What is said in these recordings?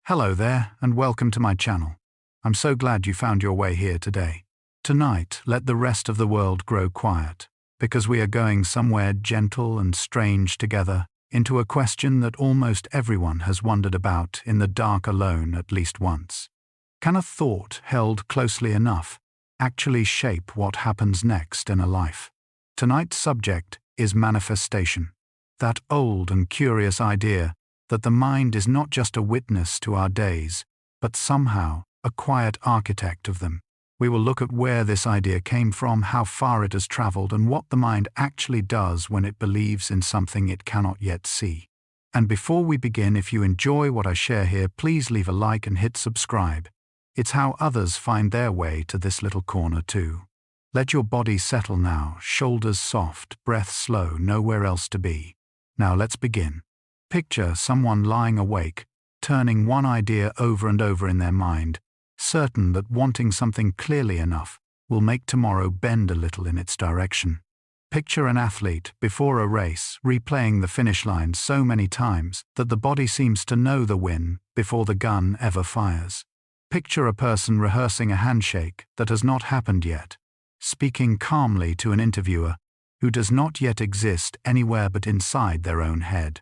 Hello there, and welcome to my channel. I'm so glad you found your way here today. Tonight, let the rest of the world grow quiet, because we are going somewhere gentle and strange together into a question that almost everyone has wondered about in the dark alone at least once. Can a thought held closely enough actually shape what happens next in a life? Tonight's subject is manifestation, that old and curious idea that the mind is not just a witness to our days, but somehow a quiet architect of them. We will look at where this idea came from, how far it has traveled, and what the mind actually does when it believes in something it cannot yet see. And before we begin, if you enjoy what I share here, please leave a like and hit subscribe. It's how others find their way to this little corner too. Let your body settle now, shoulders soft, breath slow, nowhere else to be. Now let's begin. Picture someone lying awake, turning one idea over and over in their mind, certain that wanting something clearly enough will make tomorrow bend a little in its direction. Picture an athlete before a race, replaying the finish line so many times that the body seems to know the win before the gun ever fires. Picture a person rehearsing a handshake that has not happened yet, speaking calmly to an interviewer who does not yet exist anywhere but inside their own head.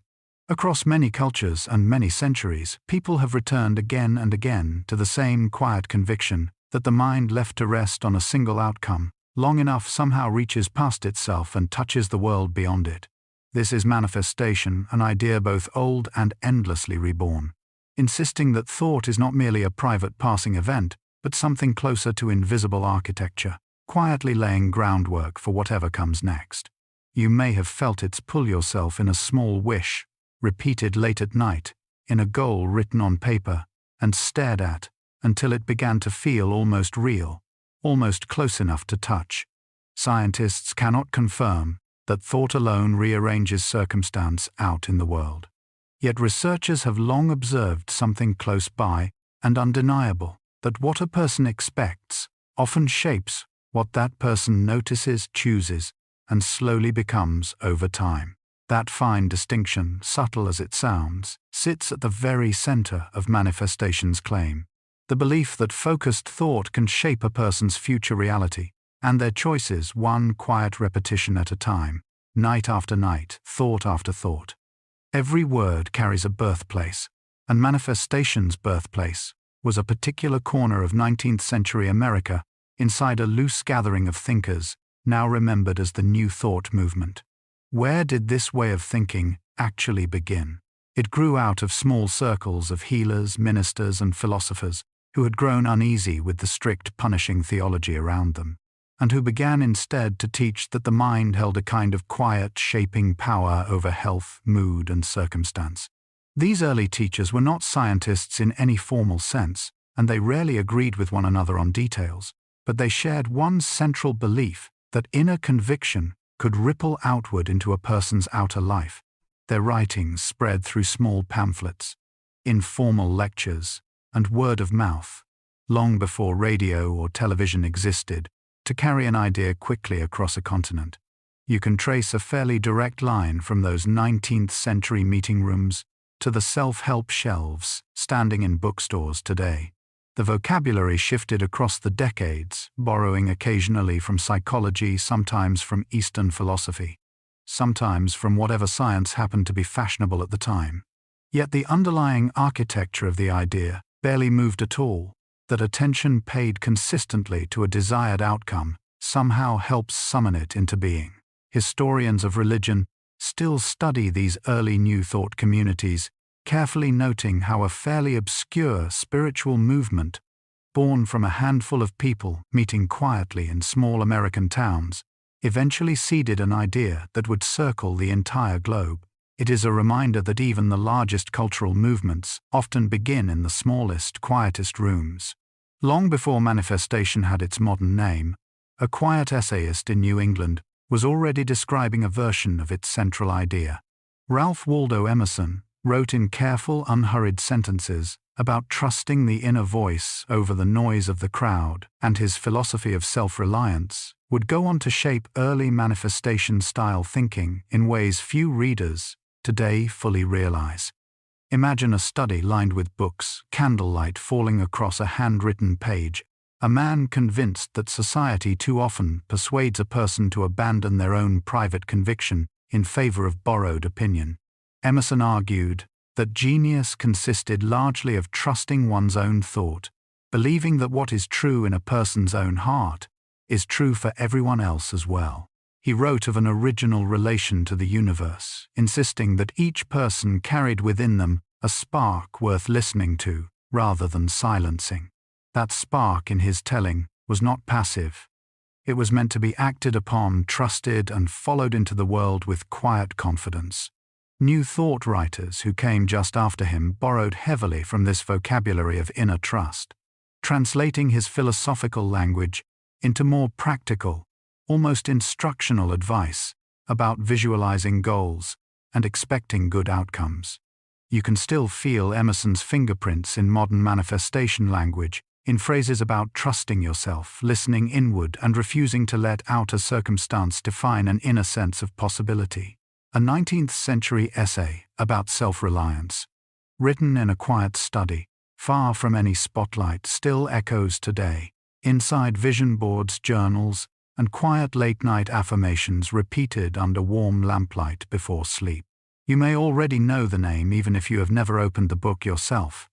Across many cultures and many centuries, people have returned again and again to the same quiet conviction that the mind left to rest on a single outcome, long enough somehow reaches past itself and touches the world beyond it. This is manifestation, an idea both old and endlessly reborn, insisting that thought is not merely a private passing event, but something closer to invisible architecture, quietly laying groundwork for whatever comes next. You may have felt its pull yourself in a small wish, repeated late at night, in a goal written on paper, and stared at until it began to feel almost real, almost close enough to touch. Scientists cannot confirm that thought alone rearranges circumstance out in the world. Yet researchers have long observed something close by and undeniable, that what a person expects often shapes what that person notices, chooses, and slowly becomes over time. That fine distinction, subtle as it sounds, sits at the very center of manifestation's claim. The belief that focused thought can shape a person's future reality, and their choices one quiet repetition at a time, night after night, thought after thought. Every word carries a birthplace, and manifestation's birthplace was a particular corner of 19th century America inside a loose gathering of thinkers, now remembered as the New Thought movement. Where did this way of thinking actually begin? It grew out of small circles of healers, ministers, and philosophers who had grown uneasy with the strict punishing theology around them, and who began instead to teach that the mind held a kind of quiet, shaping power over health, mood, and circumstance. These early teachers were not scientists in any formal sense, and they rarely agreed with one another on details, but they shared one central belief that inner conviction could ripple outward into a person's outer life. Their writings spread through small pamphlets, informal lectures, and word of mouth, long before radio or television existed, to carry an idea quickly across a continent. You can trace a fairly direct line from those 19th century meeting rooms to the self-help shelves standing in bookstores today. The vocabulary shifted across the decades, borrowing occasionally from psychology, sometimes from Eastern philosophy, sometimes from whatever science happened to be fashionable at the time. Yet the underlying architecture of the idea barely moved at all. That attention paid consistently to a desired outcome somehow helps summon it into being. Historians of religion still study these early New Thought communities, carefully noting how a fairly obscure spiritual movement, born from a handful of people meeting quietly in small American towns, eventually seeded an idea that would circle the entire globe. It is a reminder that even the largest cultural movements often begin in the smallest, quietest rooms. Long before manifestation had its modern name, a quiet essayist in New England was already describing a version of its central idea. Ralph Waldo Emerson wrote in careful, unhurried sentences about trusting the inner voice over the noise of the crowd, and his philosophy of self-reliance would go on to shape early manifestation-style thinking in ways few readers today fully realize. Imagine a study lined with books, candlelight falling across a handwritten page, a man convinced that society too often persuades a person to abandon their own private conviction in favor of borrowed opinion. Emerson argued that genius consisted largely of trusting one's own thought, believing that what is true in a person's own heart is true for everyone else as well. He wrote of an original relation to the universe, insisting that each person carried within them a spark worth listening to, rather than silencing. That spark in his telling was not passive. It was meant to be acted upon, trusted, and followed into the world with quiet confidence. New Thought writers who came just after him borrowed heavily from this vocabulary of inner trust, translating his philosophical language into more practical, almost instructional advice about visualizing goals and expecting good outcomes. You can still feel Emerson's fingerprints in modern manifestation language, in phrases about trusting yourself, listening inward, and refusing to let outer circumstance define an inner sense of possibility. A 19th-century essay about self-reliance, written in a quiet study, far from any spotlight, still echoes today, inside vision boards, journals, and quiet late-night affirmations repeated under warm lamplight before sleep. You may already know the name even if you have never opened the book yourself.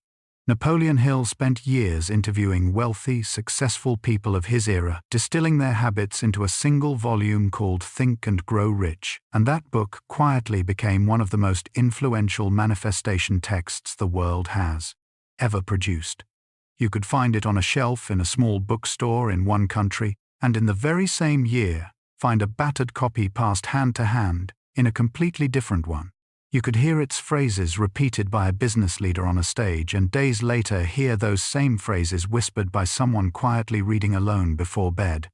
Napoleon Hill spent years interviewing wealthy, successful people of his era, distilling their habits into a single volume called Think and Grow Rich, and that book quietly became one of the most influential manifestation texts the world has ever produced. You could find it on a shelf in a small bookstore in one country, and in the very same year, find a battered copy passed hand to hand in a completely different one. You could hear its phrases repeated by a business leader on a stage, and days later hear those same phrases whispered by someone quietly reading alone before bed.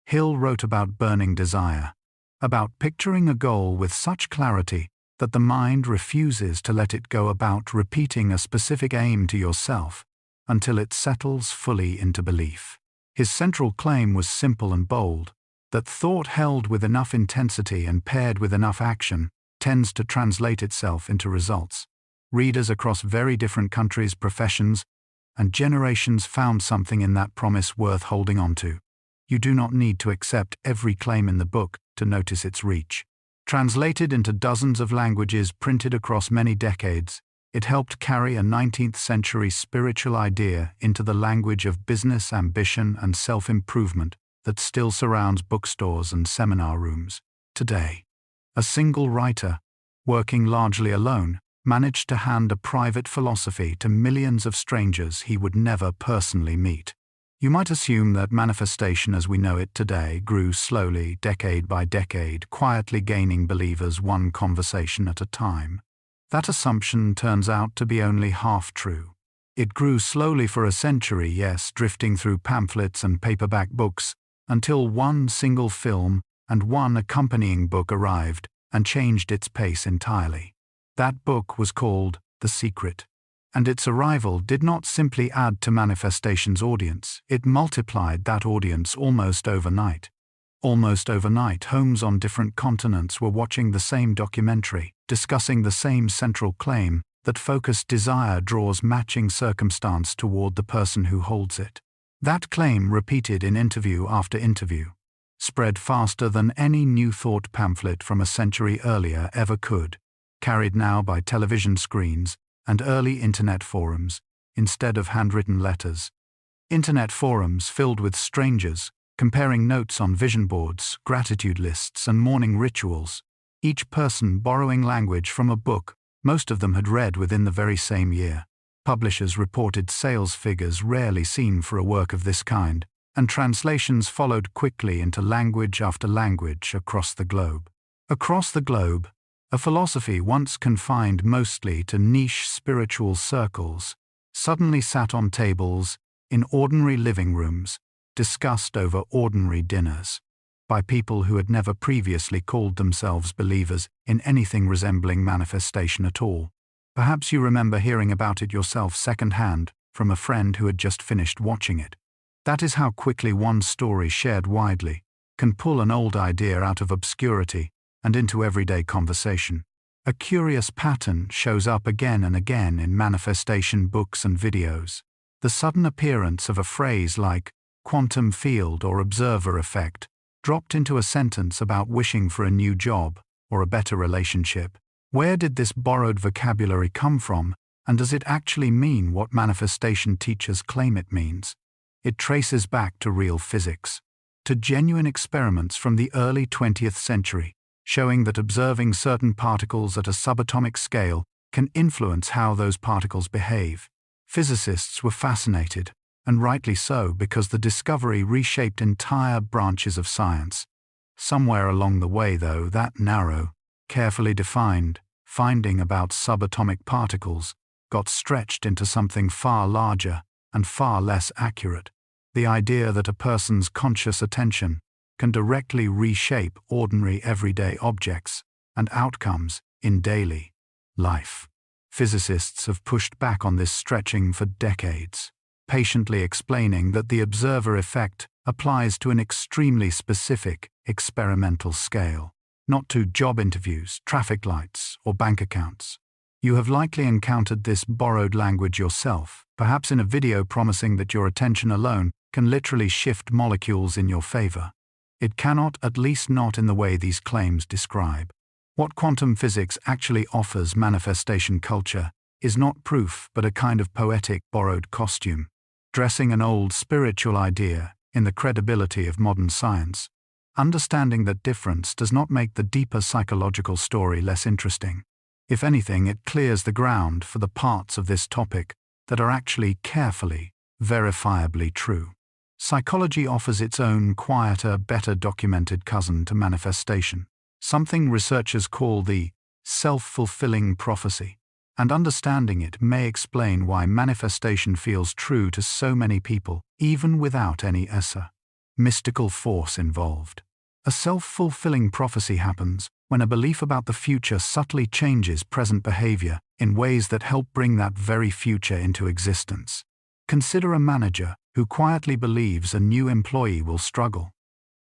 Hill wrote about burning desire, about picturing a goal with such clarity that the mind refuses to let it go, about repeating a specific aim to yourself until it settles fully into belief. His central claim was simple and bold, that thought held with enough intensity and paired with enough action tends to translate itself into results. Readers across very different countries, professions, and generations found something in that promise worth holding on to. You do not need to accept every claim in the book to notice its reach. Translated into dozens of languages, printed across many decades, it helped carry a 19th-century spiritual idea into the language of business, ambition, and self-improvement that still surrounds bookstores and seminar rooms today. A single writer, working largely alone, managed to hand a private philosophy to millions of strangers he would never personally meet. You might assume that manifestation as we know it today grew slowly, decade by decade, quietly gaining believers one conversation at a time. That assumption turns out to be only half true. It grew slowly for a century, yes, drifting through pamphlets and paperback books, until one single film and one accompanying book arrived and changed its pace entirely. That book was called The Secret, and its arrival did not simply add to manifestation's audience, it multiplied that audience almost overnight. Almost overnight, homes on different continents were watching the same documentary, discussing the same central claim, that focused desire draws matching circumstance toward the person who holds it. That claim, repeated in interview after interview, spread faster than any New Thought pamphlet from a century earlier ever could, carried now by television screens and early internet forums instead of handwritten letters. Internet forums filled with strangers, comparing notes on vision boards, gratitude lists, and morning rituals, each person borrowing language from a book most of them had read within the very same year. Publishers reported sales figures rarely seen for a work of this kind, and translations followed quickly into language after language across the globe. Across the globe, a philosophy once confined mostly to niche spiritual circles suddenly sat on tables in ordinary living rooms, discussed over ordinary dinners, by people who had never previously called themselves believers in anything resembling manifestation at all. Perhaps you remember hearing about it yourself secondhand from a friend who had just finished watching it. That is how quickly one story shared widely can pull an old idea out of obscurity and into everyday conversation. A curious pattern shows up again and again in manifestation books and videos. The sudden appearance of a phrase like quantum field or observer effect, dropped into a sentence about wishing for a new job or a better relationship. Where did this borrowed vocabulary come from, and does it actually mean what manifestation teachers claim it means? It traces back to real physics, to genuine experiments from the early 20th century, showing that observing certain particles at a subatomic scale can influence how those particles behave. Physicists were fascinated, and rightly so, because the discovery reshaped entire branches of science. Somewhere along the way, though, that narrow, carefully defined finding about subatomic particles got stretched into something far larger and far less accurate. The idea that a person's conscious attention can directly reshape ordinary everyday objects and outcomes in daily life. Physicists have pushed back on this stretching for decades, patiently explaining that the observer effect applies to an extremely specific experimental scale, not to job interviews, traffic lights, or bank accounts. You have likely encountered this borrowed language yourself, perhaps in a video promising that your attention alone can literally shift molecules in your favor. It cannot, at least not in the way these claims describe. What quantum physics actually offers manifestation culture is not proof but a kind of poetic borrowed costume, dressing an old spiritual idea in the credibility of modern science. Understanding that difference does not make the deeper psychological story less interesting. If anything, it clears the ground for the parts of this topic that are actually carefully, verifiably true. Psychology offers its own quieter, better documented cousin to manifestation, something researchers call the self-fulfilling prophecy, and understanding it may explain why manifestation feels true to so many people, even without any mystical force involved. A self-fulfilling prophecy happens when a belief about the future subtly changes present behavior in ways that help bring that very future into existence. Consider a manager who quietly believes a new employee will struggle.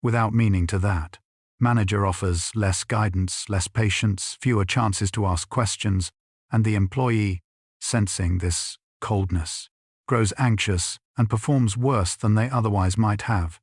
Without meaning to that, manager offers less guidance, less patience, fewer chances to ask questions, and the employee, sensing this coldness, grows anxious and performs worse than they otherwise might have.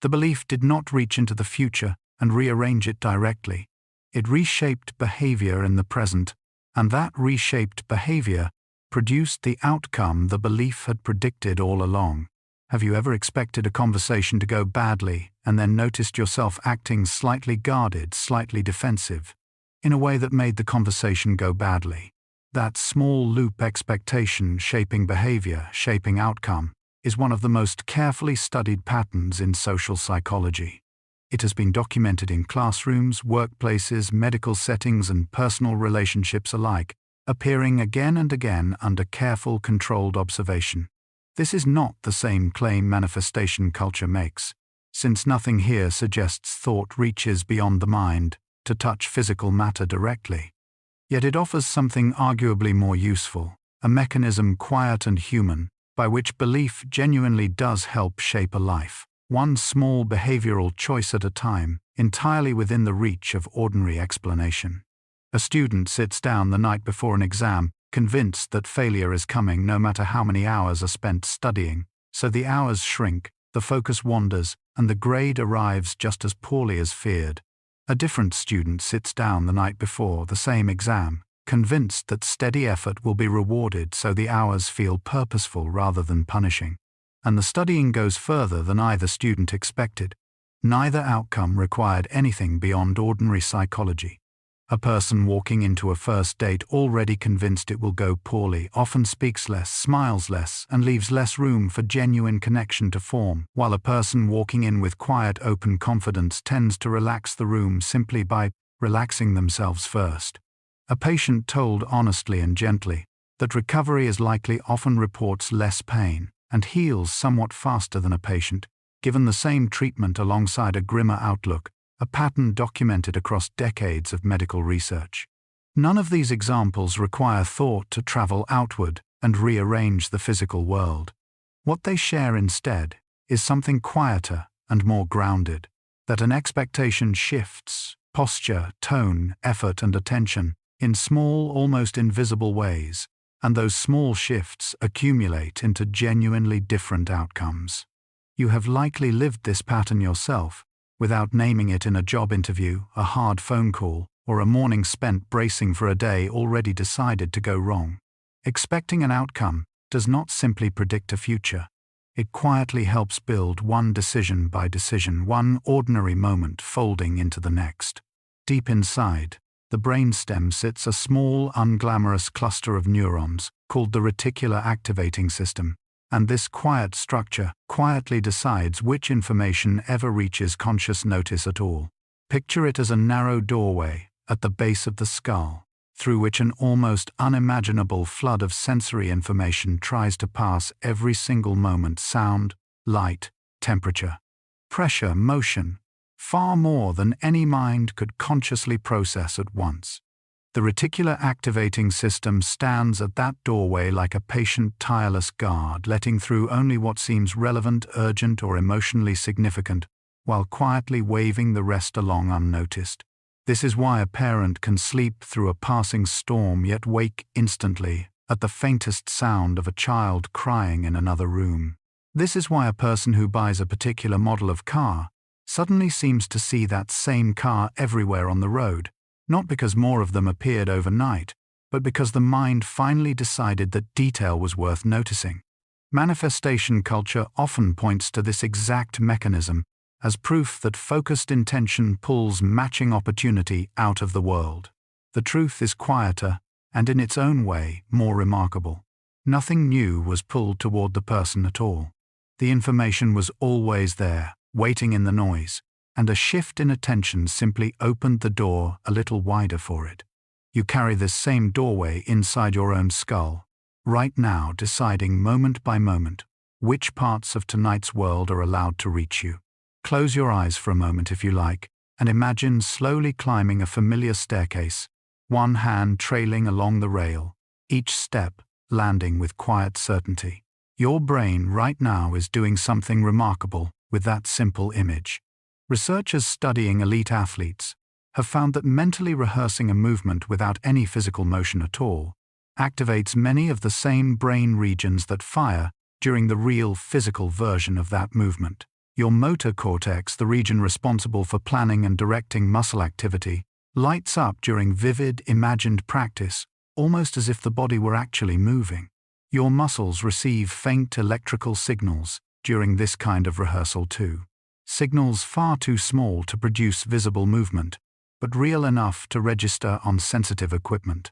The belief did not reach into the future and rearrange it directly. It reshaped behavior in the present, and that reshaped behavior produced the outcome the belief had predicted all along. Have you ever expected a conversation to go badly and then noticed yourself acting slightly guarded, slightly defensive, in a way that made the conversation go badly? That small loop expectation shaping behavior, shaping outcome, is one of the most carefully studied patterns in social psychology. It has been documented in classrooms, workplaces, medical settings, and personal relationships alike, appearing again and again under careful, controlled observation. This is not the same claim manifestation culture makes, since nothing here suggests thought reaches beyond the mind to touch physical matter directly. Yet it offers something arguably more useful, a mechanism quiet and human, by which belief genuinely does help shape a life, one small behavioral choice at a time, entirely within the reach of ordinary explanation. A student sits down the night before an exam, convinced that failure is coming no matter how many hours are spent studying, so the hours shrink, the focus wanders, and the grade arrives just as poorly as feared. A different student sits down the night before the same exam, convinced that steady effort will be rewarded, so the hours feel purposeful rather than punishing. And the studying goes further than either student expected. Neither outcome required anything beyond ordinary psychology. A person walking into a first date already convinced it will go poorly often speaks less, smiles less, and leaves less room for genuine connection to form, while a person walking in with quiet, open confidence tends to relax the room simply by relaxing themselves first. A patient told honestly and gently that recovery is likely often reports less pain and heals somewhat faster than a patient given the same treatment alongside a grimmer outlook, a pattern documented across decades of medical research. None of these examples require thought to travel outward and rearrange the physical world. What they share instead is something quieter and more grounded, that an expectation shifts posture, tone, effort, and attention in small, almost invisible ways, and those small shifts accumulate into genuinely different outcomes. You have likely lived this pattern yourself, without naming it, in a job interview, a hard phone call, or a morning spent bracing for a day already decided to go wrong. Expecting an outcome does not simply predict a future. It quietly helps build one decision by decision, one ordinary moment folding into the next. Deep inside, the brainstem sits a small, unglamorous cluster of neurons called the reticular activating system, and this quiet structure quietly decides which information ever reaches conscious notice at all. Picture it as a narrow doorway at the base of the skull, through which an almost unimaginable flood of sensory information tries to pass every single moment: sound, light, temperature, pressure, motion, far more than any mind could consciously process at once. The reticular activating system stands at that doorway like a patient, tireless guard, letting through only what seems relevant, urgent, or emotionally significant, while quietly waving the rest along unnoticed. This is why a parent can sleep through a passing storm yet wake instantly at the faintest sound of a child crying in another room. This is why a person who buys a particular model of car suddenly seems to see that same car everywhere on the road, not because more of them appeared overnight, but because the mind finally decided that detail was worth noticing. Manifestation culture often points to this exact mechanism as proof that focused intention pulls matching opportunity out of the world. The truth is quieter and, in its own way, more remarkable. Nothing new was pulled toward the person at all. The information was always there, waiting in the noise, and a shift in attention simply opened the door a little wider for it. You carry this same doorway inside your own skull, right now, deciding moment by moment which parts of tonight's world are allowed to reach you. Close your eyes for a moment if you like, and imagine slowly climbing a familiar staircase, one hand trailing along the rail, each step landing with quiet certainty. Your brain right now is doing something remarkable with that simple image. Researchers studying elite athletes have found that mentally rehearsing a movement without any physical motion at all activates many of the same brain regions that fire during the real physical version of that movement. Your motor cortex, the region responsible for planning and directing muscle activity, lights up during vivid, imagined practice, almost as if the body were actually moving. Your muscles receive faint electrical signals during this kind of rehearsal too. Signals far too small to produce visible movement, but real enough to register on sensitive equipment.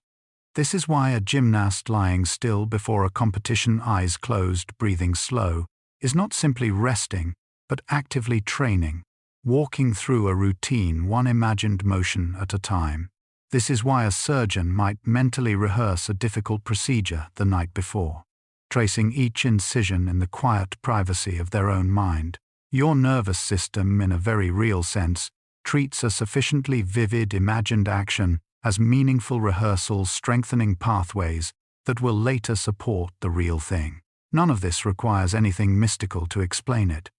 This is why a gymnast lying still before a competition, eyes closed, breathing slow, is not simply resting, but actively training, walking through a routine, one imagined motion at a time. This is why a surgeon might mentally rehearse a difficult procedure the night before, tracing each incision in the quiet privacy of their own mind. Your nervous system, in a very real sense, treats a sufficiently vivid imagined action as meaningful rehearsal, strengthening pathways that will later support the real thing. None of this requires anything mystical to explain it.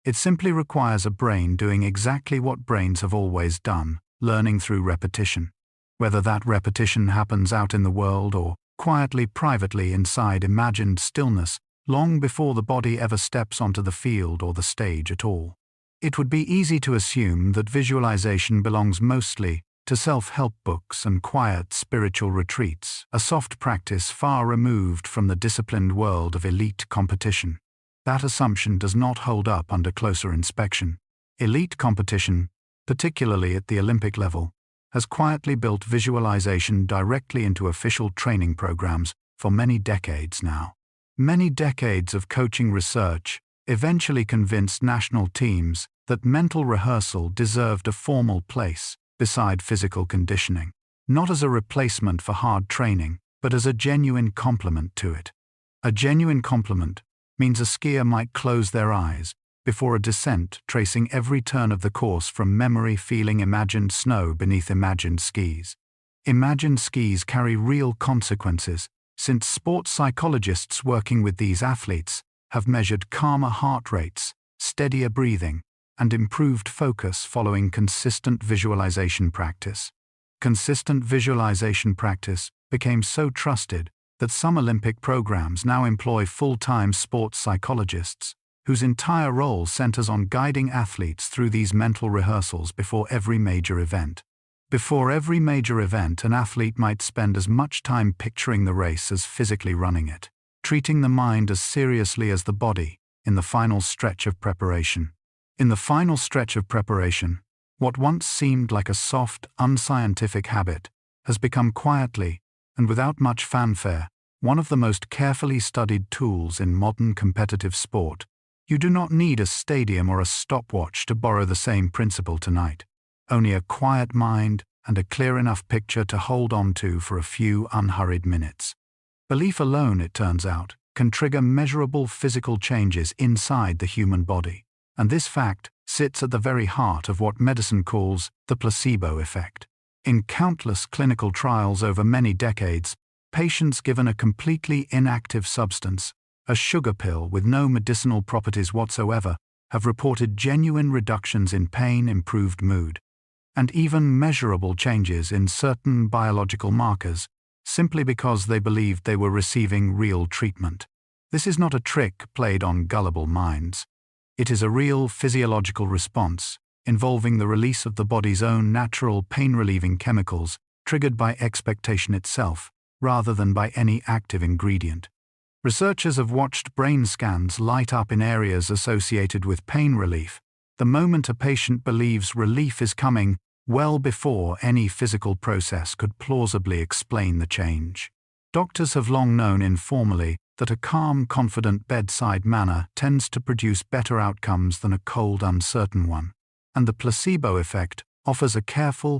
It simply requires a brain doing exactly what brains have always done, learning through repetition. Whether that repetition happens out in the world or quietly, privately inside imagined stillness, long before the body ever steps onto the field or the stage at all. It would be easy to assume that visualization belongs mostly to self-help books and quiet spiritual retreats, a soft practice far removed from the disciplined world of elite competition. That assumption does not hold up under closer inspection. Elite competition, particularly at the Olympic level, has quietly built visualization directly into official training programs for many decades now. Many decades of coaching research eventually convinced national teams that mental rehearsal deserved a formal place beside physical conditioning, not as a replacement for hard training, but as a genuine complement to it. A genuine complement means a skier might close their eyes before a descent, tracing every turn of the course from memory, feeling imagined snow beneath imagined skis. Imagined skis carry real consequences, since sports psychologists working with these athletes have measured calmer heart rates, steadier breathing, and improved focus following consistent visualization practice. Consistent visualization practice became so trusted that some Olympic programs now employ full-time sports psychologists, whose entire role centers on guiding athletes through these mental rehearsals before every major event. Before every major event, an athlete might spend as much time picturing the race as physically running it, treating the mind as seriously as the body in the final stretch of preparation. In the final stretch of preparation, what once seemed like a soft, unscientific habit has become quietly, and without much fanfare, one of the most carefully studied tools in modern competitive sport. You do not need a stadium or a stopwatch to borrow the same principle tonight. Only a quiet mind and a clear enough picture to hold on to for a few unhurried minutes. Belief alone, it turns out, can trigger measurable physical changes inside the human body, and this fact sits at the very heart of what medicine calls the placebo effect. In countless clinical trials over many decades, patients given a completely inactive substance, a sugar pill with no medicinal properties whatsoever, have reported genuine reductions in pain, improved mood, and even measurable changes in certain biological markers, simply because they believed they were receiving real treatment. This is not a trick played on gullible minds. It is a real physiological response, involving the release of the body's own natural pain-relieving chemicals, triggered by expectation itself, rather than by any active ingredient. Researchers have watched brain scans light up in areas associated with pain relief, the moment a patient believes relief is coming, well before any physical process could plausibly explain the change. Doctors have long known informally that a calm, confident bedside manner tends to produce better outcomes than a cold, uncertain one, and the placebo effect offers a careful,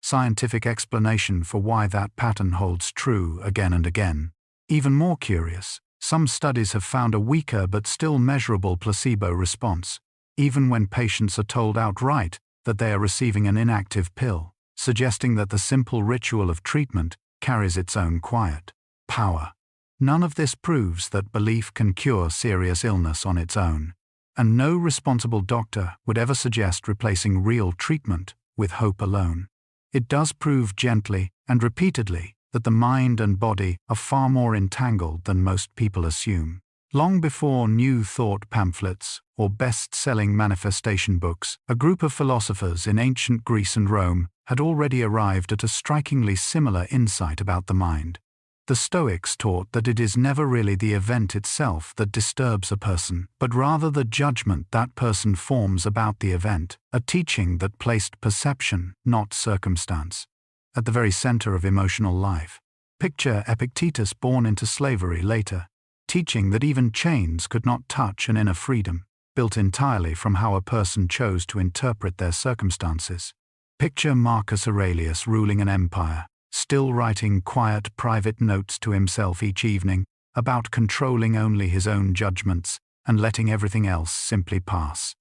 scientific explanation for why that pattern holds true again and again. Even more curious, some studies have found a weaker but still measurable placebo response, even when patients are told outright that they are receiving an inactive pill, suggesting that the simple ritual of treatment carries its own quiet power. None of this proves that belief can cure serious illness on its own, and no responsible doctor would ever suggest replacing real treatment with hope alone. It does prove gently and repeatedly that the mind and body are far more entangled than most people assume. Long before New Thought pamphlets or best-selling manifestation books, a group of philosophers in ancient Greece and Rome had already arrived at a strikingly similar insight about the mind. The Stoics taught that it is never really the event itself that disturbs a person, but rather the judgment that person forms about the event, a teaching that placed perception, not circumstance, at the very center of emotional life. Picture Epictetus born into slavery later, teaching that even chains could not touch an inner freedom, built entirely from how a person chose to interpret their circumstances. Picture Marcus Aurelius ruling an empire, still writing quiet private notes to himself each evening about controlling only his own judgments and letting everything else simply pass.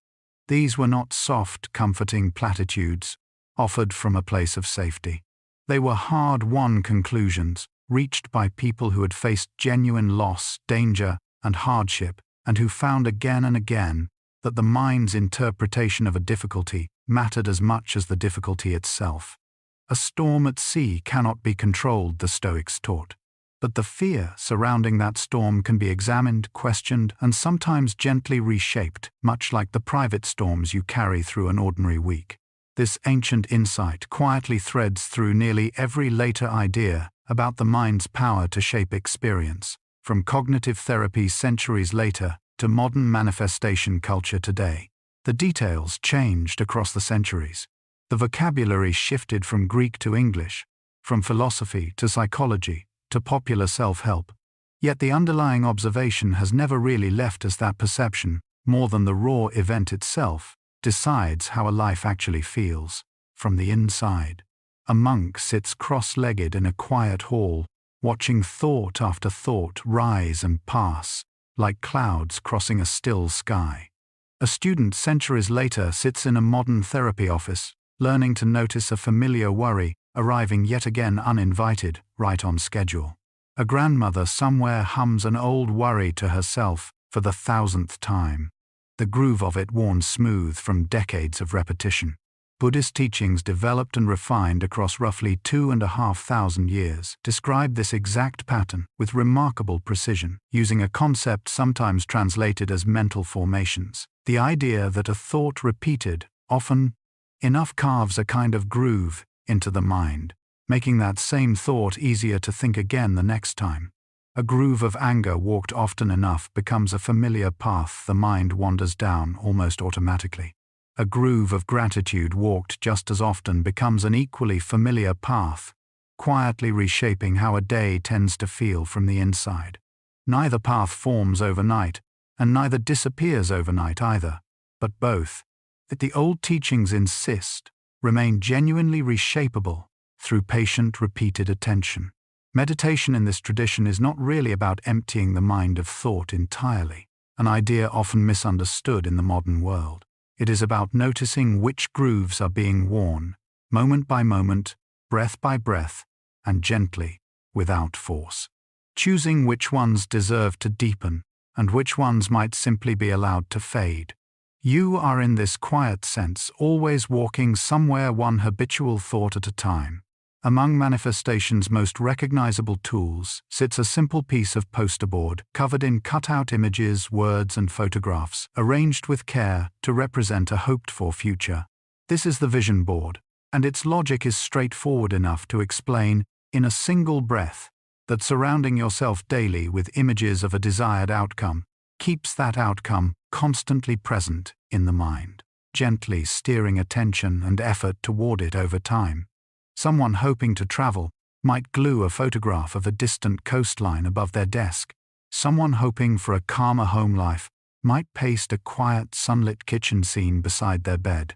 These were not soft, comforting platitudes offered from a place of safety. They were hard-won conclusions reached by people who had faced genuine loss, danger, and hardship, and who found again and again that the mind's interpretation of a difficulty mattered as much as the difficulty itself. A storm at sea cannot be controlled, the Stoics taught, but the fear surrounding that storm can be examined, questioned, and sometimes gently reshaped, much like the private storms you carry through an ordinary week. This ancient insight quietly threads through nearly every later idea about the mind's power to shape experience, from cognitive therapy centuries later to modern manifestation culture today. The details changed across the centuries. The vocabulary shifted from Greek to English, from philosophy to psychology to popular self-help. Yet the underlying observation has never really left us that perception, more than the raw event itself, decides how a life actually feels, from the inside. A monk sits cross-legged in a quiet hall, watching thought after thought rise and pass, like clouds crossing a still sky. A student centuries later sits in a modern therapy office, learning to notice a familiar worry arriving yet again uninvited, right on schedule. A grandmother somewhere hums an old worry to herself for the 1000th time, the groove of it worn smooth from decades of repetition. Buddhist teachings developed and refined across roughly 2,500 years describe this exact pattern with remarkable precision, using a concept sometimes translated as mental formations. The idea that a thought repeated, often enough, carves a kind of groove into the mind, making that same thought easier to think again the next time. A groove of anger walked often enough becomes a familiar path the mind wanders down almost automatically. A groove of gratitude walked just as often becomes an equally familiar path, quietly reshaping how a day tends to feel from the inside. Neither path forms overnight, and neither disappears overnight either, but both, that the old teachings insist, remain genuinely reshapable through patient, repeated attention. Meditation in this tradition is not really about emptying the mind of thought entirely, an idea often misunderstood in the modern world. It is about noticing which grooves are being worn, moment by moment, breath by breath, and gently, without force. Choosing which ones deserve to deepen, and which ones might simply be allowed to fade. You are, in this quiet sense, always walking somewhere, one habitual thought at a time. Among manifestation's most recognizable tools sits a simple piece of poster board covered in cut-out images, words, and photographs, arranged with care to represent a hoped-for future. This is the vision board, and its logic is straightforward enough to explain, in a single breath, that surrounding yourself daily with images of a desired outcome keeps that outcome constantly present in the mind, gently steering attention and effort toward it over time. Someone hoping to travel might glue a photograph of a distant coastline above their desk. Someone hoping for a calmer home life might paste a quiet, sunlit kitchen scene beside their bed.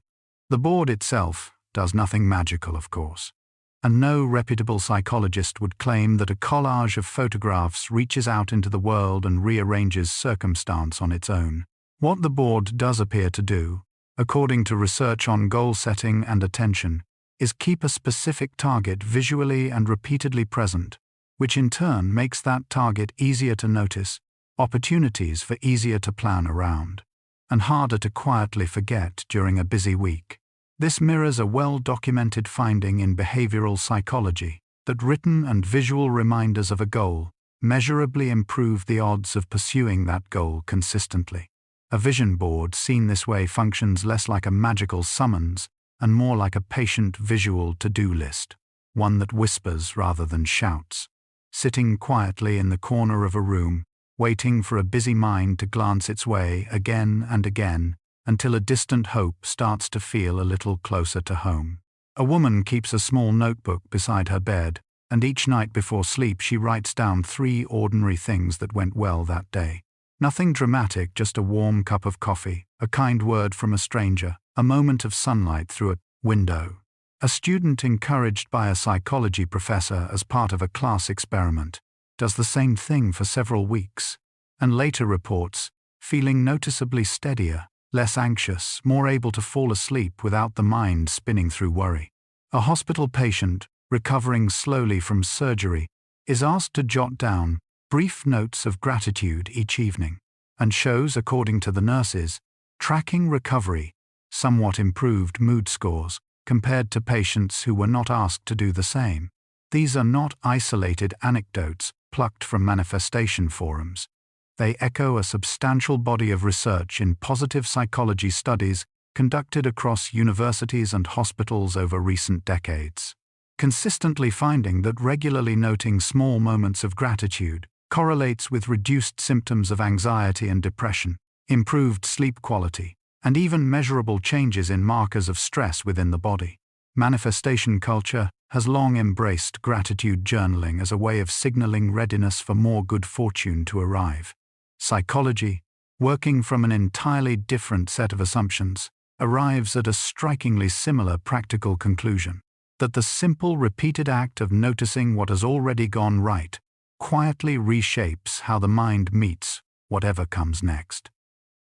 The board itself does nothing magical, of course, and no reputable psychologist would claim that a collage of photographs reaches out into the world and rearranges circumstance on its own. What the board does appear to do, according to research on goal setting and attention, is keep a specific target visually and repeatedly present, which in turn makes that target easier to notice, opportunities for easier to plan around, and harder to quietly forget during a busy week. This mirrors a well-documented finding in behavioral psychology, that written and visual reminders of a goal measurably improve the odds of pursuing that goal consistently. A vision board seen this way functions less like a magical summons and more like a patient visual to-do list, one that whispers rather than shouts. Sitting quietly in the corner of a room, waiting for a busy mind to glance its way again and again until a distant hope starts to feel a little closer to home. A woman keeps a small notebook beside her bed, and each night before sleep she writes down 3 ordinary things that went well that day. Nothing dramatic, just a warm cup of coffee, a kind word from a stranger, a moment of sunlight through a window. A student encouraged by a psychology professor as part of a class experiment does the same thing for several weeks, and later reports feeling noticeably steadier, less anxious, more able to fall asleep without the mind spinning through worry. A hospital patient, recovering slowly from surgery, is asked to jot down brief notes of gratitude each evening, and shows, according to the nurses, tracking recovery, somewhat improved mood scores compared to patients who were not asked to do the same. These are not isolated anecdotes plucked from manifestation forums. They echo a substantial body of research in positive psychology studies conducted across universities and hospitals over recent decades, consistently finding that regularly noting small moments of gratitude correlates with reduced symptoms of anxiety and depression, improved sleep quality, and even measurable changes in markers of stress within the body. Manifestation culture has long embraced gratitude journaling as a way of signaling readiness for more good fortune to arrive. Psychology, working from an entirely different set of assumptions, arrives at a strikingly similar practical conclusion, that the simple repeated act of noticing what has already gone right quietly reshapes how the mind meets whatever comes next.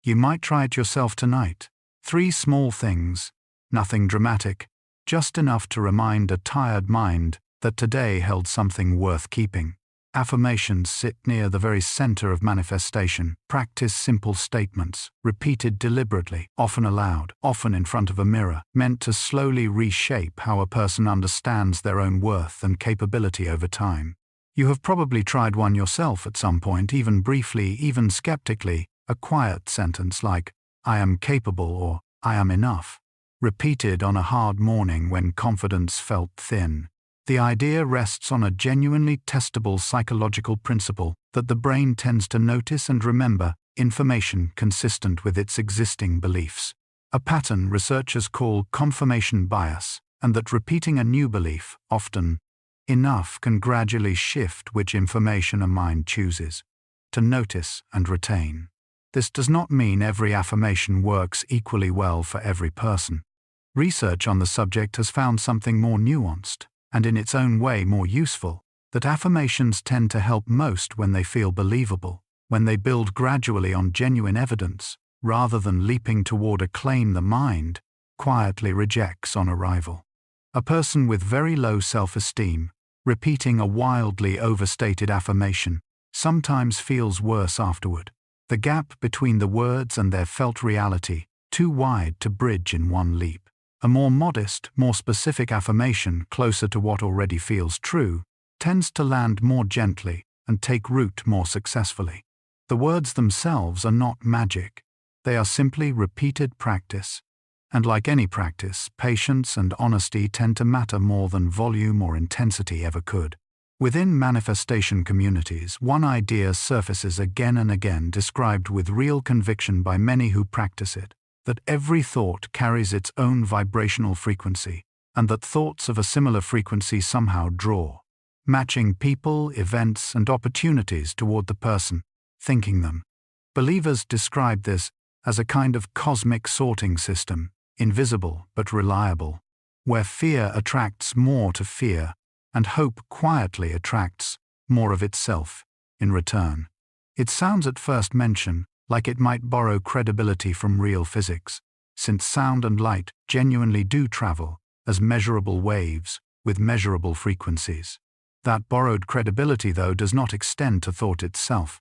You might try it yourself tonight. 3 small things, nothing dramatic, just enough to remind a tired mind that today held something worth keeping. Affirmations sit near the very center of manifestation. Practice simple statements, repeated deliberately, often aloud, often in front of a mirror, meant to slowly reshape how a person understands their own worth and capability over time. You have probably tried one yourself at some point, even briefly, even skeptically, a quiet sentence like, "I am capable" or "I am enough," repeated on a hard morning when confidence felt thin. The idea rests on a genuinely testable psychological principle that the brain tends to notice and remember information consistent with its existing beliefs. A pattern researchers call confirmation bias, and that repeating a new belief, often enough, can gradually shift which information a mind chooses to notice and retain. This does not mean every affirmation works equally well for every person. Research on the subject has found something more nuanced, and in its own way more useful, that affirmations tend to help most when they feel believable, when they build gradually on genuine evidence, rather than leaping toward a claim the mind quietly rejects on arrival. A person with very low self-esteem, repeating a wildly overstated affirmation, sometimes feels worse afterward. The gap between the words and their felt reality, too wide to bridge in one leap. A more modest, more specific affirmation, closer to what already feels true, tends to land more gently and take root more successfully. The words themselves are not magic. They are simply repeated practice. And like any practice, patience and honesty tend to matter more than volume or intensity ever could. Within manifestation communities, one idea surfaces again and again, described with real conviction by many who practice it, that every thought carries its own vibrational frequency, and that thoughts of a similar frequency somehow draw, matching people, events, and opportunities toward the person thinking them. Believers describe this as a kind of cosmic sorting system, invisible but reliable, where fear attracts more to fear, and hope quietly attracts more of itself in return. It sounds at first mention like it might borrow credibility from real physics, since sound and light genuinely do travel as measurable waves with measurable frequencies. That borrowed credibility, though, does not extend to thought itself.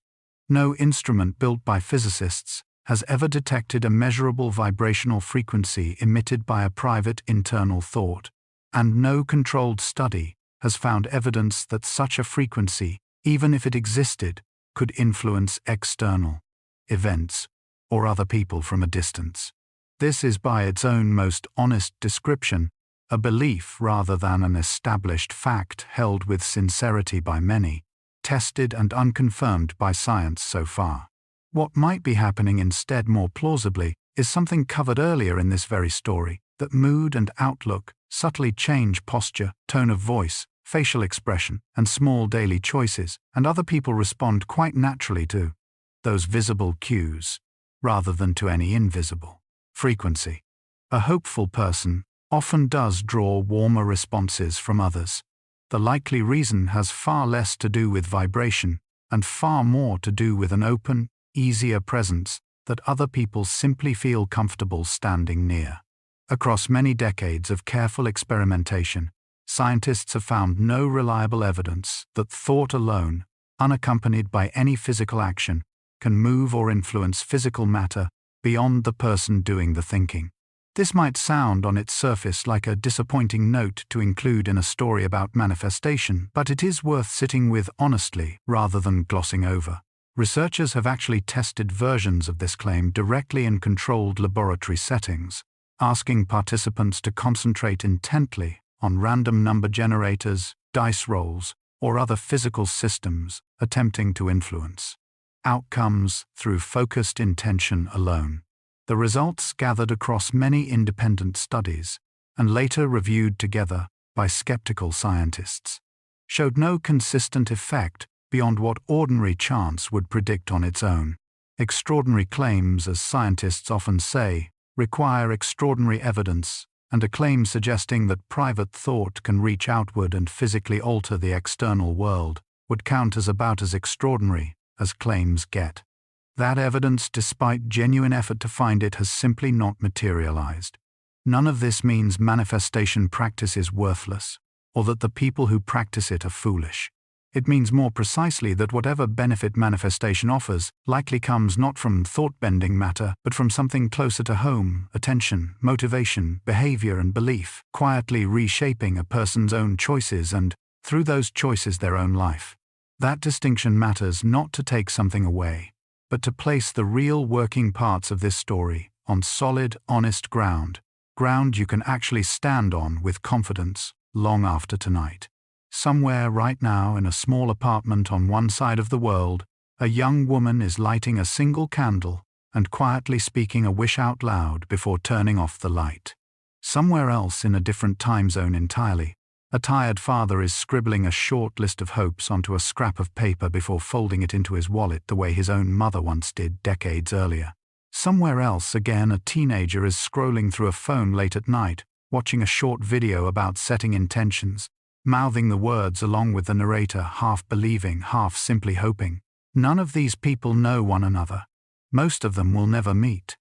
No instrument built by physicists has ever detected a measurable vibrational frequency emitted by a private internal thought, and no controlled study has found evidence that such a frequency, even if it existed, could influence external events or other people from a distance. This is, by its own most honest description, a belief rather than an established fact held with sincerity by many, tested and unconfirmed by science so far. What might be happening instead, more plausibly, is something covered earlier in this very story, that mood and outlook subtly change posture, tone of voice, facial expression, and small daily choices, and other people respond quite naturally to those visible cues, rather than to any invisible frequency. A hopeful person often does draw warmer responses from others. The likely reason has far less to do with vibration, and far more to do with an open, easier presence that other people simply feel comfortable standing near. Across many decades of careful experimentation, scientists have found no reliable evidence that thought alone, unaccompanied by any physical action, can move or influence physical matter beyond the person doing the thinking. This might sound on its surface like a disappointing note to include in a story about manifestation, but it is worth sitting with honestly rather than glossing over. Researchers have actually tested versions of this claim directly in controlled laboratory settings, asking participants to concentrate intently on random number generators, dice rolls, or other physical systems attempting to influence outcomes through focused intention alone. The results, gathered across many independent studies and later reviewed together by skeptical scientists, showed no consistent effect beyond what ordinary chance would predict on its own. Extraordinary claims, as scientists often say, require extraordinary evidence, and a claim suggesting that private thought can reach outward and physically alter the external world would count as about as extraordinary as claims get. That evidence, despite genuine effort to find it, has simply not materialized. None of this means manifestation practice is worthless, or that the people who practice it are foolish. It means more precisely that whatever benefit manifestation offers likely comes not from thought-bending matter, but from something closer to home: attention, motivation, behavior, and belief, quietly reshaping a person's own choices and, through those choices, their own life. That distinction matters not to take something away, but to place the real working parts of this story on solid, honest ground you can actually stand on with confidence long after tonight. Somewhere right now in a small apartment on one side of the world, a young woman is lighting a single candle and quietly speaking a wish out loud before turning off the light. Somewhere else in a different time zone entirely, a tired father is scribbling a short list of hopes onto a scrap of paper before folding it into his wallet the way his own mother once did decades earlier. Somewhere else again, a teenager is scrolling through a phone late at night, watching a short video about setting intentions, mouthing the words along with the narrator, half believing, half simply hoping. None of these people know one another. Most of them will never meet.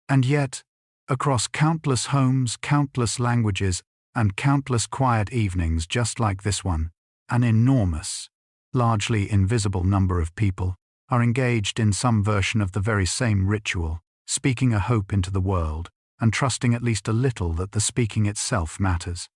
And yet, across countless homes, countless languages, and countless quiet evenings just like this one, an enormous, largely invisible number of people are engaged in some version of the very same ritual, speaking a hope into the world, and trusting at least a little that the speaking itself matters.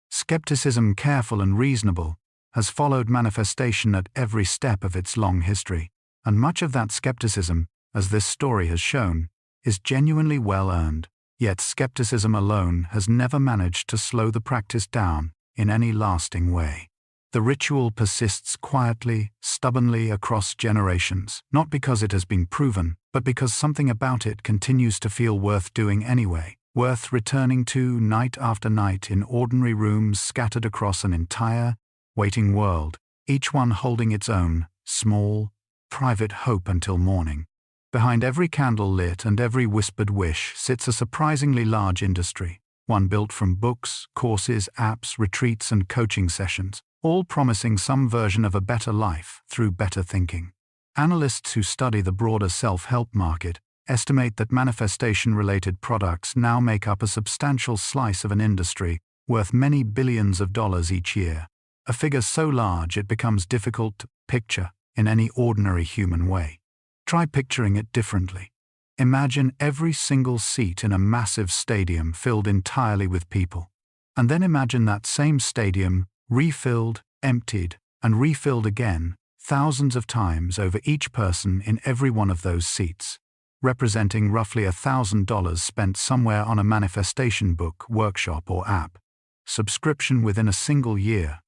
Skepticism, careful and reasonable, has followed manifestation at every step of its long history, and much of that skepticism, as this story has shown, is genuinely well earned. Yet skepticism alone has never managed to slow the practice down in any lasting way. The ritual persists quietly, stubbornly across generations, not because it has been proven, but because something about it continues to feel worth doing anyway, worth returning to night after night in ordinary rooms scattered across an entire, waiting world, each one holding its own, small, private hope until morning. Behind every candle lit and every whispered wish sits a surprisingly large industry, one built from books, courses, apps, retreats, and coaching sessions, all promising some version of a better life through better thinking. Analysts who study the broader self-help market estimate that manifestation-related products now make up a substantial slice of an industry worth many billions of dollars each year, a figure so large it becomes difficult to picture in any ordinary human way. Try picturing it differently. Imagine every single seat in a massive stadium filled entirely with people. And then imagine that same stadium refilled, emptied, and refilled again, thousands of times over each person in every one of those seats, representing roughly $1,000 spent somewhere on a manifestation book, workshop, or app. Subscription within a single year.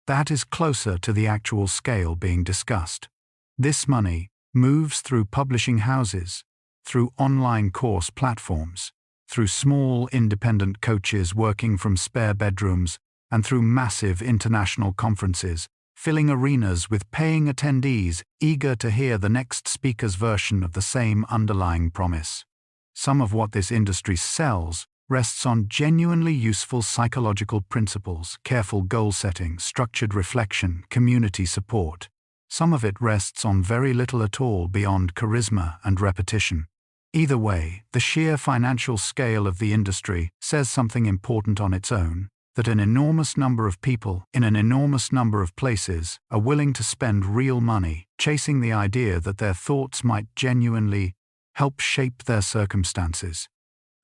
That is closer to the actual scale being discussed. This money moves through publishing houses, through online course platforms, through small independent coaches working from spare bedrooms, and through massive international conferences, filling arenas with paying attendees eager to hear the next speaker's version of the same underlying promise. Some of what this industry sells rests on genuinely useful psychological principles, careful goal setting, structured reflection, community support. Some of it rests on very little at all beyond charisma and repetition. Either way, the sheer financial scale of the industry says something important on its own, that an enormous number of people in an enormous number of places are willing to spend real money chasing the idea that their thoughts might genuinely help shape their circumstances.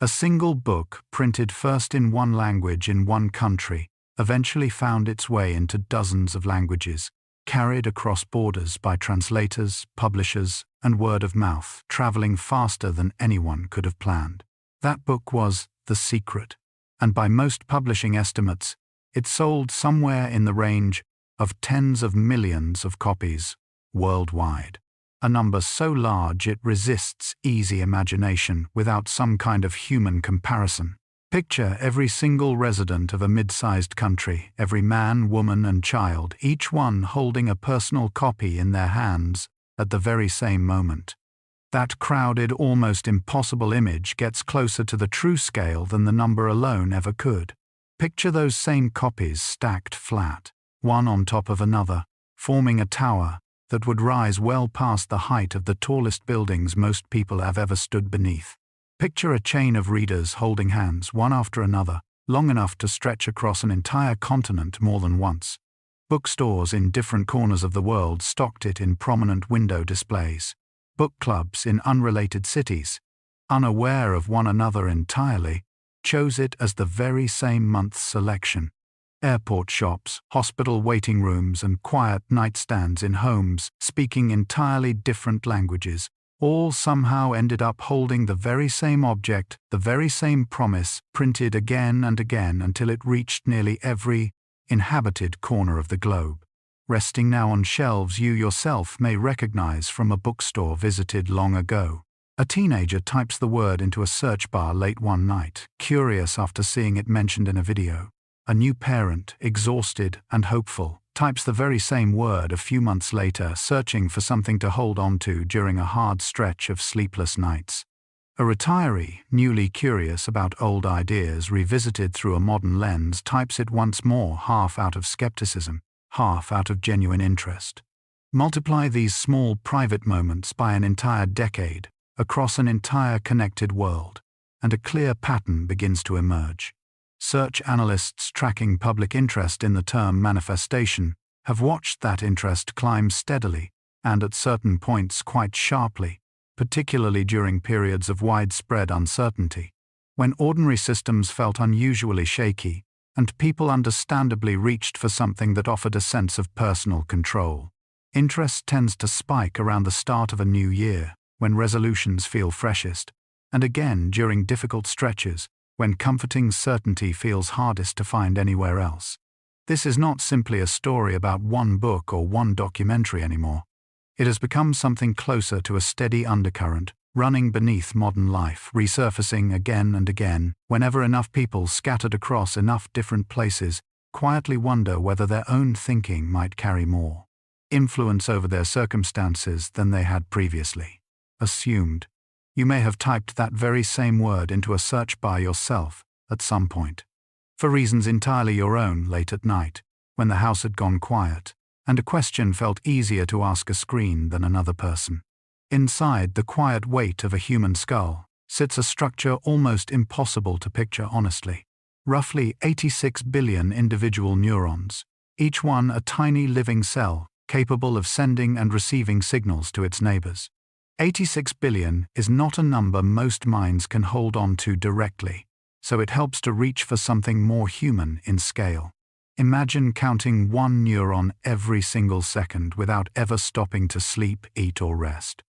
A single book, printed first in one language in one country, eventually found its way into dozens of languages, carried across borders by translators, publishers, and word of mouth, traveling faster than anyone could have planned. That book was The Secret, and by most publishing estimates, it sold somewhere in the range of tens of millions of copies worldwide, a number so large it resists easy imagination without some kind of human comparison. Picture every single resident of a mid-sized country, every man, woman, and child, each one holding a personal copy in their hands at the very same moment. That crowded, almost impossible image gets closer to the true scale than the number alone ever could. Picture those same copies stacked flat, one on top of another, forming a tower that would rise well past the height of the tallest buildings most people have ever stood beneath. Picture a chain of readers holding hands, one after another, long enough to stretch across an entire continent more than once. Bookstores in different corners of the world stocked it in prominent window displays. Book clubs in unrelated cities, unaware of one another entirely, chose it as the very same month's selection. Airport shops, hospital waiting rooms, and quiet nightstands in homes speaking entirely different languages all somehow ended up holding the very same object, the very same promise, printed again and again until it reached nearly every inhabited corner of the globe. Resting now on shelves you yourself may recognize from a bookstore visited long ago. A teenager types the word into a search bar late one night, curious after seeing it mentioned in a video. A new parent, exhausted and hopeful, types the very same word a few months later, searching for something to hold on to during a hard stretch of sleepless nights. A retiree, newly curious about old ideas revisited through a modern lens, types it once more, half out of skepticism, half out of genuine interest. Multiply these small private moments by an entire decade, across an entire connected world, and a clear pattern begins to emerge. Search analysts tracking public interest in the term manifestation have watched that interest climb steadily and at certain points quite sharply, particularly during periods of widespread uncertainty, when ordinary systems felt unusually shaky and people understandably reached for something that offered a sense of personal control. Interest tends to spike around the start of a new year, when resolutions feel freshest, and again during difficult stretches, when comforting certainty feels hardest to find anywhere else. This is not simply a story about one book or one documentary anymore. It has become something closer to a steady undercurrent, running beneath modern life, resurfacing again and again, whenever enough people scattered across enough different places quietly wonder whether their own thinking might carry more influence over their circumstances than they had previously assumed. You may have typed that very same word into a search bar yourself at some point, for reasons entirely your own, late at night, when the house had gone quiet, and a question felt easier to ask a screen than another person. Inside the quiet weight of a human skull sits a structure almost impossible to picture honestly. Roughly 86 billion individual neurons, each one a tiny living cell capable of sending and receiving signals to its neighbors. 86 billion is not a number most minds can hold on to directly, so it helps to reach for something more human in scale. Imagine counting one neuron every single second without ever stopping to sleep, eat, or rest.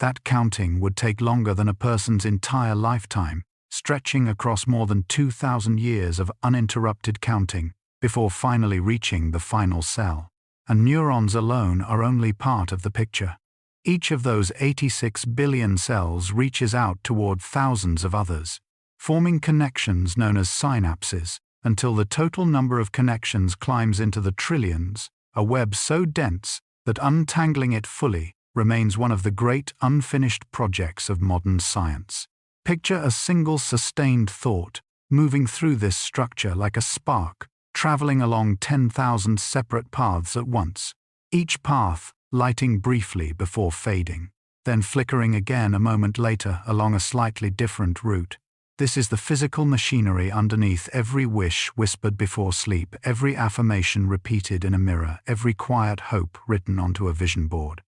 That counting would take longer than a person's entire lifetime, stretching across more than 2,000 years of uninterrupted counting before finally reaching the final cell. And neurons alone are only part of the picture. Each of those 86 billion cells reaches out toward thousands of others, forming connections known as synapses, until the total number of connections climbs into the trillions, a web so dense that untangling it fully remains one of the great unfinished projects of modern science. Picture a single sustained thought moving through this structure like a spark, traveling along 10,000 separate paths at once, each path lighting briefly before fading, then flickering again a moment later along a slightly different route. This is the physical machinery underneath every wish whispered before sleep, every affirmation repeated in a mirror, every quiet hope written onto a vision board.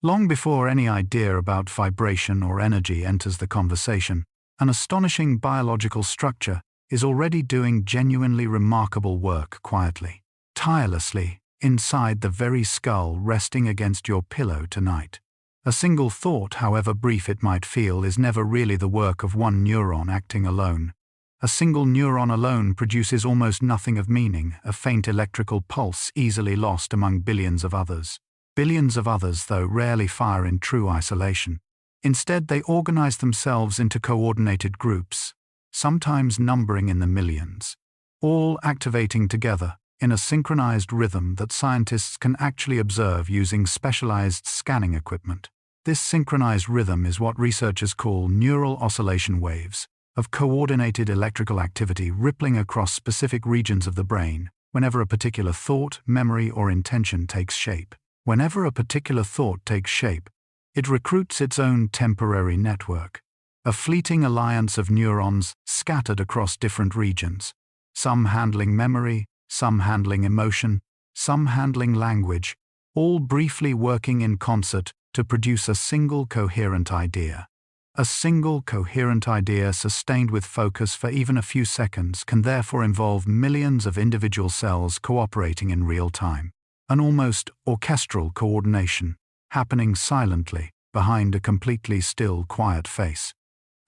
Long before any idea about vibration or energy enters the conversation, an astonishing biological structure is already doing genuinely remarkable work quietly, tirelessly, inside the very skull resting against your pillow tonight. A single thought, however brief it might feel, is never really the work of one neuron acting alone. A single neuron alone produces almost nothing of meaning, a faint electrical pulse easily lost among billions of others. Billions of others, though, rarely fire in true isolation. Instead, they organize themselves into coordinated groups, sometimes numbering in the millions, all activating together in a synchronized rhythm that scientists can actually observe using specialized scanning equipment. This synchronized rhythm is what researchers call neural oscillation waves, of coordinated electrical activity rippling across specific regions of the brain whenever a particular thought, memory, or intention takes shape. Whenever a particular thought takes shape, it recruits its own temporary network, a fleeting alliance of neurons scattered across different regions, some handling memory, some handling emotion, some handling language, all briefly working in concert to produce a single coherent idea. A single coherent idea sustained with focus for even a few seconds can therefore involve millions of individual cells cooperating in real time, an almost orchestral coordination, happening silently behind a completely still, quiet face.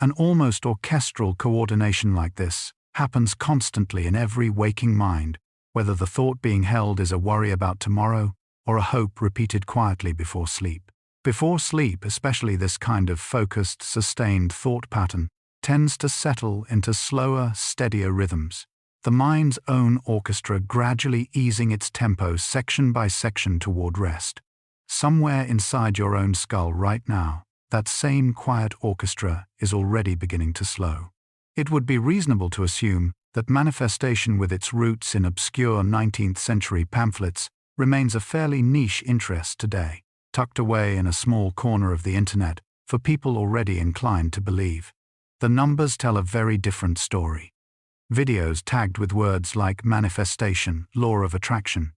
An almost orchestral coordination like this happens constantly in every waking mind, whether the thought being held is a worry about tomorrow or a hope repeated quietly before sleep. Before sleep, especially, this kind of focused, sustained thought pattern tends to settle into slower, steadier rhythms, the mind's own orchestra gradually easing its tempo section by section toward rest. Somewhere inside your own skull right now, that same quiet orchestra is already beginning to slow. It would be reasonable to assume that manifestation, with its roots in obscure 19th century pamphlets, remains a fairly niche interest today, tucked away in a small corner of the internet for people already inclined to believe. The numbers tell a very different story. Videos tagged with words like manifestation, law of attraction,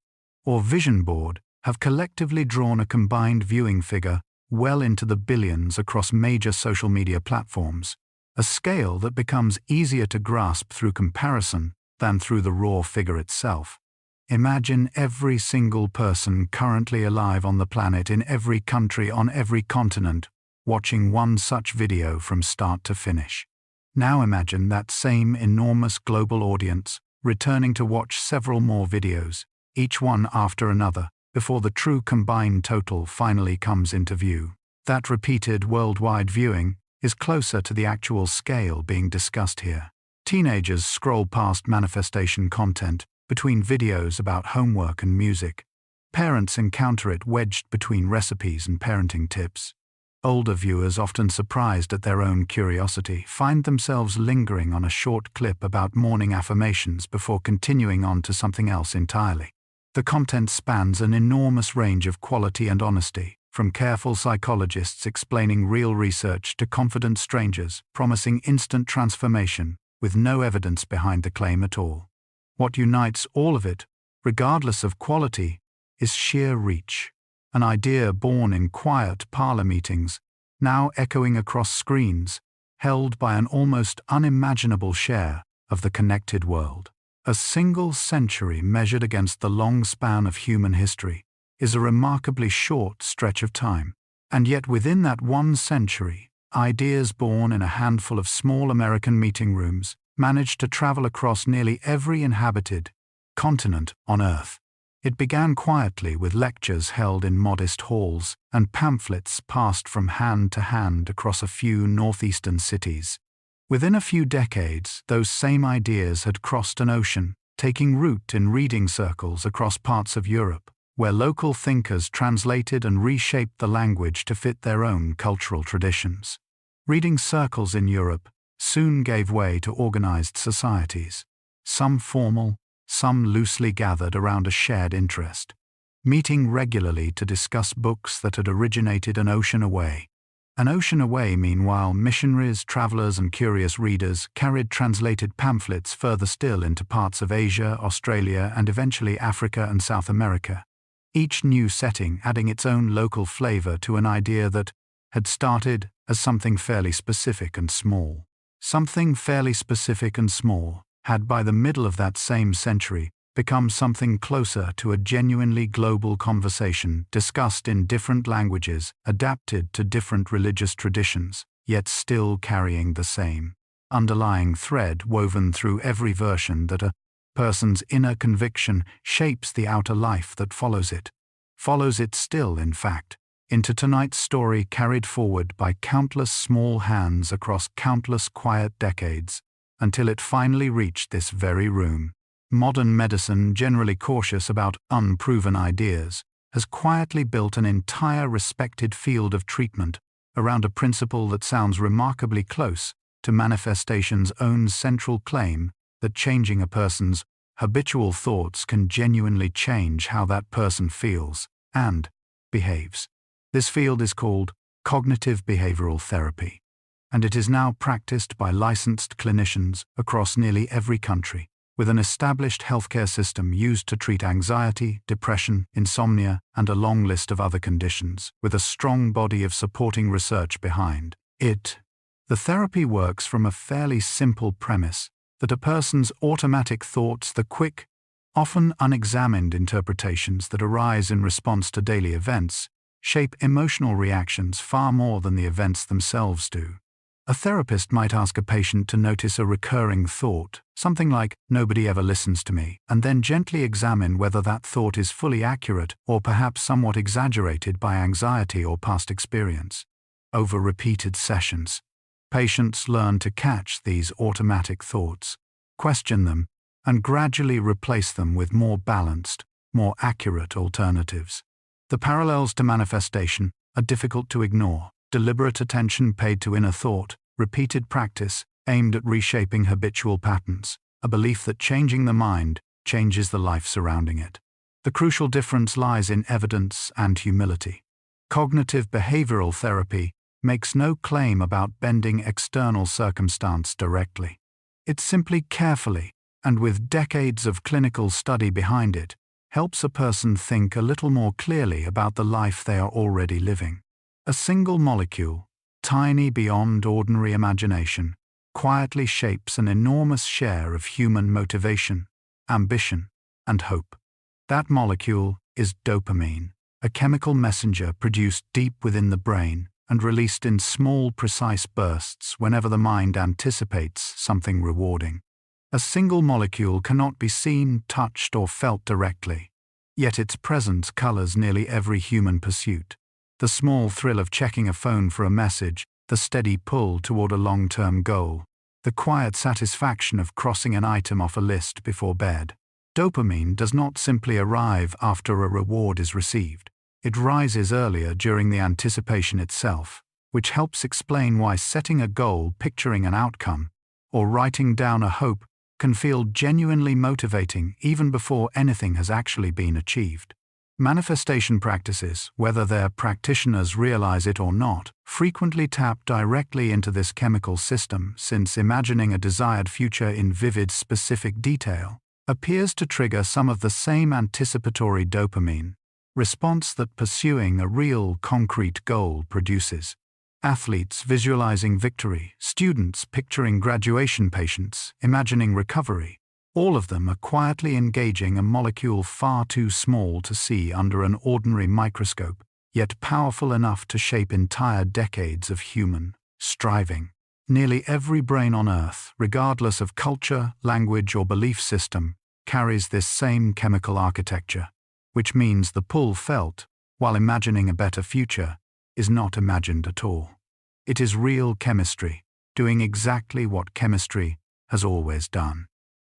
or vision board have collectively drawn a combined viewing figure well into the billions across major social media platforms, a scale that becomes easier to grasp through comparison than through the raw figure itself. Imagine every single person currently alive on the planet, in every country, on every continent, watching one such video from start to finish. Now imagine that same enormous global audience returning to watch several more videos, each one after another, before the true combined total finally comes into view. That repeated worldwide viewing is closer to the actual scale being discussed here. Teenagers scroll past manifestation content between videos about homework and music. Parents encounter it wedged between recipes and parenting tips. Older viewers, often surprised at their own curiosity, find themselves lingering on a short clip about morning affirmations before continuing on to something else entirely. The content spans an enormous range of quality and honesty, from careful psychologists explaining real research to confident strangers promising instant transformation with no evidence behind the claim at all. What unites all of it, regardless of quality, is sheer reach. An idea born in quiet parlor meetings, now echoing across screens, held by an almost unimaginable share of the connected world. A single century measured against the long span of human history is a remarkably short stretch of time. And yet within that 1 century, ideas born in a handful of small American meeting rooms managed to travel across nearly every inhabited continent on Earth. It began quietly with lectures held in modest halls and pamphlets passed from hand to hand across a few northeastern cities. Within a few decades, those same ideas had crossed an ocean, taking root in reading circles across parts of Europe, where local thinkers translated and reshaped the language to fit their own cultural traditions. Reading circles in Europe soon gave way to organized societies, some formal, some loosely gathered around a shared interest, meeting regularly to discuss books that had originated an ocean away. An ocean away, meanwhile, missionaries, travelers, and curious readers carried translated pamphlets further still into parts of Asia, Australia, and eventually Africa and South America, each new setting adding its own local flavor to an idea that had started as something fairly specific and small. Something fairly specific and small had, by the middle of that same century, become something closer to a genuinely global conversation discussed in different languages, adapted to different religious traditions, yet still carrying the same underlying thread woven through every version, that a person's inner conviction shapes the outer life that follows it still, in fact, into tonight's story, carried forward by countless small hands across countless quiet decades, until it finally reached this very room. Modern medicine, generally cautious about unproven ideas, has quietly built an entire respected field of treatment around a principle that sounds remarkably close to manifestation's own central claim that changing a person's habitual thoughts can genuinely change how that person feels and behaves. This field is called cognitive behavioral therapy, and it is now practiced by licensed clinicians across nearly every country. with an established healthcare system used to treat anxiety, depression, insomnia, and a long list of other conditions, with a strong body of supporting research behind it. The therapy works from a fairly simple premise that a person's automatic thoughts, the quick, often unexamined interpretations that arise in response to daily events, shape emotional reactions far more than the events themselves do. A therapist might ask a patient to notice a recurring thought, something like, "Nobody ever listens to me," and then gently examine whether that thought is fully accurate or perhaps somewhat exaggerated by anxiety or past experience. Over repeated sessions, patients learn to catch these automatic thoughts, question them, and gradually replace them with more balanced, more accurate alternatives. The parallels to manifestation are difficult to ignore. Deliberate attention paid to inner thought, repeated practice aimed at reshaping habitual patterns, a belief that changing the mind changes the life surrounding it. The crucial difference lies in evidence and humility. Cognitive behavioral therapy makes no claim about bending external circumstance directly. It simply carefully, and with decades of clinical study behind it, helps a person think a little more clearly about the life they are already living. A single molecule, tiny beyond ordinary imagination, quietly shapes an enormous share of human motivation, ambition, and hope. That molecule is dopamine, a chemical messenger produced deep within the brain and released in small, precise bursts whenever the mind anticipates something rewarding. A single molecule cannot be seen, touched, or felt directly, yet its presence colors nearly every human pursuit. The small thrill of checking a phone for a message, the steady pull toward a long-term goal, the quiet satisfaction of crossing an item off a list before bed. Dopamine does not simply arrive after a reward is received. It rises earlier during the anticipation itself, which helps explain why setting a goal, picturing an outcome, or writing down a hope can feel genuinely motivating even before anything has actually been achieved. Manifestation practices, whether their practitioners realize it or not, frequently tap directly into this chemical system, since imagining a desired future in vivid, specific detail appears to trigger some of the same anticipatory dopamine response that pursuing a real, concrete goal produces. Athletes visualizing victory, students picturing graduation, patients imagining recovery, all of them are quietly engaging a molecule far too small to see under an ordinary microscope, yet powerful enough to shape entire decades of human striving. Nearly every brain on Earth, regardless of culture, language, or belief system, carries this same chemical architecture, which means the pull felt while imagining a better future is not imagined at all. It is real chemistry, doing exactly what chemistry has always done.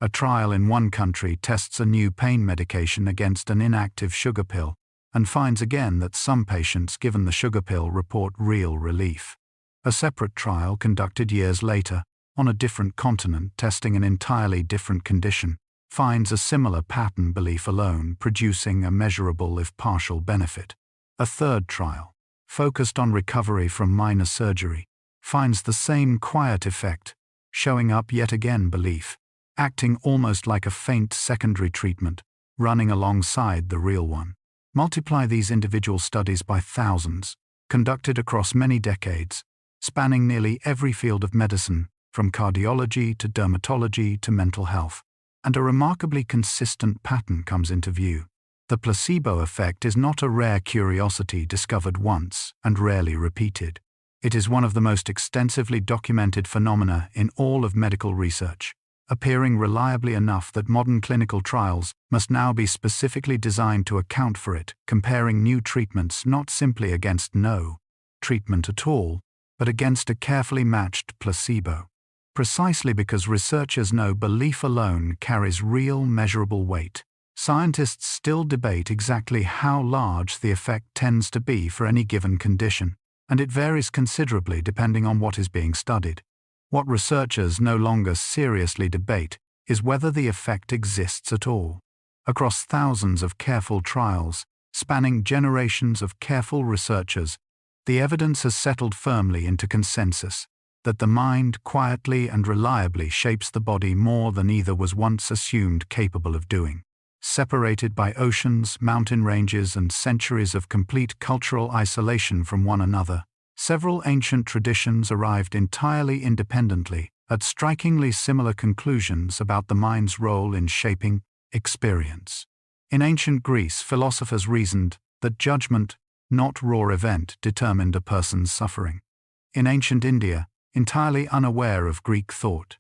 A trial in one country tests a new pain medication against an inactive sugar pill and finds again that some patients given the sugar pill report real relief. A separate trial conducted years later, on a different continent testing an entirely different condition, finds a similar pattern, belief alone producing a measurable if partial benefit. A third trial, focused on recovery from minor surgery, finds the same quiet effect, showing up yet again, belief, acting almost like a faint secondary treatment, running alongside the real one. Multiply these individual studies by thousands, conducted across many decades, spanning nearly every field of medicine, from cardiology to dermatology to mental health, and a remarkably consistent pattern comes into view. The placebo effect is not a rare curiosity discovered once and rarely repeated. It is one of the most extensively documented phenomena in all of medical research, appearing reliably enough that modern clinical trials must now be specifically designed to account for it, comparing new treatments not simply against no treatment at all, but against a carefully matched placebo. Precisely because researchers know belief alone carries real, measurable weight, scientists still debate exactly how large the effect tends to be for any given condition, and it varies considerably depending on what is being studied. What researchers no longer seriously debate is whether the effect exists at all. Across thousands of careful trials, spanning generations of careful researchers, the evidence has settled firmly into consensus. that the mind quietly and reliably shapes the body more than either was once assumed capable of doing. Separated by oceans, mountain ranges, and centuries of complete cultural isolation from one another, several ancient traditions arrived entirely independently at strikingly similar conclusions about the mind's role in shaping experience. In ancient Greece, philosophers reasoned that judgment, not raw event, determined a person's suffering. In ancient India, entirely unaware of Greek thought,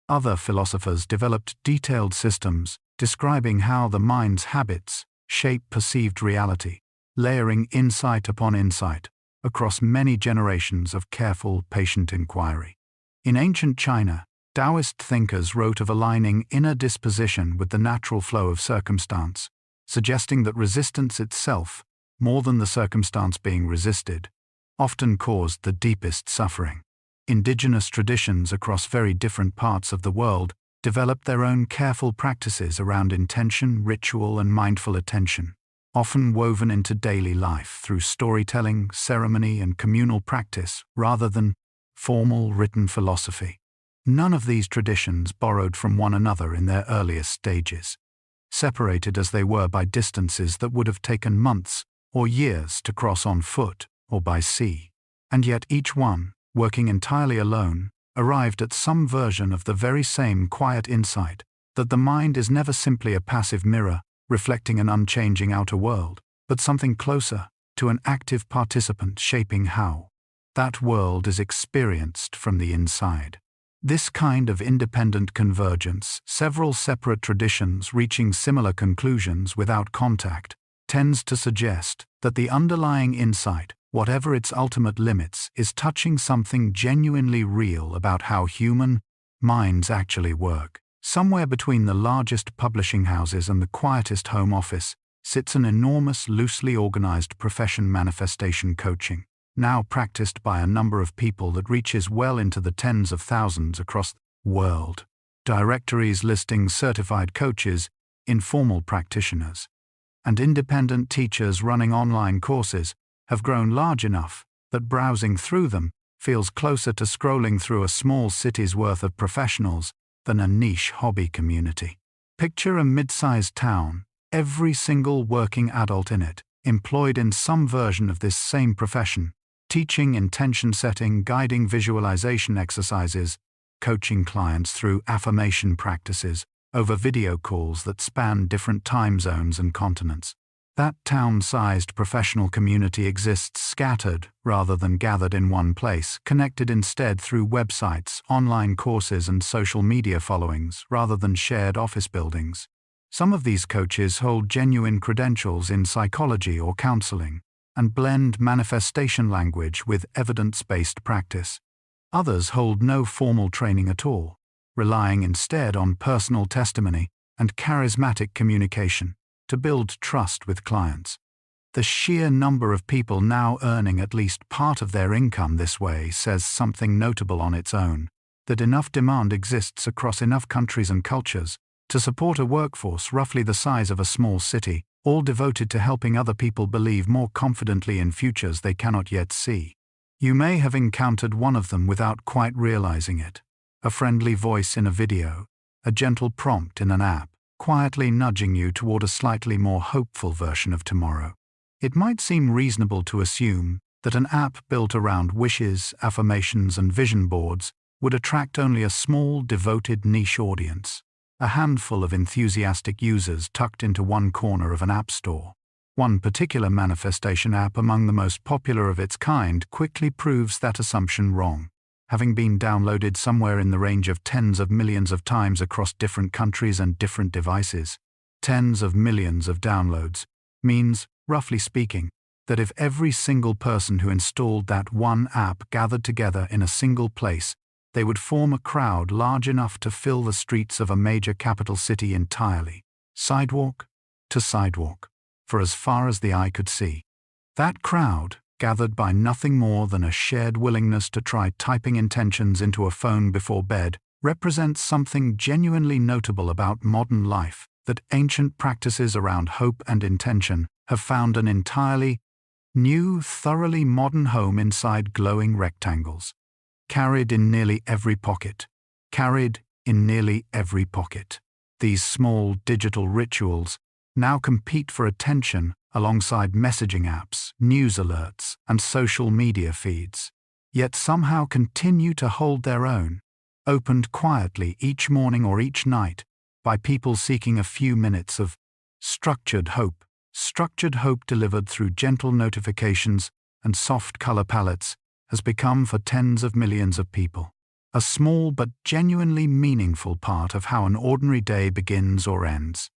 other philosophers developed detailed systems describing how the mind's habits shape perceived reality, layering insight upon insight across many generations of careful, patient inquiry. In ancient China, Taoist thinkers wrote of aligning inner disposition with the natural flow of circumstance, suggesting that resistance itself, more than the circumstance being resisted, often caused the deepest suffering. Indigenous traditions across very different parts of the world developed their own careful practices around intention, ritual, and mindful attention, often woven into daily life through storytelling, ceremony, and communal practice rather than formal written philosophy. None of these traditions borrowed from one another in their earliest stages, separated as they were by distances that would have taken months or years to cross on foot or by sea. And yet each one, working entirely alone, arrived at some version of the very same quiet insight that the mind is never simply a passive mirror reflecting an unchanging outer world, but something closer to an active participant shaping how that world is experienced from the inside. This kind of independent convergence, several separate traditions reaching similar conclusions without contact, tends to suggest that the underlying insight, whatever its ultimate limits, is touching something genuinely real about how human minds actually work. Somewhere between the largest publishing houses and the quietest home office sits an enormous, loosely organized profession: manifestation coaching, now practiced by a number of people that reaches well into the tens of thousands across the world. Directories listing certified coaches, informal practitioners, and independent teachers running online courses have grown large enough that browsing through them feels closer to scrolling through a small city's worth of professionals than a niche hobby community. Picture a mid-sized town, every single working adult in it employed in some version of this same profession, teaching intention setting, guiding visualization exercises, coaching clients through affirmation practices over video calls that span different time zones and continents. That town-sized professional community exists scattered rather than gathered in one place, connected instead through websites, online courses, and social media followings rather than shared office buildings. Some of these coaches hold genuine credentials in psychology or counseling and blend manifestation language with evidence-based practice. Others hold no formal training at all, relying instead on personal testimony and charismatic communication to build trust with clients. The sheer number of people now earning at least part of their income this way says something notable on its own, that enough demand exists across enough countries and cultures to support a workforce roughly the size of a small city, all devoted to helping other people believe more confidently in futures they cannot yet see. You may have encountered one of them without quite realizing it. A friendly voice in a video, a gentle prompt in an app, quietly nudging you toward a slightly more hopeful version of tomorrow. It might seem reasonable to assume that an app built around wishes, affirmations, and vision boards would attract only a small, devoted niche audience, a handful of enthusiastic users tucked into one corner of an app store. One particular manifestation app among the most popular of its kind quickly proves that assumption wrong, having been downloaded somewhere in the range of tens of millions of times across different countries and different devices. Tens of millions of downloads means, roughly speaking, that if every single person who installed that one app gathered together in a single place, they would form a crowd large enough to fill the streets of a major capital city entirely, sidewalk to sidewalk, for as far as the eye could see. That crowd, gathered by nothing more than a shared willingness to try typing intentions into a phone before bed, represents something genuinely notable about modern life, that ancient practices around hope and intention have found an entirely new, thoroughly modern home inside glowing rectangles. carried in nearly every pocket. Carried in nearly every pocket. These small digital rituals now compete for attention alongside messaging apps, news alerts, and social media feeds, yet somehow continue to hold their own, opened quietly each morning or each night by people seeking a few minutes of structured hope delivered through gentle notifications and soft color palettes has become for tens of millions of people a small but genuinely meaningful part of how an ordinary day begins or ends.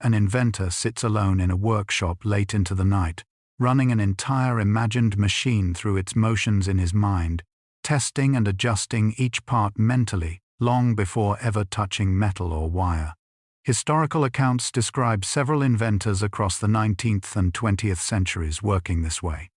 An inventor sits alone in a workshop late into the night, running an entire imagined machine through its motions in his mind, testing and adjusting each part mentally, long before ever touching metal or wire. Historical accounts describe several inventors across the 19th and 20th centuries working this way,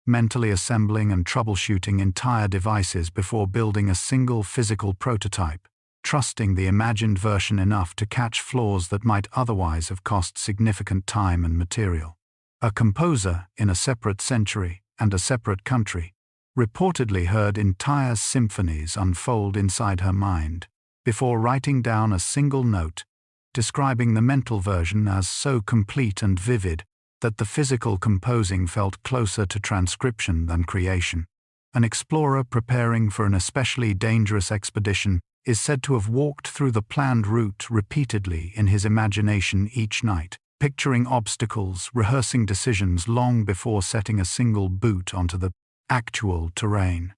mentally assembling and troubleshooting entire devices before building a single physical prototype, trusting the imagined version enough to catch flaws that might otherwise have cost significant time and material. A composer in a separate century and a separate country reportedly heard entire symphonies unfold inside her mind before writing down a single note, describing the mental version as so complete and vivid that the physical composing felt closer to transcription than creation. An explorer preparing for an especially dangerous expedition is said to have walked through the planned route repeatedly in his imagination each night, picturing obstacles, rehearsing decisions long before setting a single boot onto the actual terrain.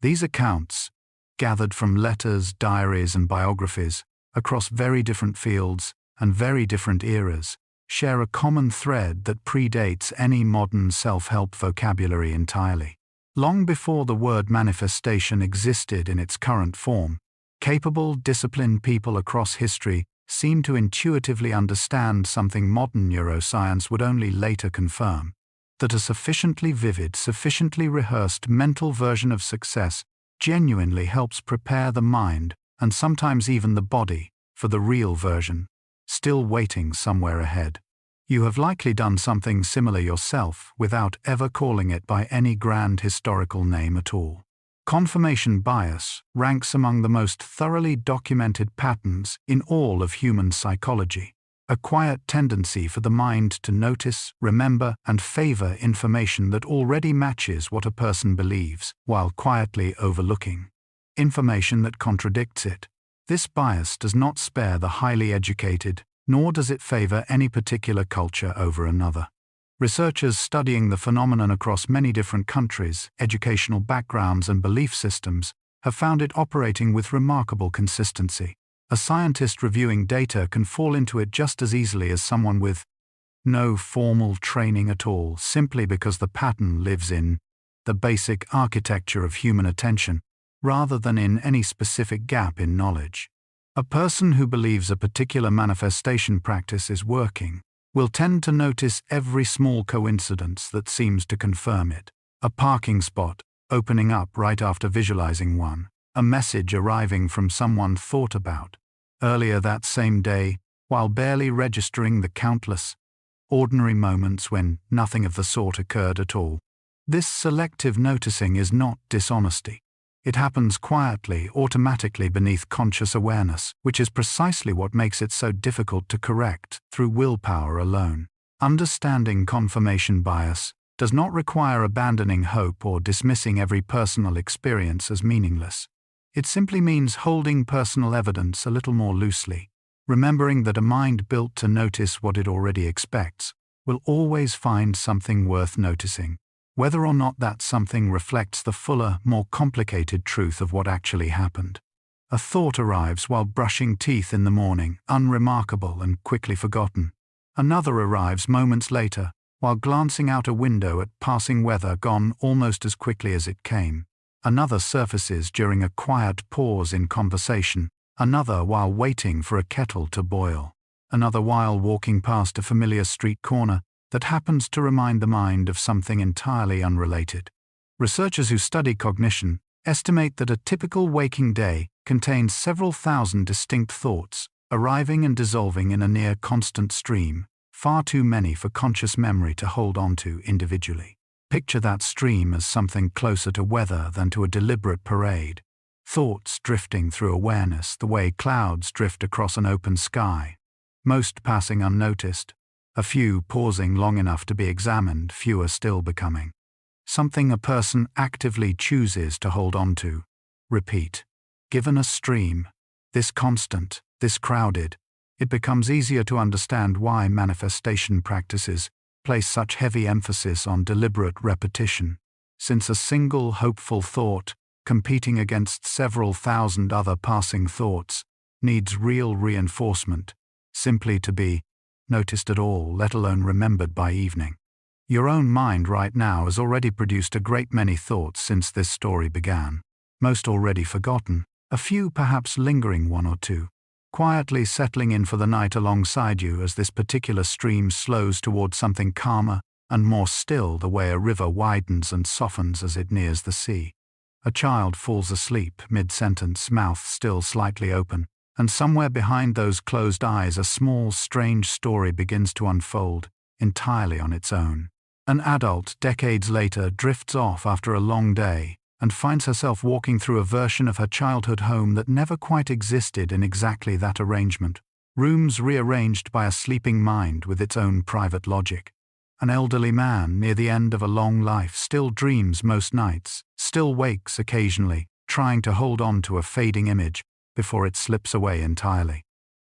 These accounts, gathered from letters, diaries, and biographies across very different fields and very different eras, share a common thread that predates any modern self-help vocabulary entirely. Long before the word manifestation existed in its current form, capable, disciplined people across history seemed to intuitively understand something modern neuroscience would only later confirm: that a sufficiently vivid, sufficiently rehearsed mental version of success genuinely helps prepare the mind, and sometimes even the body, for the real version, still waiting somewhere ahead. You have likely done something similar yourself without ever calling it by any grand historical name at all. Confirmation bias ranks among the most thoroughly documented patterns in all of human psychology, a quiet tendency for the mind to notice, remember, and favor information that already matches what a person believes, while quietly overlooking information that contradicts it. This bias does not spare the highly educated, nor does it favor any particular culture over another. Researchers studying the phenomenon across many different countries, educational backgrounds, and belief systems have found it operating with remarkable consistency. A scientist reviewing data can fall into it just as easily as someone with no formal training at all, simply because the pattern lives in the basic architecture of human attention, rather than in any specific gap in knowledge. A person who believes a particular manifestation practice is working will tend to notice every small coincidence that seems to confirm it. A parking spot opening up right after visualizing one, a message arriving from someone thought about earlier that same day, while barely registering the countless, ordinary moments when nothing of the sort occurred at all. This selective noticing is not dishonesty. It happens quietly, automatically beneath conscious awareness, which is precisely what makes it so difficult to correct through willpower alone. Understanding confirmation bias does not require abandoning hope or dismissing every personal experience as meaningless. It simply means holding personal evidence a little more loosely, remembering that a mind built to notice what it already expects will always find something worth noticing, whether or not that something reflects the fuller, more complicated truth of what actually happened. A thought arrives while brushing teeth in the morning, unremarkable and quickly forgotten. Another arrives moments later, while glancing out a window at passing weather, gone almost as quickly as it came. Another surfaces during a quiet pause in conversation. Another while waiting for a kettle to boil. Another while walking past a familiar street corner that happens to remind the mind of something entirely unrelated. Researchers who study cognition estimate that a typical waking day contains several thousand distinct thoughts, arriving and dissolving in a near constant stream, far too many for conscious memory to hold on to individually. Picture that stream as something closer to weather than to a deliberate parade, thoughts drifting through awareness the way clouds drift across an open sky, most passing unnoticed, a few pausing long enough to be examined, fewer still becoming something a person actively chooses to hold on to. Repeat. Given a stream, this constant, this crowded, it becomes easier to understand why manifestation practices place such heavy emphasis on deliberate repetition, since a single hopeful thought, competing against several thousand other passing thoughts, needs real reinforcement, simply to be noticed at all, let alone remembered by evening. Your own mind right now has already produced a great many thoughts since this story began, most already forgotten, a few perhaps lingering, one or two, quietly settling in for the night alongside you as this particular stream slows towards something calmer and more still the way a river widens and softens as it nears the sea. A child falls asleep mid-sentence, mouth still slightly open, and somewhere behind those closed eyes a small, strange story begins to unfold, entirely on its own. An adult, decades later, drifts off after a long day and finds herself walking through a version of her childhood home that never quite existed in exactly that arrangement. Rooms rearranged by a sleeping mind with its own private logic. An elderly man near the end of a long life still dreams most nights, still wakes occasionally, trying to hold on to a fading image before it slips away entirely.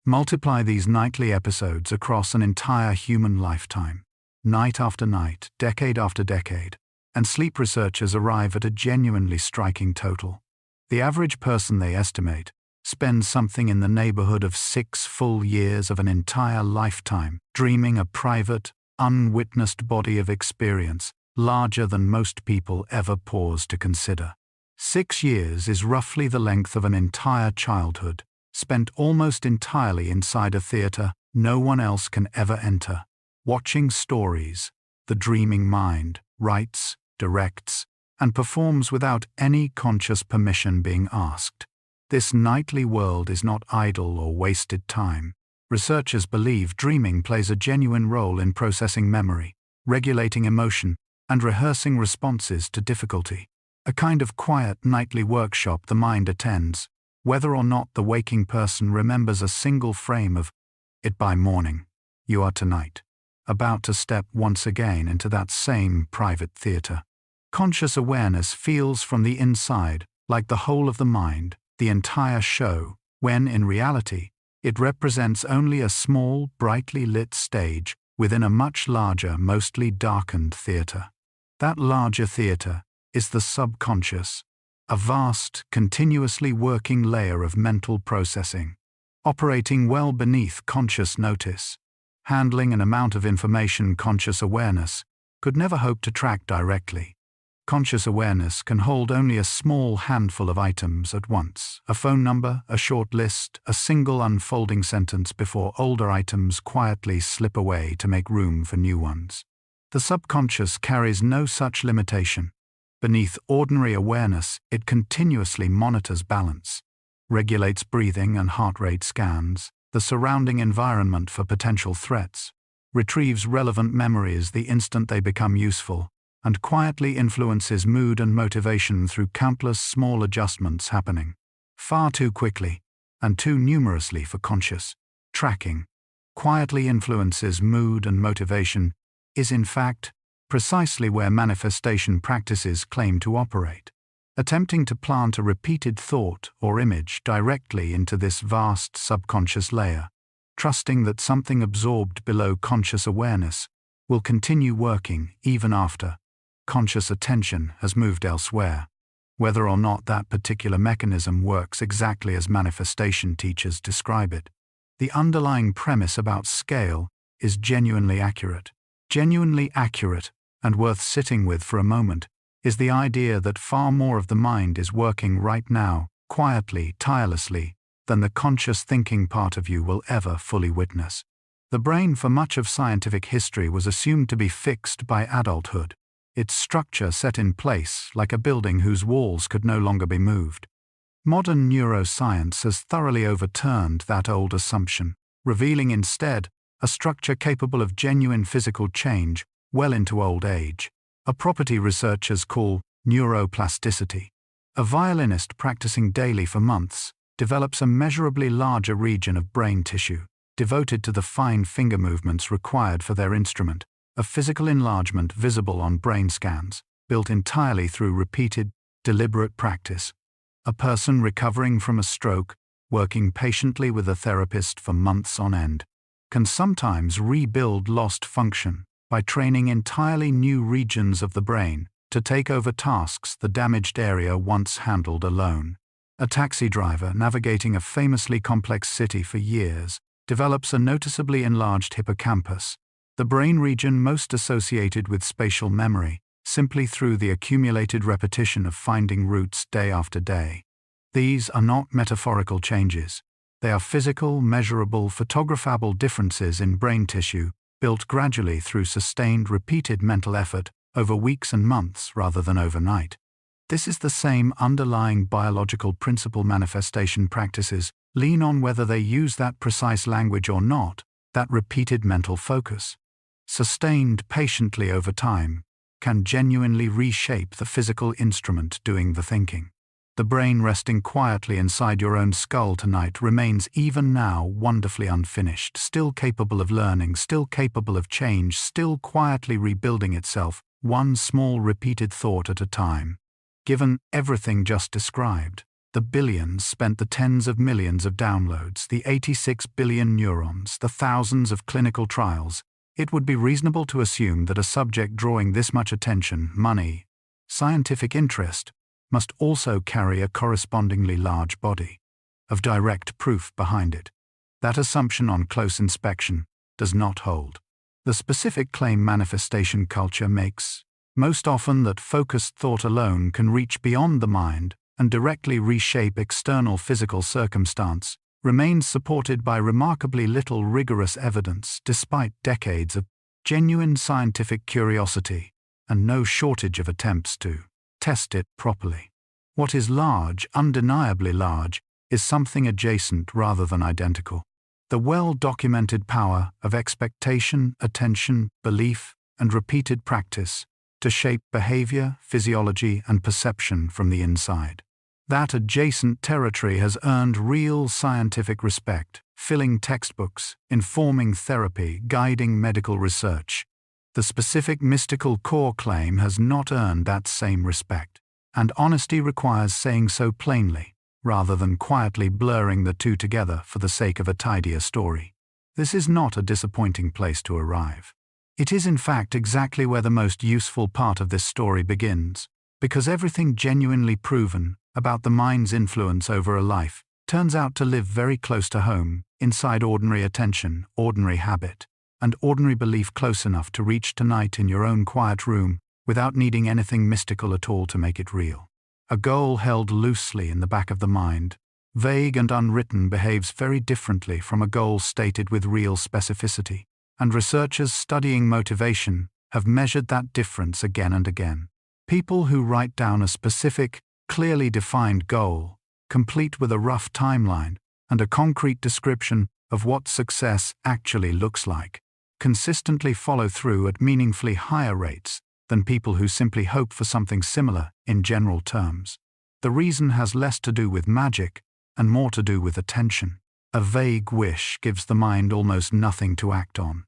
Multiply these nightly episodes across an entire human lifetime, night after night, decade after decade, and sleep researchers arrive at a genuinely striking total. The average person, they estimate, spends something in the neighborhood of 6 full years of an entire lifetime dreaming a private, unwitnessed body of experience larger than most people ever pause to consider. 6 years is roughly the length of an entire childhood, spent almost entirely inside a theater no one else can ever enter, watching stories the dreaming mind writes, directs, and performs without any conscious permission being asked. This nightly world is not idle or wasted time. Researchers believe dreaming plays a genuine role in processing memory, regulating emotion, and rehearsing responses to difficulty. A kind of quiet nightly workshop the mind attends, whether or not the waking person remembers a single frame of it by morning. You are tonight about to step once again into that same private theater. Conscious awareness feels from the inside like the whole of the mind, the entire show, when in reality, it represents only a small, brightly lit stage within a much larger, mostly darkened theater. That larger theater is the subconscious, a vast, continuously working layer of mental processing, operating well beneath conscious notice, handling an amount of information conscious awareness could never hope to track directly. Conscious awareness can hold only a small handful of items at once, a phone number, a short list, a single unfolding sentence before older items quietly slip away to make room for new ones. The subconscious carries no such limitation. Beneath ordinary awareness, it continuously monitors balance, regulates breathing and heart rate scans, the surrounding environment for potential threats, retrieves relevant memories the instant they become useful, and quietly influences mood and motivation through countless small adjustments happening far too quickly and too numerously for conscious tracking. Quietly influences mood and motivation is in fact precisely where manifestation practices claim to operate, attempting to plant a repeated thought or image directly into this vast subconscious layer, trusting that something absorbed below conscious awareness will continue working even after conscious attention has moved elsewhere, whether or not that particular mechanism works exactly as manifestation teachers describe it. The underlying premise about scale is genuinely accurate. Genuinely accurate, and worth sitting with for a moment, is the idea that far more of the mind is working right now, quietly, tirelessly, than the conscious thinking part of you will ever fully witness. The brain for much of scientific history was assumed to be fixed by adulthood, its structure set in place like a building whose walls could no longer be moved. Modern neuroscience has thoroughly overturned that old assumption, revealing instead a structure capable of genuine physical change well into old age, a property researchers call neuroplasticity. A violinist practicing daily for months develops a measurably larger region of brain tissue devoted to the fine finger movements required for their instrument, a physical enlargement visible on brain scans, built entirely through repeated, deliberate practice. A person recovering from a stroke, working patiently with a therapist for months on end, can sometimes rebuild lost function by training entirely new regions of the brain to take over tasks the damaged area once handled alone. A taxi driver navigating a famously complex city for years develops a noticeably enlarged hippocampus, the brain region most associated with spatial memory, simply through the accumulated repetition of finding routes day after day. These are not metaphorical changes. They are physical, measurable, photographable differences in brain tissue, built gradually through sustained, repeated mental effort over weeks and months rather than overnight. This is the same underlying biological principle manifestation practices lean on, whether they use that precise language or not, that repeated mental focus, sustained patiently over time, can genuinely reshape the physical instrument doing the thinking. The brain resting quietly inside your own skull tonight remains even now wonderfully unfinished, still capable of learning, still capable of change, still quietly rebuilding itself, one small repeated thought at a time. Given everything just described, the billions spent, the tens of millions of downloads, the 86 billion neurons, the thousands of clinical trials, it would be reasonable to assume that a subject drawing this much attention, money, scientific interest, must also carry a correspondingly large body of direct proof behind it. That assumption on close inspection does not hold. The specific claim manifestation culture makes, most often, that focused thought alone can reach beyond the mind and directly reshape external physical circumstance, remains supported by remarkably little rigorous evidence despite decades of genuine scientific curiosity and no shortage of attempts to test it properly. What is large, undeniably large, is something adjacent rather than identical. The well-documented power of expectation, attention, belief, and repeated practice to shape behavior, physiology, and perception from the inside. That adjacent territory has earned real scientific respect, filling textbooks, informing therapy, guiding medical research. The specific mystical core claim has not earned that same respect, and honesty requires saying so plainly, rather than quietly blurring the two together for the sake of a tidier story. This is not a disappointing place to arrive. It is in fact exactly where the most useful part of this story begins, because everything genuinely proven about the mind's influence over a life turns out to live very close to home, inside ordinary attention, ordinary habit, and ordinary belief, close enough to reach tonight in your own quiet room without needing anything mystical at all to make it real. A goal held loosely in the back of the mind, vague and unwritten, behaves very differently from a goal stated with real specificity, and researchers studying motivation have measured that difference again and again. People who write down a specific, clearly defined goal, complete with a rough timeline and a concrete description of what success actually looks like, consistently follow through at meaningfully higher rates than people who simply hope for something similar in general terms. The reason has less to do with magic and more to do with attention. A vague wish gives the mind almost nothing to act on.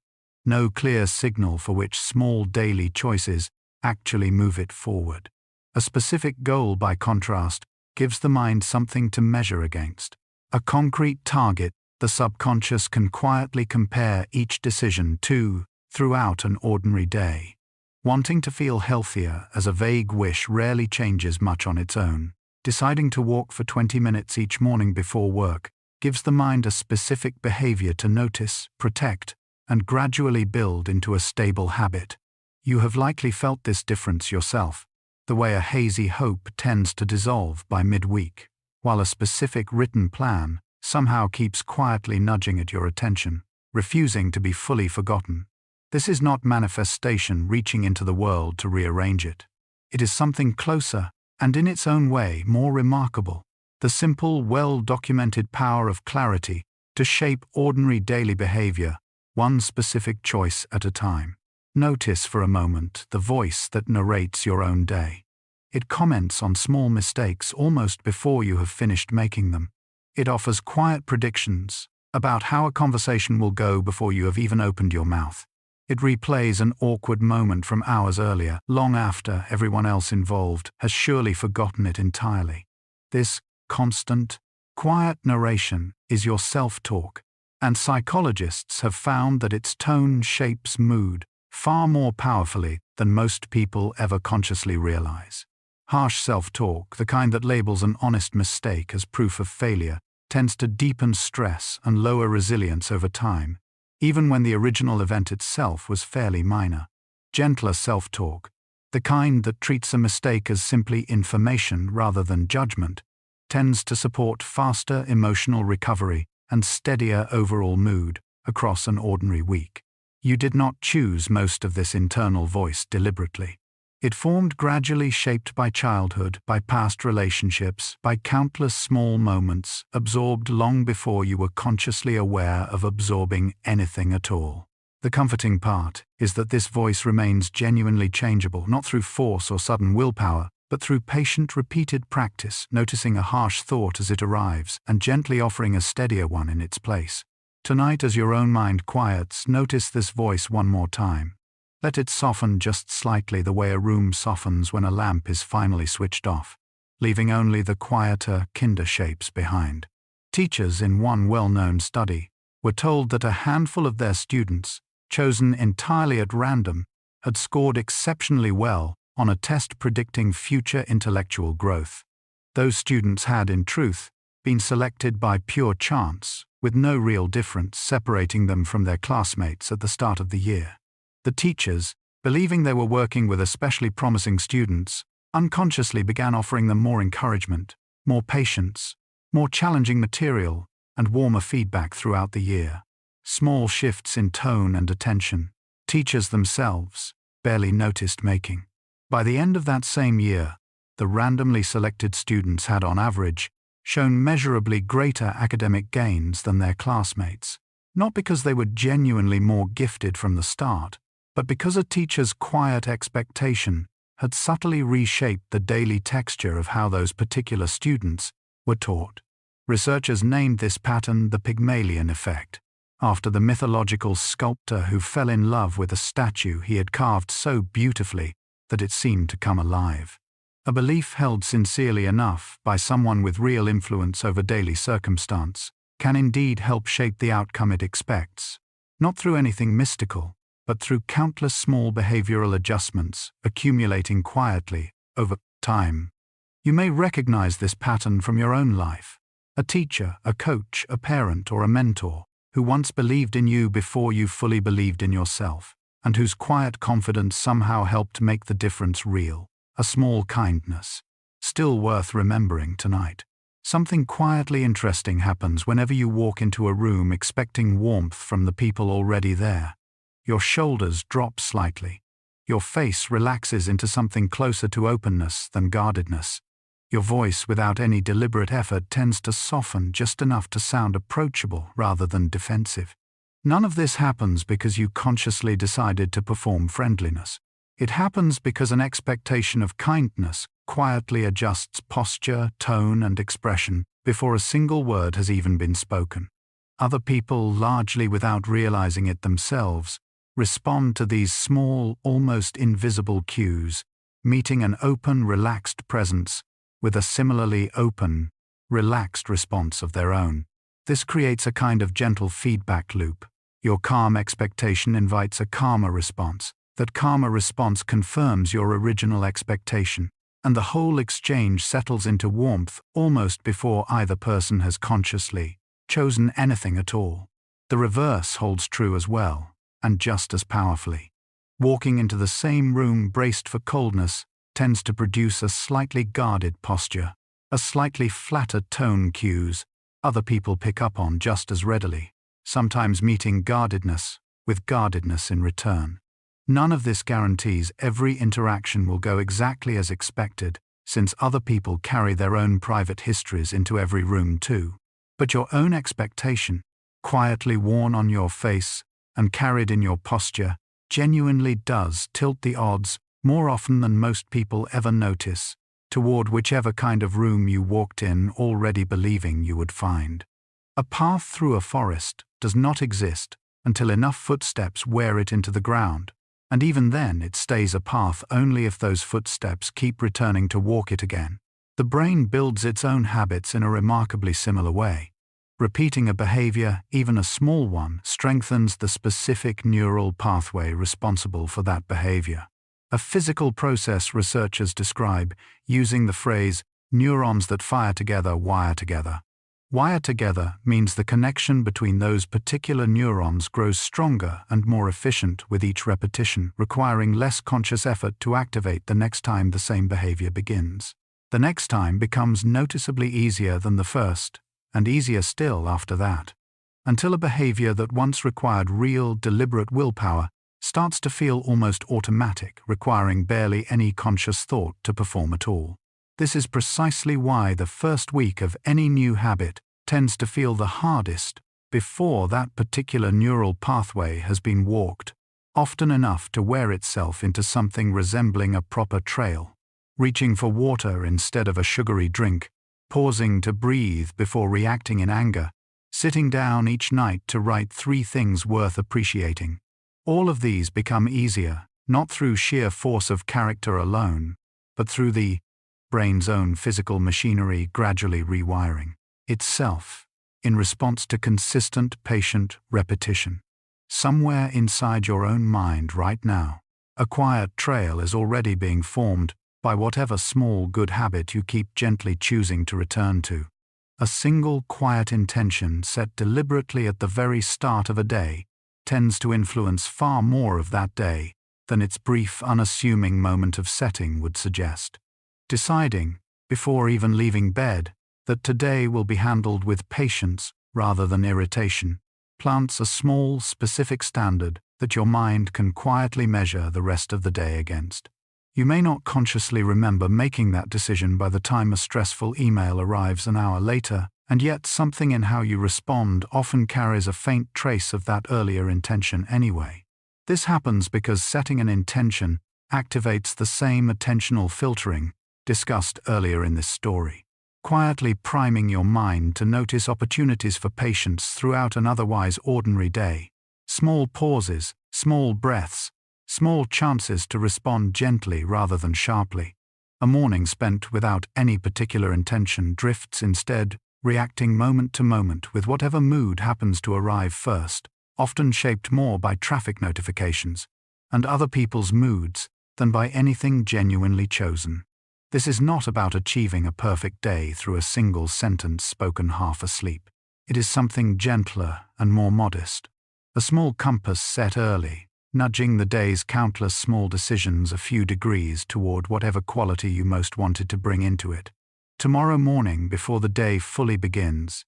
No clear signal for which small daily choices actually move it forward. A specific goal, by contrast, gives the mind something to measure against. A concrete target the subconscious can quietly compare each decision to throughout an ordinary day. Wanting to feel healthier as a vague wish rarely changes much on its own. Deciding to walk for 20 minutes each morning before work gives the mind a specific behavior to notice, protect, and gradually build into a stable habit. You have likely felt this difference yourself, the way a hazy hope tends to dissolve by midweek, while a specific written plan somehow keeps quietly nudging at your attention, refusing to be fully forgotten. This is not manifestation reaching into the world to rearrange it. It is something closer, and in its own way more remarkable, the simple, well-documented power of clarity to shape ordinary daily behavior, one specific choice at a time. Notice for a moment the voice that narrates your own day. It comments on small mistakes almost before you have finished making them. It offers quiet predictions about how a conversation will go before you have even opened your mouth. It replays an awkward moment from hours earlier, long after everyone else involved has surely forgotten it entirely. This constant, quiet narration is your self-talk, and psychologists have found that its tone shapes mood far more powerfully than most people ever consciously realize. Harsh self-talk, the kind that labels an honest mistake as proof of failure, tends to deepen stress and lower resilience over time, even when the original event itself was fairly minor. Gentler self-talk, the kind that treats a mistake as simply information rather than judgment, tends to support faster emotional recovery and steadier overall mood across an ordinary week. You did not choose most of this internal voice deliberately. It formed gradually, shaped by childhood, by past relationships, by countless small moments, absorbed long before you were consciously aware of absorbing anything at all. The comforting part is that this voice remains genuinely changeable, not through force or sudden willpower, but through patient, repeated practice, noticing a harsh thought as it arrives and gently offering a steadier one in its place. Tonight, as your own mind quiets, notice this voice one more time. Let it soften just slightly the way a room softens when a lamp is finally switched off, leaving only the quieter, kinder shapes behind. Teachers in one well-known study were told that a handful of their students, chosen entirely at random, had scored exceptionally well on a test predicting future intellectual growth. Those students had, in truth, been selected by pure chance, with no real difference separating them from their classmates at the start of the year. The teachers, believing they were working with especially promising students, unconsciously began offering them more encouragement, more patience, more challenging material, and warmer feedback throughout the year. Small shifts in tone and attention, teachers themselves barely noticed making. By the end of that same year, the randomly selected students had, on average, shown measurably greater academic gains than their classmates, not because they were genuinely more gifted from the start, but because a teacher's quiet expectation had subtly reshaped the daily texture of how those particular students were taught. Researchers named this pattern the Pygmalion effect, after the mythological sculptor who fell in love with a statue he had carved so beautifully that it seemed to come alive. A belief held sincerely enough by someone with real influence over daily circumstance can indeed help shape the outcome it expects, not through anything mystical, but through countless small behavioral adjustments accumulating quietly over time. You may recognize this pattern from your own life. A teacher, a coach, a parent, or a mentor who once believed in you before you fully believed in yourself, and whose quiet confidence somehow helped make the difference real. A small kindness, still worth remembering tonight. Something quietly interesting happens whenever you walk into a room expecting warmth from the people already there. Your shoulders drop slightly. Your face relaxes into something closer to openness than guardedness. Your voice, without any deliberate effort, tends to soften just enough to sound approachable rather than defensive. None of this happens because you consciously decided to perform friendliness. It happens because an expectation of kindness quietly adjusts posture, tone, and expression before a single word has even been spoken. Other people, largely without realizing it themselves, respond to these small, almost invisible cues, meeting an open, relaxed presence with a similarly open, relaxed response of their own. This creates a kind of gentle feedback loop. Your calm expectation invites a calmer response. That calmer response confirms your original expectation, and the whole exchange settles into warmth almost before either person has consciously chosen anything at all. The reverse holds true as well, and just as powerfully. Walking into the same room braced for coldness tends to produce a slightly guarded posture, a slightly flatter tone cues other people pick up on just as readily, sometimes meeting guardedness with guardedness in return. None of this guarantees every interaction will go exactly as expected, since other people carry their own private histories into every room too. But your own expectation, quietly worn on your face and carried in your posture, genuinely does tilt the odds more often than most people ever notice toward whichever kind of room you walked in already believing you would find. A path through a forest does not exist until enough footsteps wear it into the ground, and even then it stays a path only if those footsteps keep returning to walk it again. The brain builds its own habits in a remarkably similar way. Repeating a behavior, even a small one, strengthens the specific neural pathway responsible for that behavior. A physical process researchers describe using the phrase, "neurons that fire together wire together." Wire together means the connection between those particular neurons grows stronger and more efficient with each repetition, requiring less conscious effort to activate the next time the same behavior begins. The next time becomes noticeably easier than the first, and easier still after that, until a behavior that once required real, deliberate willpower starts to feel almost automatic, requiring barely any conscious thought to perform at all. This is precisely why the first week of any new habit tends to feel the hardest before that particular neural pathway has been walked, often enough to wear itself into something resembling a proper trail. Reaching for water instead of a sugary drink, pausing to breathe before reacting in anger, sitting down each night to write 3 things worth appreciating. All of these become easier, not through sheer force of character alone, but through the brain's own physical machinery gradually rewiring itself in response to consistent, patient repetition. Somewhere inside your own mind right now, a quiet trail is already being formed by whatever small good habit you keep gently choosing to return to. A single quiet intention set deliberately at the very start of a day tends to influence far more of that day than its brief, unassuming moment of setting would suggest. Deciding, before even leaving bed, that today will be handled with patience rather than irritation plants a small, specific standard that your mind can quietly measure the rest of the day against. You may not consciously remember making that decision by the time a stressful email arrives an hour later, and yet something in how you respond often carries a faint trace of that earlier intention anyway. This happens because setting an intention activates the same attentional filtering discussed earlier in this story, quietly priming your mind to notice opportunities for patience throughout an otherwise ordinary day. Small pauses, small breaths, small chances to respond gently rather than sharply. A morning spent without any particular intention drifts instead, reacting moment to moment with whatever mood happens to arrive first, often shaped more by traffic notifications and other people's moods than by anything genuinely chosen. This is not about achieving a perfect day through a single sentence spoken half asleep. It is something gentler and more modest. A small compass set early, nudging the day's countless small decisions a few degrees toward whatever quality you most wanted to bring into it. Tomorrow morning, before the day fully begins,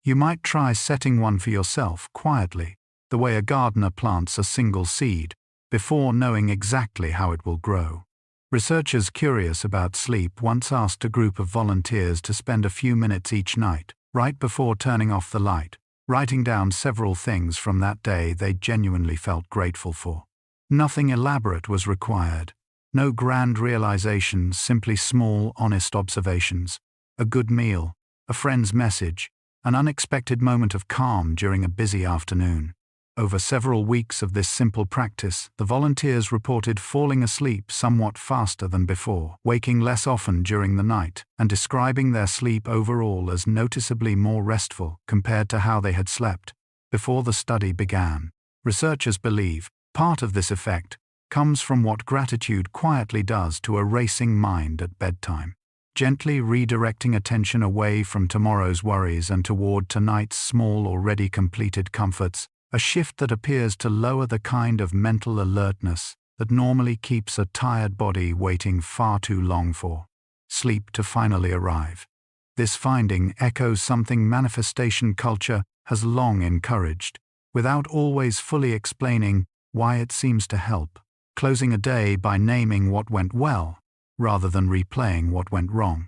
you might try setting one for yourself quietly, the way a gardener plants a single seed, before knowing exactly how it will grow. Researchers curious about sleep once asked a group of volunteers to spend a few minutes each night, right before turning off the light, writing down several things from that day they genuinely felt grateful for. Nothing elaborate was required. No grand realizations, simply small, honest observations. A good meal, a friend's message, an unexpected moment of calm during a busy afternoon. Over several weeks of this simple practice, the volunteers reported falling asleep somewhat faster than before, waking less often during the night, and describing their sleep overall as noticeably more restful compared to how they had slept before the study began. Researchers believe part of this effect comes from what gratitude quietly does to a racing mind at bedtime, gently redirecting attention away from tomorrow's worries and toward tonight's small, already completed comforts. A shift that appears to lower the kind of mental alertness that normally keeps a tired body waiting far too long for sleep to finally arrive. This finding echoes something manifestation culture has long encouraged, without always fully explaining why it seems to help. Closing a day by naming what went well, rather than replaying what went wrong.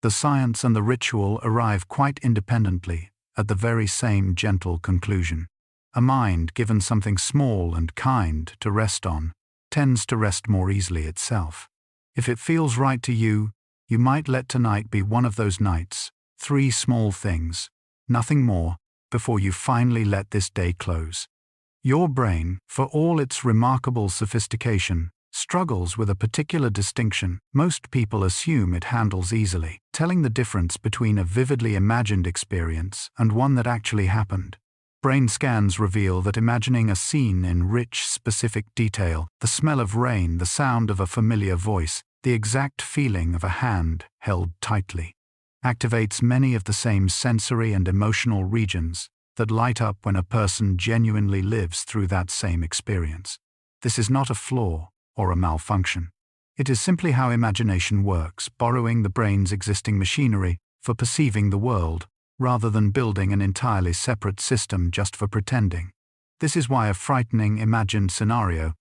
The science and the ritual arrive quite independently at the very same gentle conclusion. A mind given something small and kind to rest on tends to rest more easily itself. If it feels right to you, You might let tonight be one of those nights, 3 small things, nothing more, before you finally let this day close. Your brain, for all its remarkable sophistication, struggles with a particular distinction most people assume it handles easily, telling the difference between a vividly imagined experience and one that actually happened. Brain scans reveal that imagining a scene in rich, specific detail, the smell of rain, the sound of a familiar voice, the exact feeling of a hand held tightly, activates many of the same sensory and emotional regions that light up when a person genuinely lives through that same experience. This is not a flaw or a malfunction. It is simply how imagination works, borrowing the brain's existing machinery for perceiving the world, rather than building an entirely separate system just for pretending. This is why a frightening imagined scenario,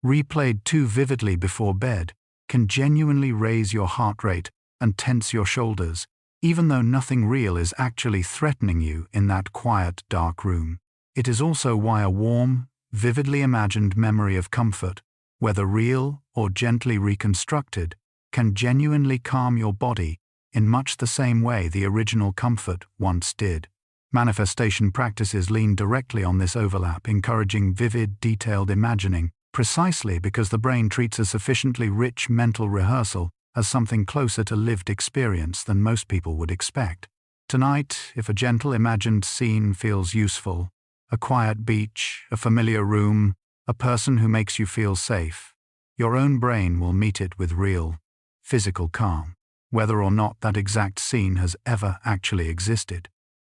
replayed too vividly before bed, can genuinely raise your heart rate and tense your shoulders, even though nothing real is actually threatening you in that quiet, dark room. It is also why a warm, vividly imagined memory of comfort, whether real or gently reconstructed, can genuinely calm your body in much the same way the original comfort once did. Manifestation practices lean directly on this overlap, encouraging vivid, detailed imagining, precisely because the brain treats a sufficiently rich mental rehearsal as something closer to lived experience than most people would expect. Tonight, if a gentle imagined scene feels useful, a quiet beach, a familiar room, a person who makes you feel safe, your own brain will meet it with real, physical calm, whether or not that exact scene has ever actually existed.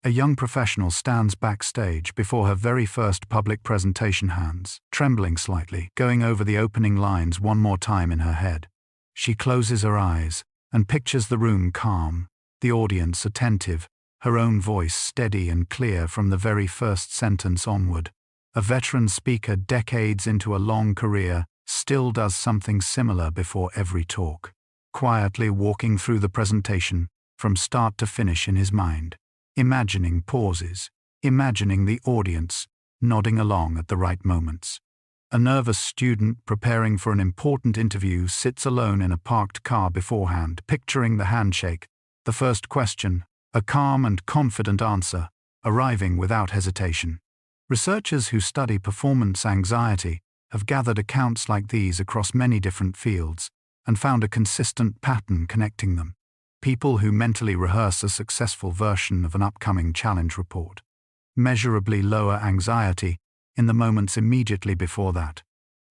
A young professional stands backstage before her very first public presentation, hands trembling slightly, going over the opening lines one more time in her head. She closes her eyes and pictures the room calm, the audience attentive, her own voice steady and clear from the very first sentence onward. A veteran speaker decades into a long career still does something similar before every talk, quietly walking through the presentation from start to finish in his mind, imagining pauses, imagining the audience nodding along at the right moments. A nervous student preparing for an important interview sits alone in a parked car beforehand, picturing the handshake, the first question, a calm and confident answer, arriving without hesitation. Researchers who study performance anxiety have gathered accounts like these across many different fields and found a consistent pattern connecting them. People who mentally rehearse a successful version of an upcoming challenge report measurably lower anxiety in the moments immediately before that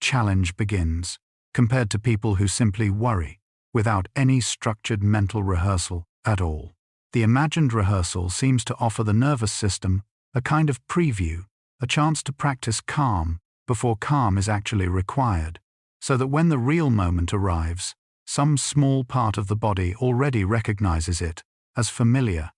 challenge begins, compared to people who simply worry without any structured mental rehearsal at all. The imagined rehearsal seems to offer the nervous system a kind of preview, a chance to practice calm before calm is actually required, so that when the real moment arrives, some small part of the body already recognizes it as familiar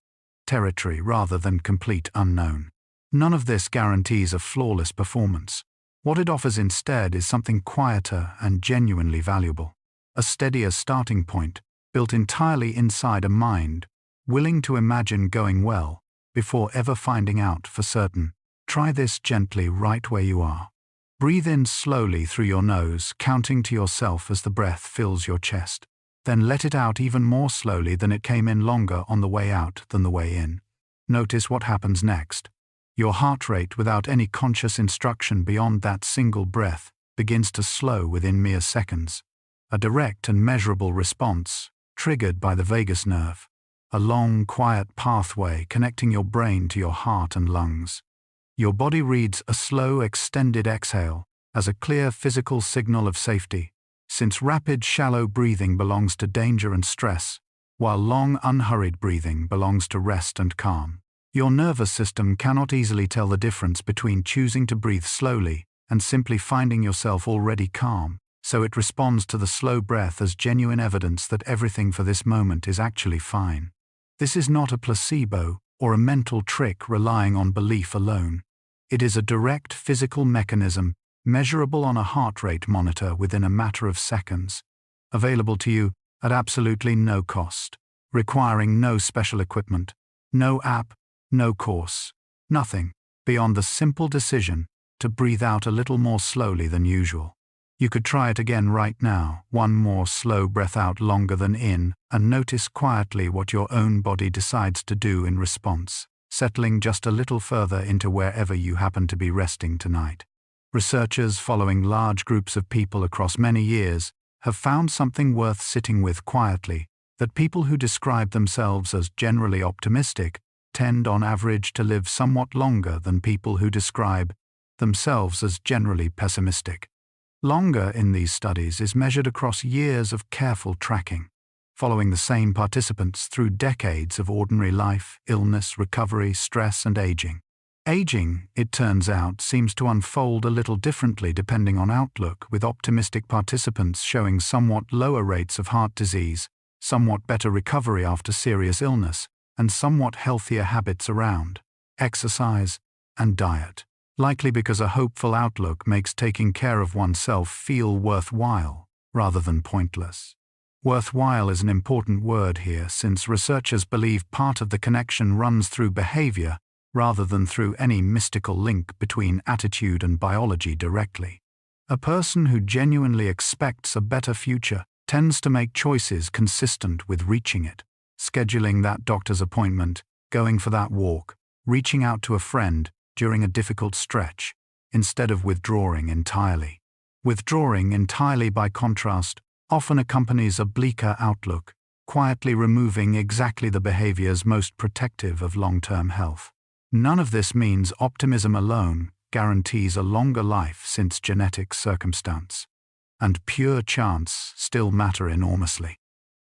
territory rather than complete unknown. None of this guarantees a flawless performance. What it offers instead is something quieter and genuinely valuable. A steadier starting point, built entirely inside a mind, willing to imagine going well before ever finding out for certain. Try this gently right where you are. Breathe in slowly through your nose, counting to yourself as the breath fills your chest. Then let it out even more slowly than it came in, longer on the way out than the way in. Notice what happens next. Your heart rate, without any conscious instruction beyond that single breath, begins to slow within mere seconds. A direct and measurable response, triggered by the vagus nerve. A long, quiet pathway connecting your brain to your heart and lungs. Your body reads a slow, extended exhale as a clear physical signal of safety, since rapid, shallow breathing belongs to danger and stress, while long, unhurried breathing belongs to rest and calm. Your nervous system cannot easily tell the difference between choosing to breathe slowly and simply finding yourself already calm, so it responds to the slow breath as genuine evidence that everything for this moment is actually fine. This is not a placebo or a mental trick relying on belief alone. It is a direct physical mechanism, measurable on a heart rate monitor within a matter of seconds, available to you at absolutely no cost, requiring no special equipment, no app, no course, nothing beyond the simple decision to breathe out a little more slowly than usual. You could try it again right now, one more slow breath out longer than in, and notice quietly what your own body decides to do in response, settling just a little further into wherever you happen to be resting tonight. Researchers following large groups of people across many years have found something worth sitting with quietly, that people who describe themselves as generally optimistic tend on average to live somewhat longer than people who describe themselves as generally pessimistic. Longer in these studies is measured across years of careful tracking, following the same participants through decades of ordinary life, illness, recovery, stress, and aging. Aging, it turns out, seems to unfold a little differently depending on outlook, with optimistic participants showing somewhat lower rates of heart disease, somewhat better recovery after serious illness, and somewhat healthier habits around exercise and diet. Likely because a hopeful outlook makes taking care of oneself feel worthwhile, rather than pointless. Worthwhile is an important word here, since researchers believe part of the connection runs through behavior rather than through any mystical link between attitude and biology directly. A person who genuinely expects a better future tends to make choices consistent with reaching it. Scheduling that doctor's appointment, going for that walk, reaching out to a friend during a difficult stretch, instead of withdrawing entirely. Withdrawing entirely, by contrast, often accompanies a bleaker outlook, quietly removing exactly the behaviors most protective of long-term health. None of this means optimism alone guarantees a longer life, since genetic circumstance and pure chance still matter enormously.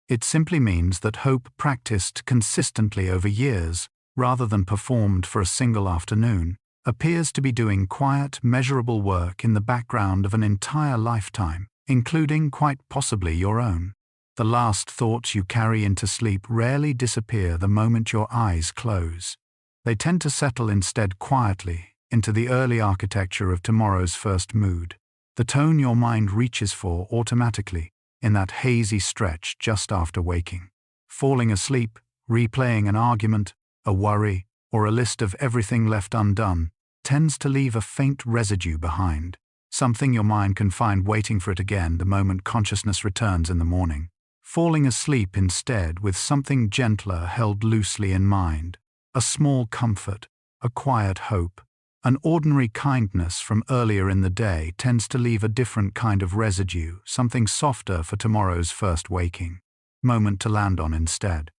It simply means that hope practiced consistently over years, rather than performed for a single afternoon, appears to be doing quiet, measurable work in the background of an entire lifetime, including quite possibly your own. The last thoughts you carry into sleep rarely disappear the moment your eyes close. They tend to settle instead quietly into the early architecture of tomorrow's first mood, the tone your mind reaches for automatically in that hazy stretch just after waking. Falling asleep, replaying an argument, a worry, or a list of everything left undone tends to leave a faint residue behind, something your mind can find waiting for it again the moment consciousness returns in the morning. Falling asleep instead with something gentler held loosely in mind, a small comfort, a quiet hope, an ordinary kindness from earlier in the day tends to leave a different kind of residue, something softer for tomorrow's first waking moment to land on instead.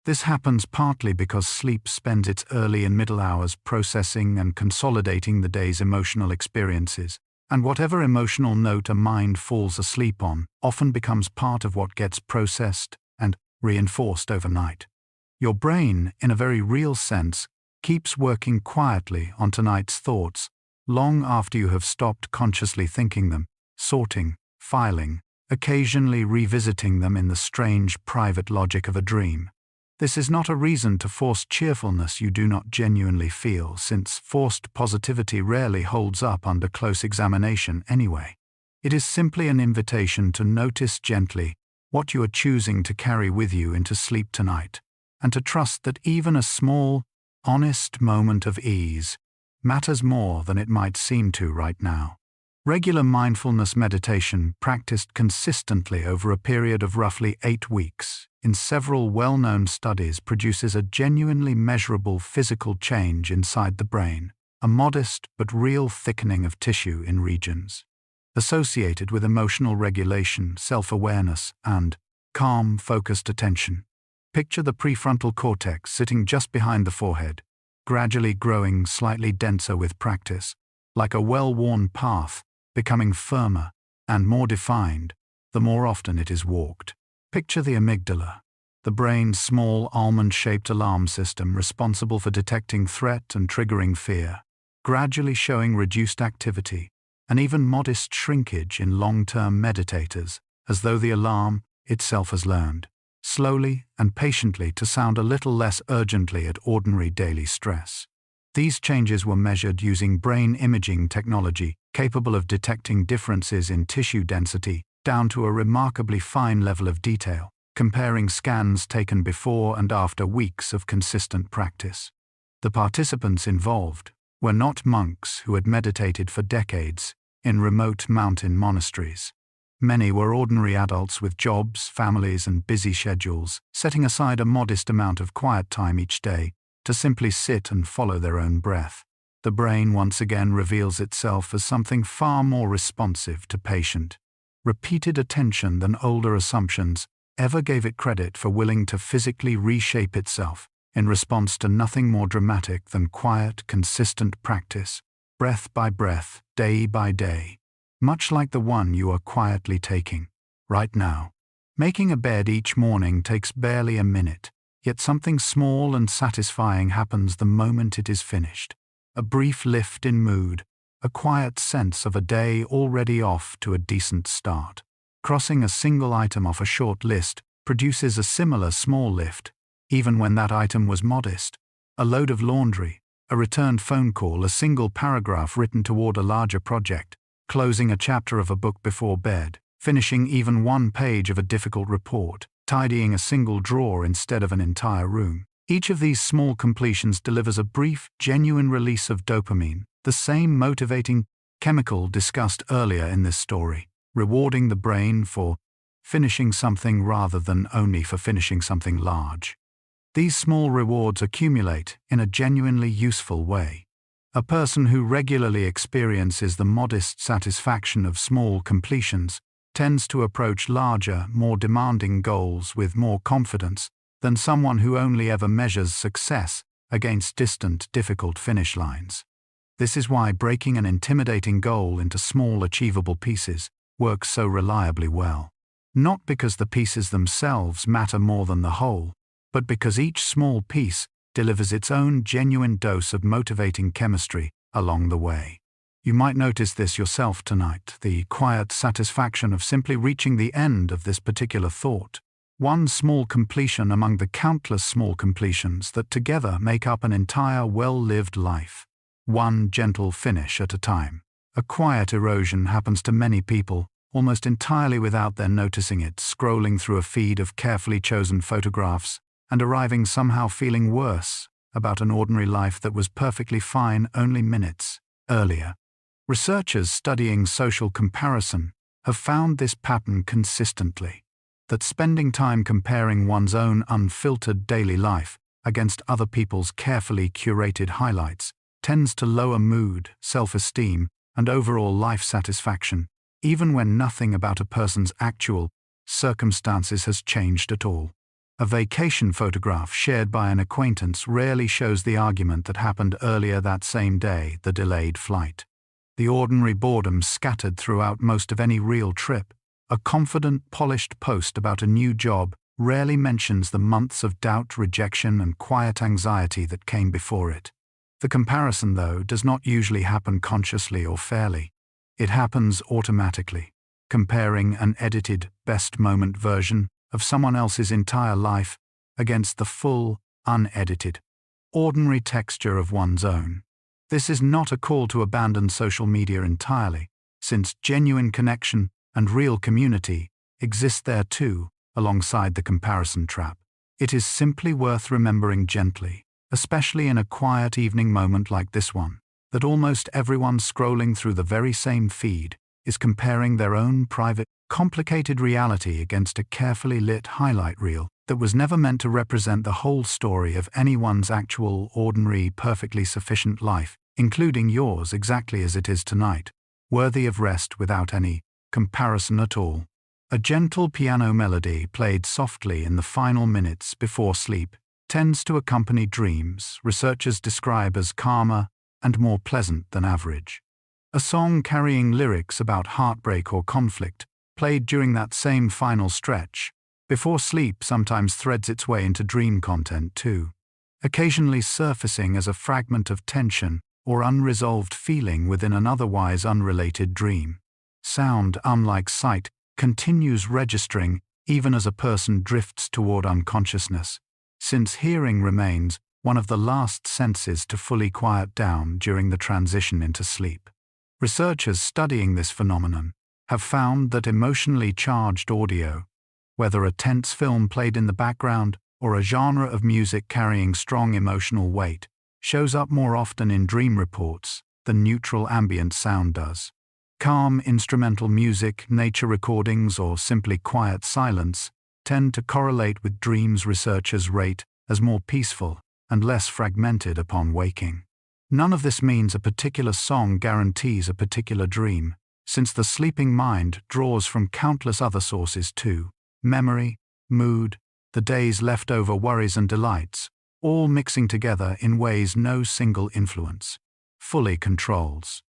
This happens partly because sleep spends its early and middle hours processing and consolidating the day's emotional experiences, and whatever emotional note a mind falls asleep on often becomes part of what gets processed and reinforced overnight. Your brain, in a very real sense, keeps working quietly on tonight's thoughts long after you have stopped consciously thinking them, sorting, filing, occasionally revisiting them in the strange private logic of a dream. This is not a reason to force cheerfulness you do not genuinely feel, since forced positivity rarely holds up under close examination anyway. It is simply an invitation to notice gently what you are choosing to carry with you into sleep tonight, and to trust that even a small, honest moment of ease matters more than it might seem to right now. Regular mindfulness meditation, practiced consistently over a period of roughly 8 weeks, in several well-known studies produces a genuinely measurable physical change inside the brain, a modest but real thickening of tissue in regions associated with emotional regulation, self-awareness, and calm, focused attention. Picture the prefrontal cortex sitting just behind the forehead, gradually growing slightly denser with practice, like a well-worn path, becoming firmer and more defined the more often it is walked. Picture the amygdala, the brain's small almond-shaped alarm system responsible for detecting threat and triggering fear, gradually showing reduced activity and even modest shrinkage in long-term meditators, as though the alarm itself has learned, slowly and patiently, to sound a little less urgently at ordinary daily stress. These changes were measured using brain imaging technology capable of detecting differences in tissue density down to a remarkably fine level of detail, comparing scans taken before and after weeks of consistent practice. The participants involved were not monks who had meditated for decades. in remote mountain monasteries. Many were ordinary adults with jobs, families, and busy schedules, setting aside a modest amount of quiet time each day to simply sit and follow their own breath. The brain once again reveals itself as something far more responsive to patient, repeated attention than older assumptions ever gave it credit for, willing to physically reshape itself in response to nothing more dramatic than quiet, consistent practice, breath by breath, day by day, much like the one you are quietly taking right now. Making a bed each morning takes barely a minute, yet something small and satisfying happens the moment it is finished. A brief lift in mood, a quiet sense of a day already off to a decent start. Crossing a single item off a short list produces a similar small lift, even when that item was modest. A load of laundry, a returned phone call, a single paragraph written toward a larger project, closing a chapter of a book before bed, finishing even one page of a difficult report, tidying a single drawer instead of an entire room. Each of these small completions delivers a brief, genuine release of dopamine, the same motivating chemical discussed earlier in this story, rewarding the brain for finishing something rather than only for finishing something large. These small rewards accumulate in a genuinely useful way. A person who regularly experiences the modest satisfaction of small completions tends to approach larger, more demanding goals with more confidence than someone who only ever measures success against distant, difficult finish lines. This is why breaking an intimidating goal into small, achievable pieces works so reliably well. Not because the pieces themselves matter more than the whole, but because each small piece delivers its own genuine dose of motivating chemistry along the way. You might notice this yourself tonight, the quiet satisfaction of simply reaching the end of this particular thought. One small completion among the countless small completions that together make up an entire well-lived life. One gentle finish at a time. A quiet erosion happens to many people, almost entirely without their noticing it, scrolling through a feed of carefully chosen photographs and arriving somehow feeling worse about an ordinary life that was perfectly fine only minutes earlier. Researchers studying social comparison have found this pattern consistently, that spending time comparing one's own unfiltered daily life against other people's carefully curated highlights tends to lower mood, self-esteem, and overall life satisfaction, even when nothing about a person's actual circumstances has changed at all. A vacation photograph shared by an acquaintance rarely shows the argument that happened earlier that same day, the delayed flight. The ordinary boredom scattered throughout most of any real trip. A confident, polished post about a new job rarely mentions the months of doubt, rejection, and quiet anxiety that came before it. The comparison, though, does not usually happen consciously or fairly. It happens automatically, comparing an edited, best moment version of someone else's entire life against the full, unedited, ordinary texture of one's own. This is not a call to abandon social media entirely, since genuine connection and real community exist there too, alongside the comparison trap. It is simply worth remembering gently, especially in a quiet evening moment like this one, that almost everyone scrolling through the very same feed is comparing their own private, complicated reality against a carefully lit highlight reel that was never meant to represent the whole story of anyone's actual, ordinary, perfectly sufficient life, including yours exactly as it is tonight, worthy of rest without any comparison at all. A gentle piano melody played softly in the final minutes before sleep tends to accompany dreams researchers describe as calmer and more pleasant than average. A song carrying lyrics about heartbreak or conflict, played during that same final stretch before sleep, sometimes threads its way into dream content too, occasionally surfacing as a fragment of tension or unresolved feeling within an otherwise unrelated dream. Sound, unlike sight, continues registering even as a person drifts toward unconsciousness, since hearing remains one of the last senses to fully quiet down during the transition into sleep. Researchers studying this phenomenon have found that emotionally charged audio, whether a tense film played in the background or a genre of music carrying strong emotional weight, shows up more often in dream reports than neutral ambient sound does. Calm instrumental music, nature recordings, or simply quiet silence tend to correlate with dreams researchers rate as more peaceful and less fragmented upon waking. None of this means a particular song guarantees a particular dream, since the sleeping mind draws from countless other sources too: memory, mood, the day's leftover worries and delights, all mixing together in ways no single influence fully controls.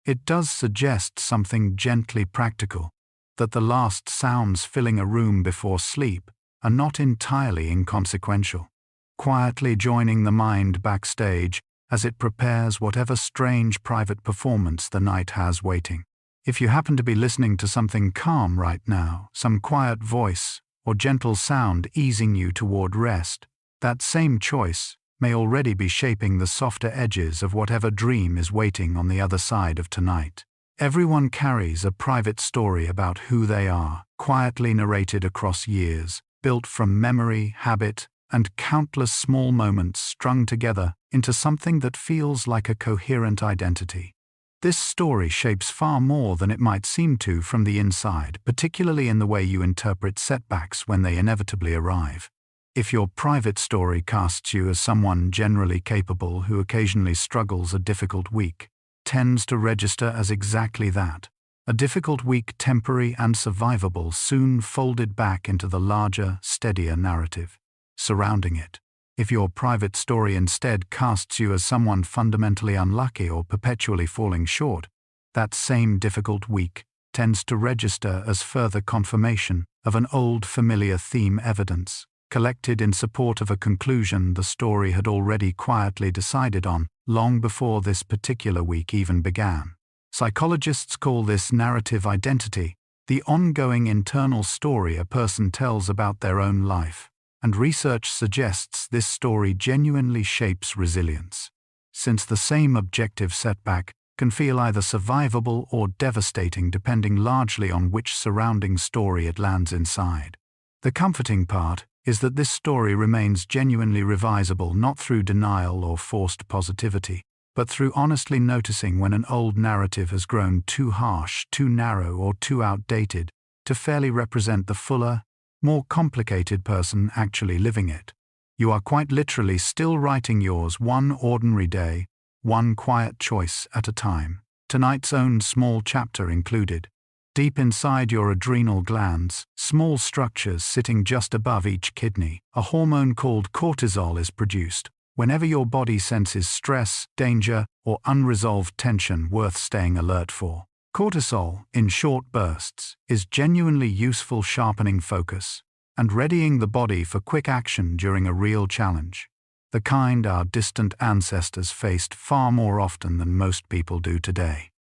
It does suggest something gently practical, that the last sounds filling a room before sleep are not entirely inconsequential, quietly joining the mind backstage as it prepares whatever strange private performance the night has waiting. If you happen to be listening to something calm right now, some quiet voice or gentle sound easing you toward rest, that same choice may already be shaping the softer edges of whatever dream is waiting on the other side of tonight. Everyone carries a private story about who they are, quietly narrated across years, built from memory, habit, and countless small moments strung together into something that feels like a coherent identity. This story shapes far more than it might seem to from the inside, particularly in the way you interpret setbacks when they inevitably arrive. If your private story casts you as someone generally capable who occasionally struggles a difficult week, tends to register as exactly that. A difficult week, temporary and survivable, soon folded back into the larger, steadier narrative surrounding it. If your private story instead casts you as someone fundamentally unlucky or perpetually falling short, that same difficult week tends to register as further confirmation of an old familiar theme, evidence collected in support of a conclusion the story had already quietly decided on long before this particular week even began. Psychologists call this narrative identity, the ongoing internal story a person tells about their own life, and research suggests this story genuinely shapes resilience, since the same objective setback can feel either survivable or devastating depending largely on which surrounding story it lands inside. The comforting part is that this story remains genuinely revisable, not through denial or forced positivity, but through honestly noticing when an old narrative has grown too harsh, too narrow, or too outdated to fairly represent the fuller, more complicated person actually living it. You are quite literally still writing yours, one ordinary day, one quiet choice at a time, tonight's own small chapter included. Deep inside your adrenal glands, small structures sitting just above each kidney, a hormone called cortisol is produced whenever your body senses stress, danger, or unresolved tension worth staying alert for. Cortisol, in short bursts, is genuinely useful, sharpening focus and readying the body for quick action during a real challenge, the kind our distant ancestors faced far more often than most people do today.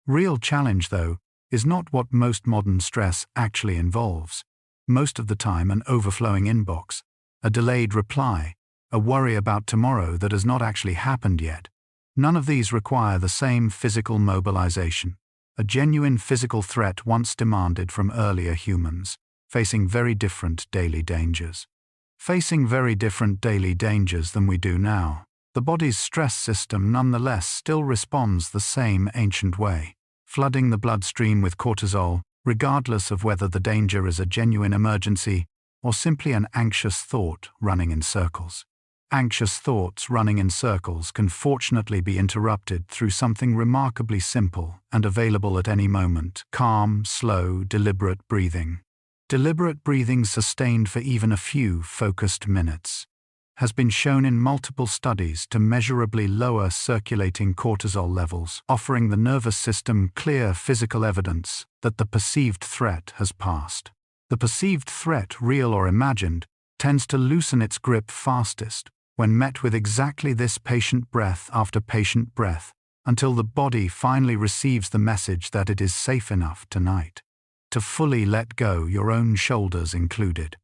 Real challenge, though, is not what most modern stress actually involves. Most of the time, an overflowing inbox, a delayed reply, a worry about tomorrow that has not actually happened yet. None of these require the same physical mobilization. A genuine physical threat once demanded from earlier humans, facing very different daily dangers. Facing very different daily dangers than we do now, the body's stress system nonetheless still responds the same ancient way, flooding the bloodstream with cortisol, regardless of whether the danger is a genuine emergency or simply an anxious thought running in circles. Anxious thoughts running in circles can fortunately be interrupted through something remarkably simple and available at any moment: calm, slow, deliberate breathing. Deliberate breathing sustained for even a few focused minutes has been shown in multiple studies to measurably lower circulating cortisol levels, offering the nervous system clear physical evidence that the perceived threat has passed. The perceived threat, real or imagined, tends to loosen its grip fastest when met with exactly this patient breath after patient breath, until the body finally receives the message that it is safe enough tonight to fully let go, your own shoulders included.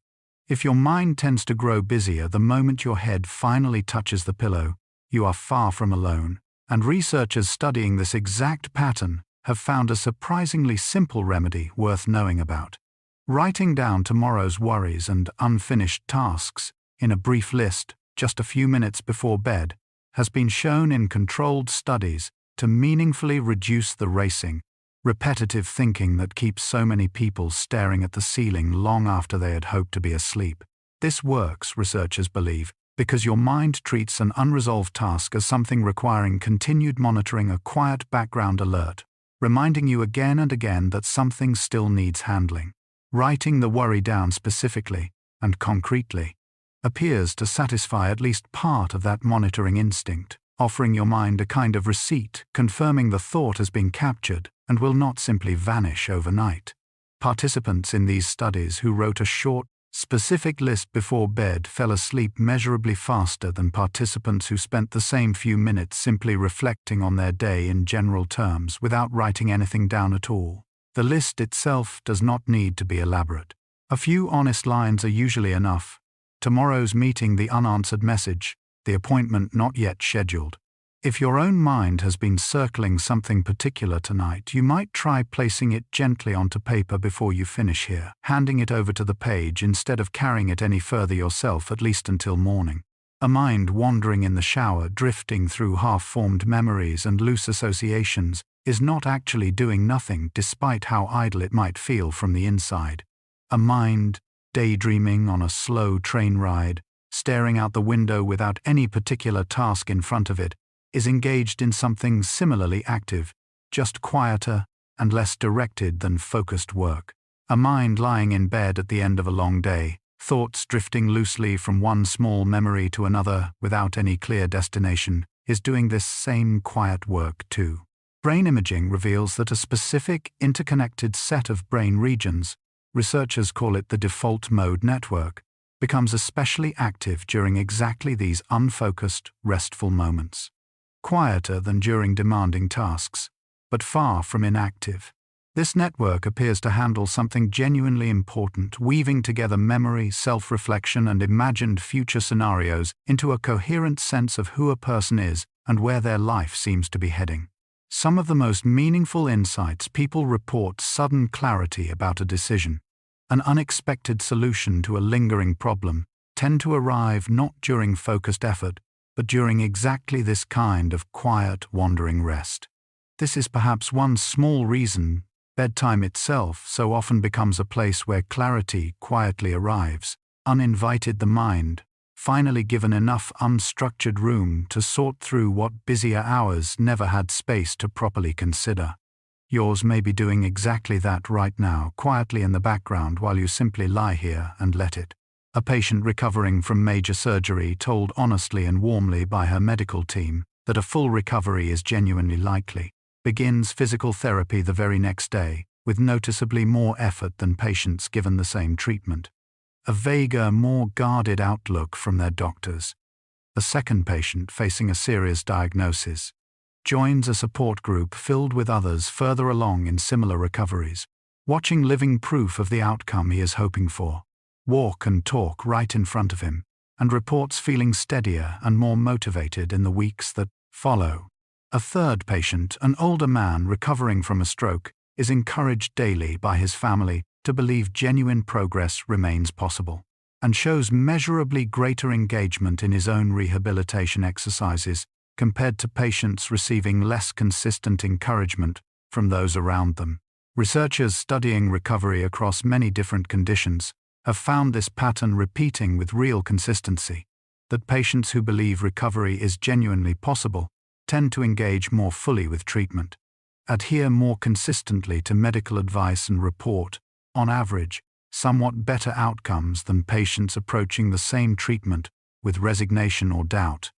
If your mind tends to grow busier the moment your head finally touches the pillow, you are far from alone, and researchers studying this exact pattern have found a surprisingly simple remedy worth knowing about. Writing down tomorrow's worries and unfinished tasks in a brief list just a few minutes before bed has been shown in controlled studies to meaningfully reduce the racing, repetitive thinking that keeps so many people staring at the ceiling long after they had hoped to be asleep. This works, researchers believe, because your mind treats an unresolved task as something requiring continued monitoring, a quiet background alert, reminding you again and again that something still needs handling. Writing the worry down specifically and concretely appears to satisfy at least part of that monitoring instinct, offering your mind a kind of receipt confirming the thought has been captured and will not simply vanish overnight. Participants in these studies who wrote a short, specific list before bed fell asleep measurably faster than participants who spent the same few minutes simply reflecting on their day in general terms without writing anything down at all. The list itself does not need to be elaborate. A few honest lines are usually enough. Tomorrow's meeting, the unanswered message, the appointment not yet scheduled. If your own mind has been circling something particular tonight, you might try placing it gently onto paper before you finish here, handing it over to the page instead of carrying it any further yourself, at least until morning. A mind wandering in the shower, drifting through half-formed memories and loose associations, is not actually doing nothing, despite how idle it might feel from the inside. A mind daydreaming on a slow train ride, staring out the window without any particular task in front of it, is engaged in something similarly active, just quieter and less directed than focused work. A mind lying in bed at the end of a long day, thoughts drifting loosely from one small memory to another without any clear destination, is doing this same quiet work too. Brain imaging reveals that a specific interconnected set of brain regions, researchers call it the default mode network, becomes especially active during exactly these unfocused, restful moments. Quieter than during demanding tasks, but far from inactive. This network appears to handle something genuinely important, weaving together memory, self-reflection, and imagined future scenarios into a coherent sense of who a person is and where their life seems to be heading. Some of the most meaningful insights people report: sudden clarity about a decision, an unexpected solution to a lingering problem, tend to arrive not during focused effort, but during exactly this kind of quiet, wandering rest. This is perhaps one small reason bedtime itself so often becomes a place where clarity quietly arrives, uninvited. The mind, finally given enough unstructured room to sort through what busier hours never had space to properly consider. Yours may be doing exactly that right now, quietly in the background while you simply lie here and let it. A patient recovering from major surgery told honestly and warmly by her medical team that a full recovery is genuinely likely, begins physical therapy the very next day, with noticeably more effort than patients given the same treatment. A vaguer, more guarded outlook from their doctors. A second patient facing a serious diagnosis joins a support group filled with others further along in similar recoveries, watching living proof of the outcome he is hoping for. Walk and talk right in front of him, and reports feeling steadier and more motivated in the weeks that follow. A third patient, an older man recovering from a stroke, is encouraged daily by his family to believe genuine progress remains possible, and shows measurably greater engagement in his own rehabilitation exercises compared to patients receiving less consistent encouragement from those around them. Researchers studying recovery across many different conditions have found this pattern repeating with real consistency, that patients who believe recovery is genuinely possible tend to engage more fully with treatment, adhere more consistently to medical advice, and report, on average, somewhat better outcomes than patients approaching the same treatment with resignation or doubt.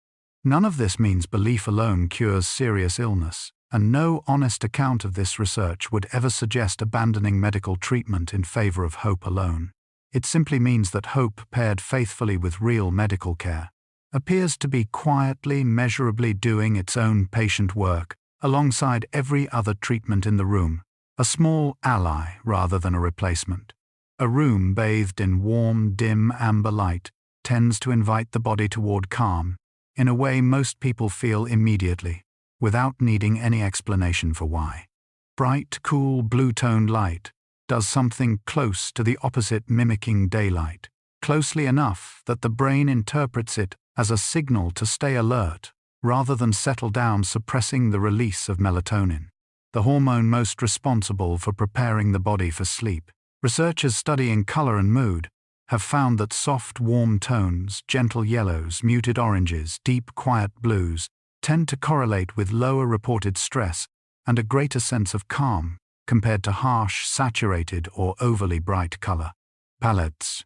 None of this means belief alone cures serious illness, and no honest account of this research would ever suggest abandoning medical treatment in favor of hope alone. It simply means that hope, paired faithfully with real medical care, appears to be quietly, measurably doing its own patient work alongside every other treatment in the room, a small ally rather than a replacement. A room bathed in warm, dim amber light tends to invite the body toward calm in a way most people feel immediately, without needing any explanation for why. Bright, cool, blue-toned light does something close to the opposite, mimicking daylight, closely enough that the brain interprets it as a signal to stay alert rather than settle down, suppressing the release of melatonin. the hormone most responsible for preparing the body for sleep. Researchers studying color and mood have found that soft, warm tones, gentle yellows, muted oranges, deep, quiet blues tend to correlate with lower reported stress and a greater sense of calm compared to harsh, saturated, or overly bright color palettes.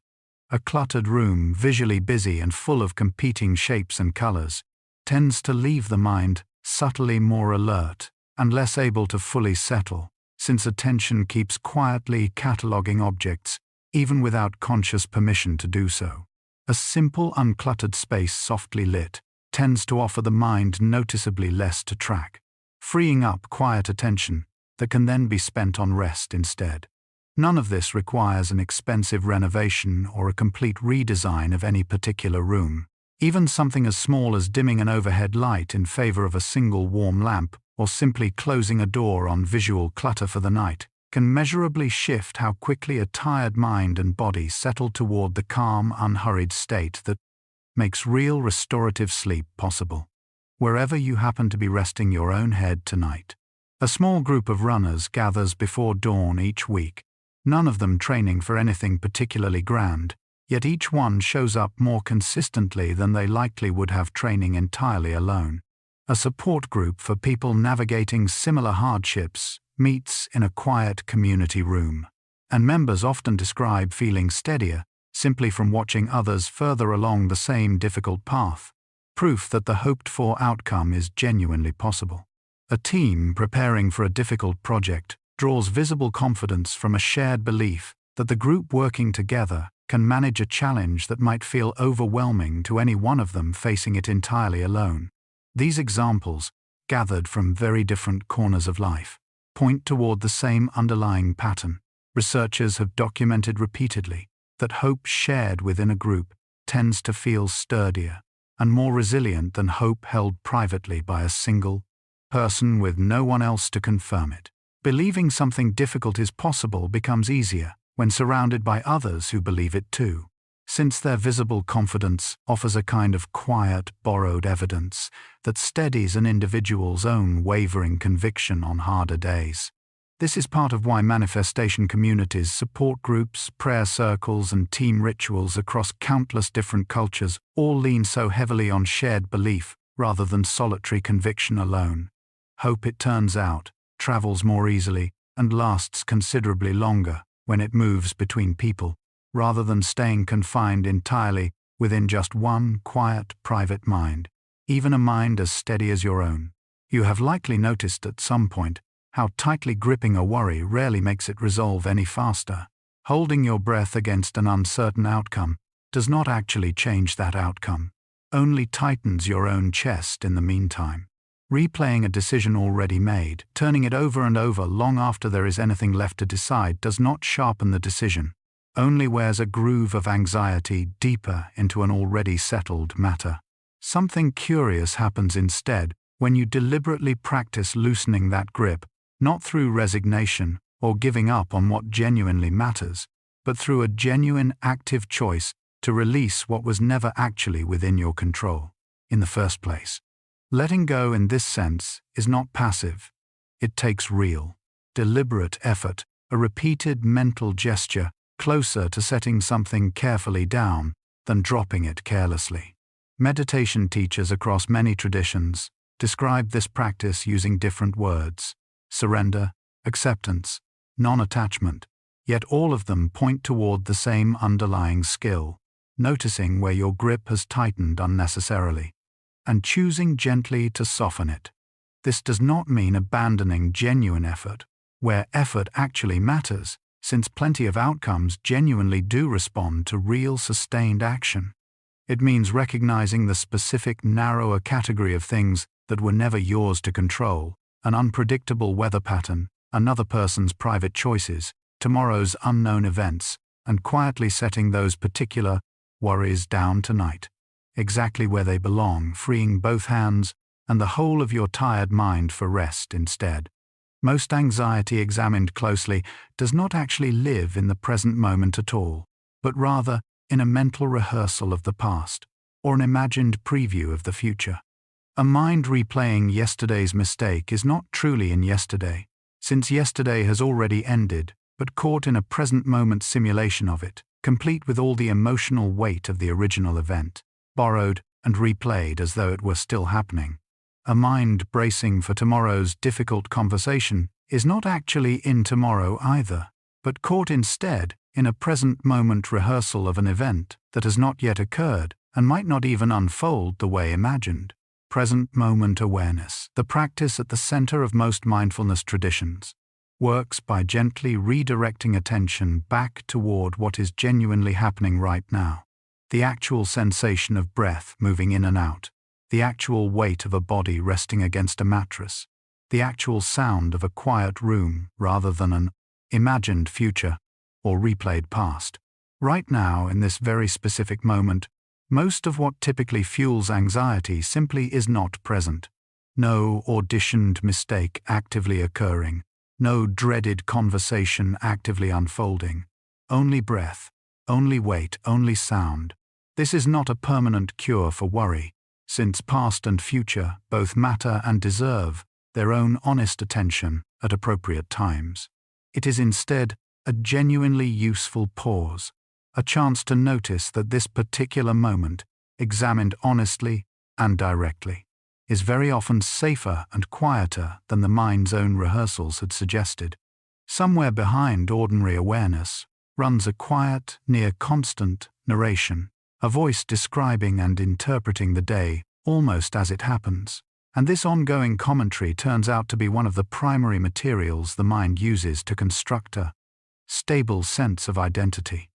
A cluttered room, visually busy and full of competing shapes and colors, tends to leave the mind subtly more alert and less able to fully settle, since attention keeps quietly cataloging objects even without conscious permission to do so. A simple, uncluttered space softly lit tends to offer the mind noticeably less to track, freeing up quiet attention that can then be spent on rest instead. None of this requires an expensive renovation or a complete redesign of any particular room. Even something as small as dimming an overhead light in favor of a single warm lamp or simply closing a door on visual clutter for the night can measurably shift how quickly a tired mind and body settle toward the calm, unhurried state that makes real restorative sleep possible. Wherever you happen to be resting your own head tonight, a small group of runners gathers before dawn each week, none of them training for anything particularly grand, yet each one shows up more consistently than they likely would have training entirely alone. A support group for people navigating similar hardships meets in a quiet community room, and members often describe feeling steadier simply from watching others further along the same difficult path, proof that the hoped-for outcome is genuinely possible. A team preparing for a difficult project draws visible confidence from a shared belief that the group working together can manage a challenge that might feel overwhelming to any one of them facing it entirely alone. These examples, gathered from very different corners of life, point toward the same underlying pattern. Researchers have documented repeatedly that hope shared within a group tends to feel sturdier and more resilient than hope held privately by a single person with no one else to confirm it. Believing something difficult is possible becomes easier when surrounded by others who believe it too, since their visible confidence offers a kind of quiet, borrowed evidence that steadies an individual's own wavering conviction on harder days. This is part of why manifestation communities, support groups, prayer circles, and team rituals across countless different cultures all lean so heavily on shared belief rather than solitary conviction alone. Hope, it turns out, travels more easily and lasts considerably longer when it moves between people, rather than staying confined entirely within just one quiet, private mind, even a mind as steady as your own. You have likely noticed at some point how tightly gripping a worry rarely makes it resolve any faster. Holding your breath against an uncertain outcome does not actually change that outcome, only tightens your own chest in the meantime. Replaying a decision already made, turning it over and over long after there is anything left to decide, does not sharpen the decision, only wears a groove of anxiety deeper into an already settled matter. Something curious happens instead when you deliberately practice loosening that grip, not through resignation or giving up on what genuinely matters, but through a genuine active choice to release what was never actually within your control in the first place. Letting go in this sense is not passive. It takes real, deliberate effort, a repeated mental gesture closer to setting something carefully down than dropping it carelessly. Meditation teachers across many traditions describe this practice using different words: surrender, acceptance, non-attachment, yet all of them point toward the same underlying skill, noticing where your grip has tightened unnecessarily, and choosing gently to soften it. This does not mean abandoning genuine effort, where effort actually matters, since plenty of outcomes genuinely do respond to real sustained action. It means recognizing the specific narrower category of things that were never yours to control: an unpredictable weather pattern, another person's private choices, tomorrow's unknown events, and quietly setting those particular worries down tonight, exactly where they belong, freeing both hands and the whole of your tired mind for rest instead. Most anxiety, examined closely, does not actually live in the present moment at all, but rather in a mental rehearsal of the past, or an imagined preview of the future. A mind replaying yesterday's mistake is not truly in yesterday, since yesterday has already ended, but caught in a present moment simulation of it, complete with all the emotional weight of the original event, borrowed and replayed as though it were still happening. A mind bracing for tomorrow's difficult conversation is not actually in tomorrow either, but caught instead in a present moment rehearsal of an event that has not yet occurred and might not even unfold the way imagined. Present moment awareness, the practice at the center of most mindfulness traditions, works by gently redirecting attention back toward what is genuinely happening right now. The actual sensation of breath moving in and out, the actual weight of a body resting against a mattress, the actual sound of a quiet room rather than an imagined future or replayed past. Right now, in this very specific moment, most of what typically fuels anxiety simply is not present. No auditioned mistake actively occurring, no dreaded conversation actively unfolding. Only breath, only weight, only sound. This is not a permanent cure for worry, since past and future both matter and deserve their own honest attention at appropriate times. It is instead a genuinely useful pause, a chance to notice that this particular moment, examined honestly and directly, is very often safer and quieter than the mind's own rehearsals had suggested. Somewhere behind ordinary awareness runs a quiet, near constant narration, a voice describing and interpreting the day almost as it happens. And this ongoing commentary turns out to be one of the primary materials the mind uses to construct a stable sense of identity.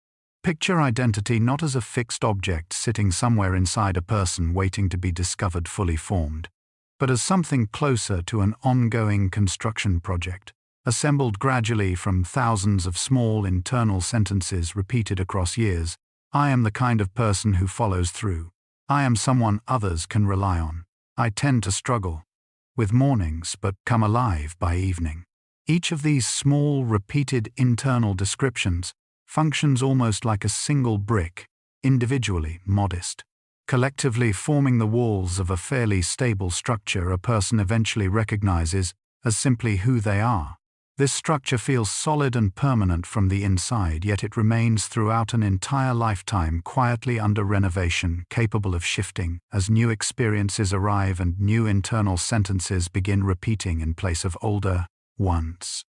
Picture identity not as a fixed object sitting somewhere inside a person waiting to be discovered fully formed, but as something closer to an ongoing construction project, assembled gradually from thousands of small internal sentences repeated across years. I am the kind of person who follows through. I am someone others can rely on. I tend to struggle with mornings but come alive by evening. Each of these small, repeated internal descriptions functions almost like a single brick, individually modest, collectively forming the walls of a fairly stable structure a person eventually recognizes as simply who they are. This structure feels solid and permanent from the inside, yet it remains throughout an entire lifetime quietly under renovation, capable of shifting as new experiences arrive and new internal sentences begin repeating in place of older ones.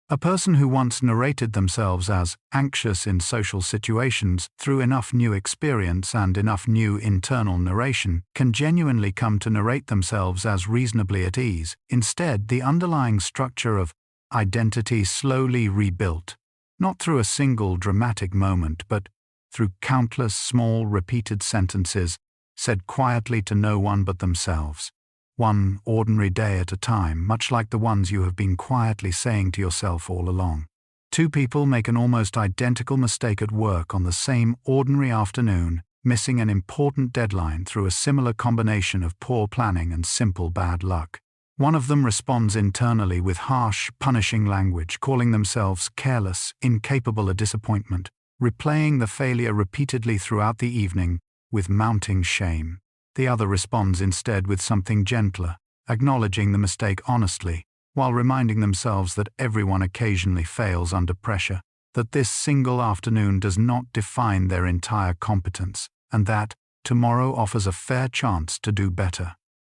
A person who once narrated themselves as anxious in social situations through enough new experience and enough new internal narration can genuinely come to narrate themselves as reasonably at ease. Instead, the underlying structure of identity slowly rebuilt, not through a single dramatic moment, but through countless small repeated sentences said quietly to no one but themselves, one ordinary day at a time, much like the ones you have been quietly saying to yourself all along. Two people make an almost identical mistake at work on the same ordinary afternoon, missing an important deadline through a similar combination of poor planning and simple bad luck. One of them responds internally with harsh, punishing language, calling themselves careless, incapable of disappointment, replaying the failure repeatedly throughout the evening with mounting shame. The other responds instead with something gentler, acknowledging the mistake honestly, while reminding themselves that everyone occasionally fails under pressure, that this single afternoon does not define their entire competence, and that tomorrow offers a fair chance to do better.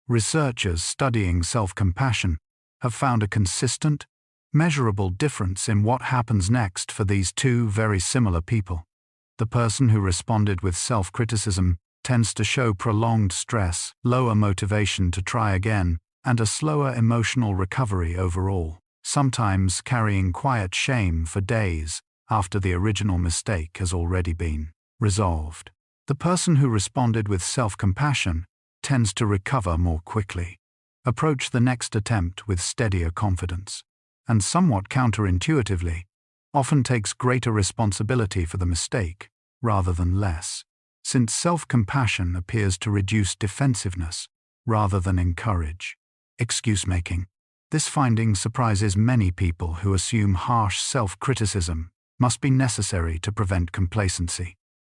Researchers studying self-compassion have found a consistent, measurable difference in what happens next for these two very similar people. The person who responded with self-criticism tends to show prolonged stress, lower motivation to try again, and a slower emotional recovery overall, sometimes carrying quiet shame for days after the original mistake has already been resolved. The person who responded with self-compassion tends to recover more quickly, approach the next attempt with steadier confidence, and somewhat counterintuitively, often takes greater responsibility for the mistake rather than less, since self-compassion appears to reduce defensiveness rather than encourage excuse-making. This finding surprises many people who assume harsh self-criticism must be necessary to prevent complacency.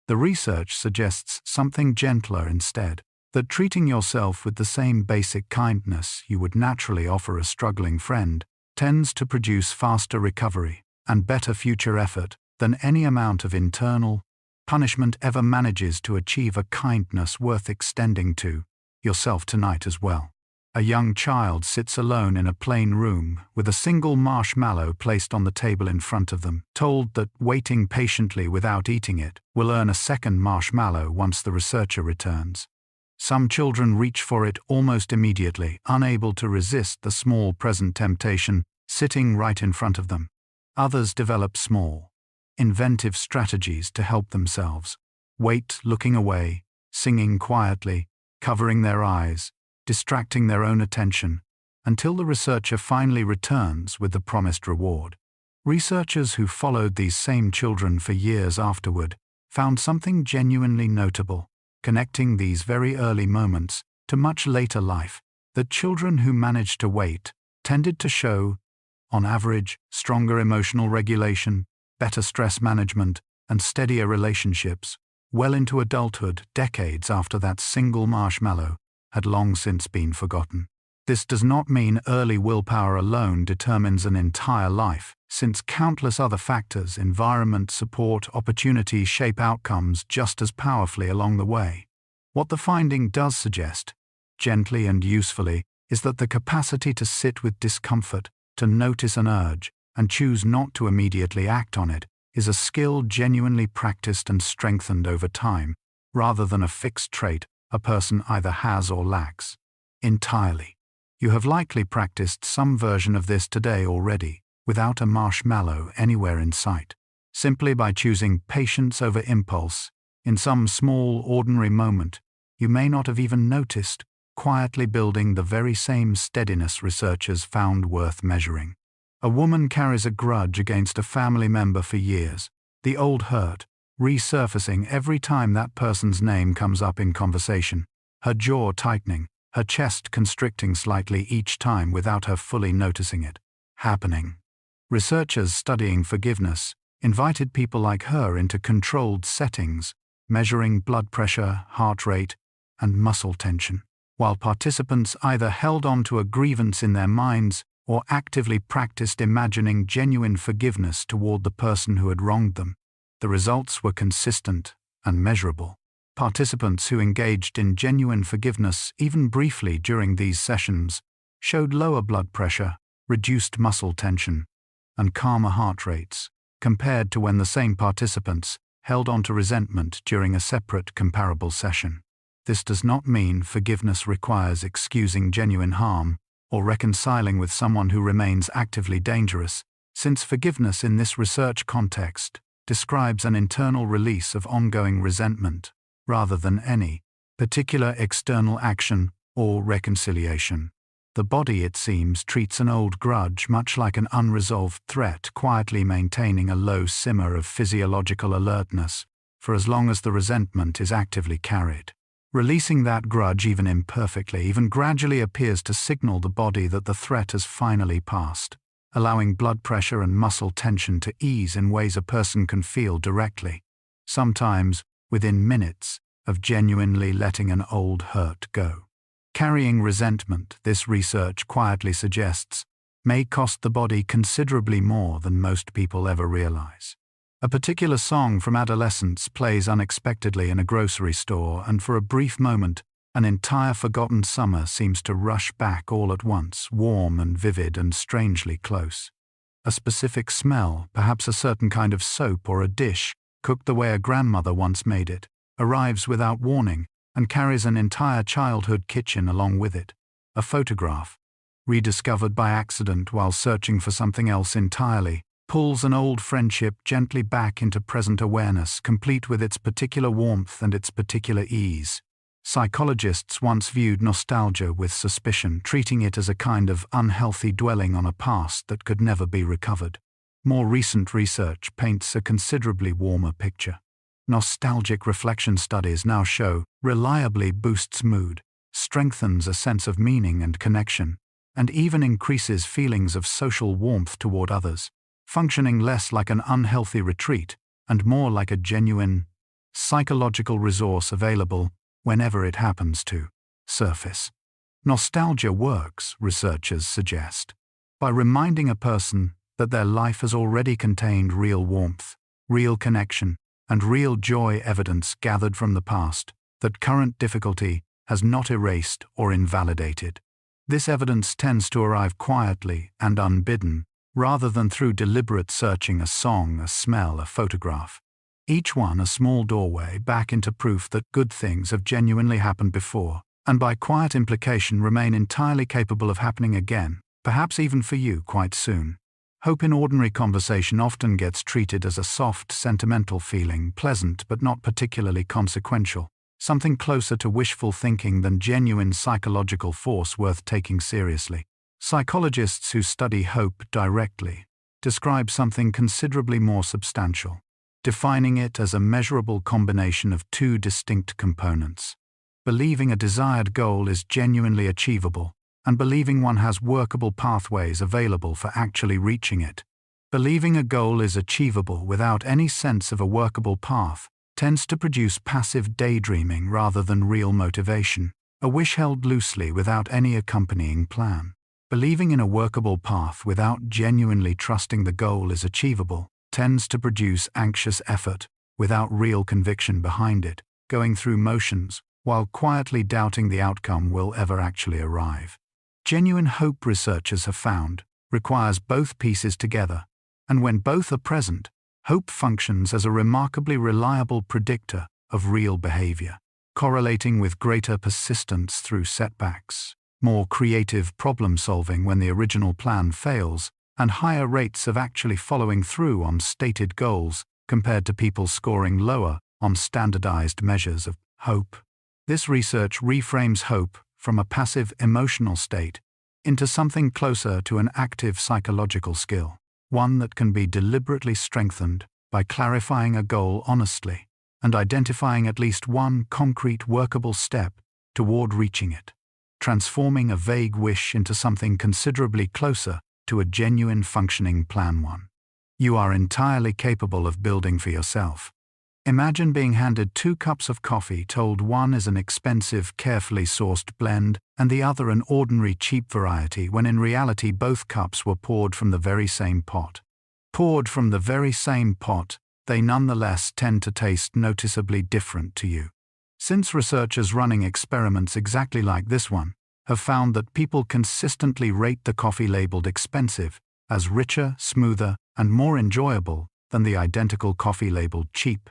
The research suggests something gentler instead, that treating yourself with the same basic kindness you would naturally offer a struggling friend tends to produce faster recovery and better future effort than any amount of internal punishment ever manages to achieve. A kindness worth extending to yourself tonight as well. A young child sits alone in a plain room with a single marshmallow placed on the table in front of them, told that waiting patiently without eating it will earn a second marshmallow once the researcher returns. Some children reach for it almost immediately, unable to resist the small present temptation sitting right in front of them. Others develop small, inventive strategies to help themselves. Wait, looking away, singing quietly, covering their eyes, distracting their own attention, until the researcher finally returns with the promised reward. Researchers who followed these same children for years afterward found something genuinely notable, connecting these very early moments to much later life, that children who managed to wait tended to show, on average, stronger emotional regulation, better stress management, and steadier relationships, well into adulthood, decades after that single marshmallow had long since been forgotten. This does not mean early willpower alone determines an entire life, since countless other factors, environment, support, opportunity, shape outcomes just as powerfully along the way. What the finding does suggest, gently and usefully, is that the capacity to sit with discomfort, to notice an urge, and choose not to immediately act on it, is a skill genuinely practiced and strengthened over time, rather than a fixed trait a person either has or lacks. Entirely. You have likely practiced some version of this today already, without a marshmallow anywhere in sight. Simply by choosing patience over impulse, in some small, ordinary moment, you may not have even noticed, quietly building the very same steadiness researchers found worth measuring. A woman carries a grudge against a family member for years, the old hurt resurfacing every time that person's name comes up in conversation, her jaw tightening, her chest constricting slightly each time without her fully noticing it happening. Researchers studying forgiveness invited people like her into controlled settings, measuring blood pressure, heart rate, and muscle tension, while participants either held on to a grievance in their minds or actively practiced imagining genuine forgiveness toward the person who had wronged them. The results were consistent and measurable. Participants who engaged in genuine forgiveness, even briefly during these sessions, showed lower blood pressure, reduced muscle tension, and calmer heart rates, compared to when the same participants held on to resentment during a separate comparable session. This does not mean forgiveness requires excusing genuine harm or reconciling with someone who remains actively dangerous, since forgiveness in this research context describes an internal release of ongoing resentment, rather than any particular external action or reconciliation. The body, it seems, treats an old grudge much like an unresolved threat, quietly maintaining a low simmer of physiological alertness for as long as the resentment is actively carried. Releasing that grudge, even imperfectly, even gradually, appears to signal the body that the threat has finally passed, allowing blood pressure and muscle tension to ease in ways a person can feel directly, sometimes within minutes of genuinely letting an old hurt go. Carrying resentment, this research quietly suggests, may cost the body considerably more than most people ever realize. A particular song from adolescence plays unexpectedly in a grocery store, and for a brief moment, an entire forgotten summer seems to rush back all at once, warm and vivid and strangely close. A specific smell, perhaps a certain kind of soap or a dish, cooked the way a grandmother once made it, arrives without warning and carries an entire childhood kitchen along with it. A photograph, rediscovered by accident while searching for something else entirely, pulls an old friendship gently back into present awareness, complete with its particular warmth and its particular ease. Psychologists once viewed nostalgia with suspicion, treating it as a kind of unhealthy dwelling on a past that could never be recovered. More recent research paints a considerably warmer picture. Nostalgic reflection studies now show reliably boosts mood, strengthens a sense of meaning and connection, and even increases feelings of social warmth toward others, functioning less like an unhealthy retreat and more like a genuine psychological resource available whenever it happens to surface. Nostalgia works, researchers suggest. by reminding a person that their life has already contained real warmth, real connection, and real joy, evidence gathered from the past that current difficulty has not erased or invalidated. This evidence tends to arrive quietly and unbidden, rather than through deliberate searching: a song, a smell, a photograph. Each one a small doorway back into proof that good things have genuinely happened before, and by quiet implication remain entirely capable of happening again, perhaps even for you quite soon. Hope in ordinary conversation often gets treated as a soft, sentimental feeling, pleasant but not particularly consequential, something closer to wishful thinking than genuine psychological force worth taking seriously. Psychologists who study hope directly describe something considerably more substantial, defining it as a measurable combination of two distinct components: believing a desired goal is genuinely achievable, and believing one has workable pathways available for actually reaching it. Believing a goal is achievable without any sense of a workable path tends to produce passive daydreaming rather than real motivation, a wish held loosely without any accompanying plan. Believing in a workable path without genuinely trusting the goal is achievable tends to produce anxious effort without real conviction behind it, going through motions while quietly doubting the outcome will ever actually arrive. Genuine hope, researchers have found, requires both pieces together, and when both are present, hope functions as a remarkably reliable predictor of real behavior, correlating with greater persistence through setbacks, more creative problem-solving when the original plan fails, and higher rates of actually following through on stated goals compared to people scoring lower on standardized measures of hope. This research reframes hope from a passive emotional state into something closer to an active psychological skill, one that can be deliberately strengthened by clarifying a goal honestly and identifying at least one concrete workable step toward reaching it, transforming a vague wish into something considerably closer to a genuine functioning plan. One you are entirely capable of building for yourself. Imagine being handed 2 cups of coffee, told one is an expensive, carefully sourced blend and the other an ordinary, cheap variety, when in reality both cups were poured from the very same pot. Poured from the very same pot, they nonetheless tend to taste noticeably different to you. Since researchers running experiments exactly like this one have found that people consistently rate the coffee labeled expensive as richer, smoother, and more enjoyable than the identical coffee labeled cheap.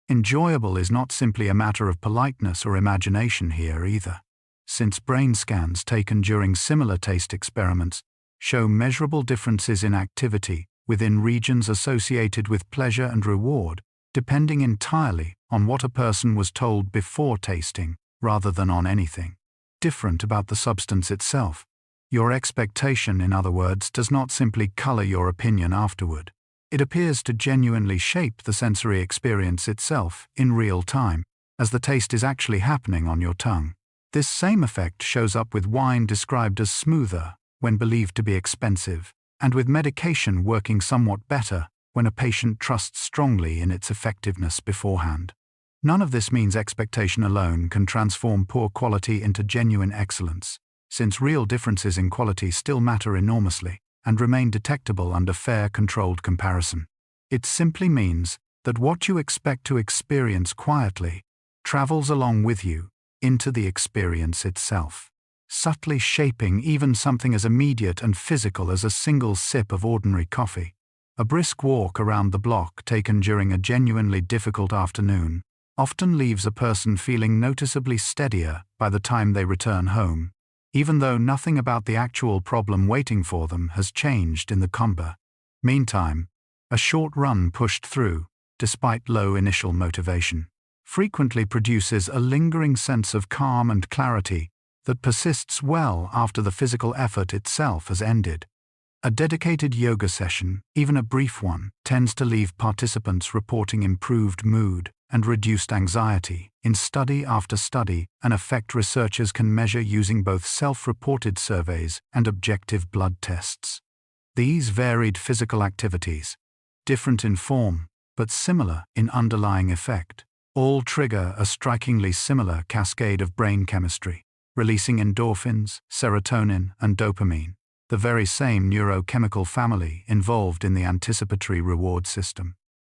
Enjoyable is not simply a matter of politeness or imagination here either, since brain scans taken during similar taste experiments show measurable differences in activity within regions associated with pleasure and reward, depending entirely on what a person was told before tasting rather than on anything different about the substance itself. Your expectation, in other words, does not simply color your opinion afterward. It appears to genuinely shape the sensory experience itself in real time, as the taste is actually happening on your tongue. This same effect shows up with wine described as smoother when believed to be expensive, and with medication working somewhat better when a patient trusts strongly in its effectiveness beforehand. None of this means expectation alone can transform poor quality into genuine excellence, since real differences in quality still matter enormously and remain detectable under fair, controlled comparison. It simply means that what you expect to experience quietly travels along with you into the experience itself, subtly shaping even something as immediate and physical as a single sip of ordinary coffee. A brisk walk around the block taken during a genuinely difficult afternoon often leaves a person feeling noticeably steadier by the time they return home, even though nothing about the actual problem waiting for them has changed in the combat. Meantime, a short run pushed through, despite low initial motivation, frequently produces a lingering sense of calm and clarity that persists well after the physical effort itself has ended. A dedicated yoga session, even a brief one, tends to leave participants reporting improved mood and reduced anxiety in study after study, an effect researchers can measure using both self-reported surveys and objective blood tests. These varied physical activities, different in form but similar in underlying effect, all trigger a strikingly similar cascade of brain chemistry, releasing endorphins, serotonin, and dopamine, the very same neurochemical family involved in the anticipatory reward system.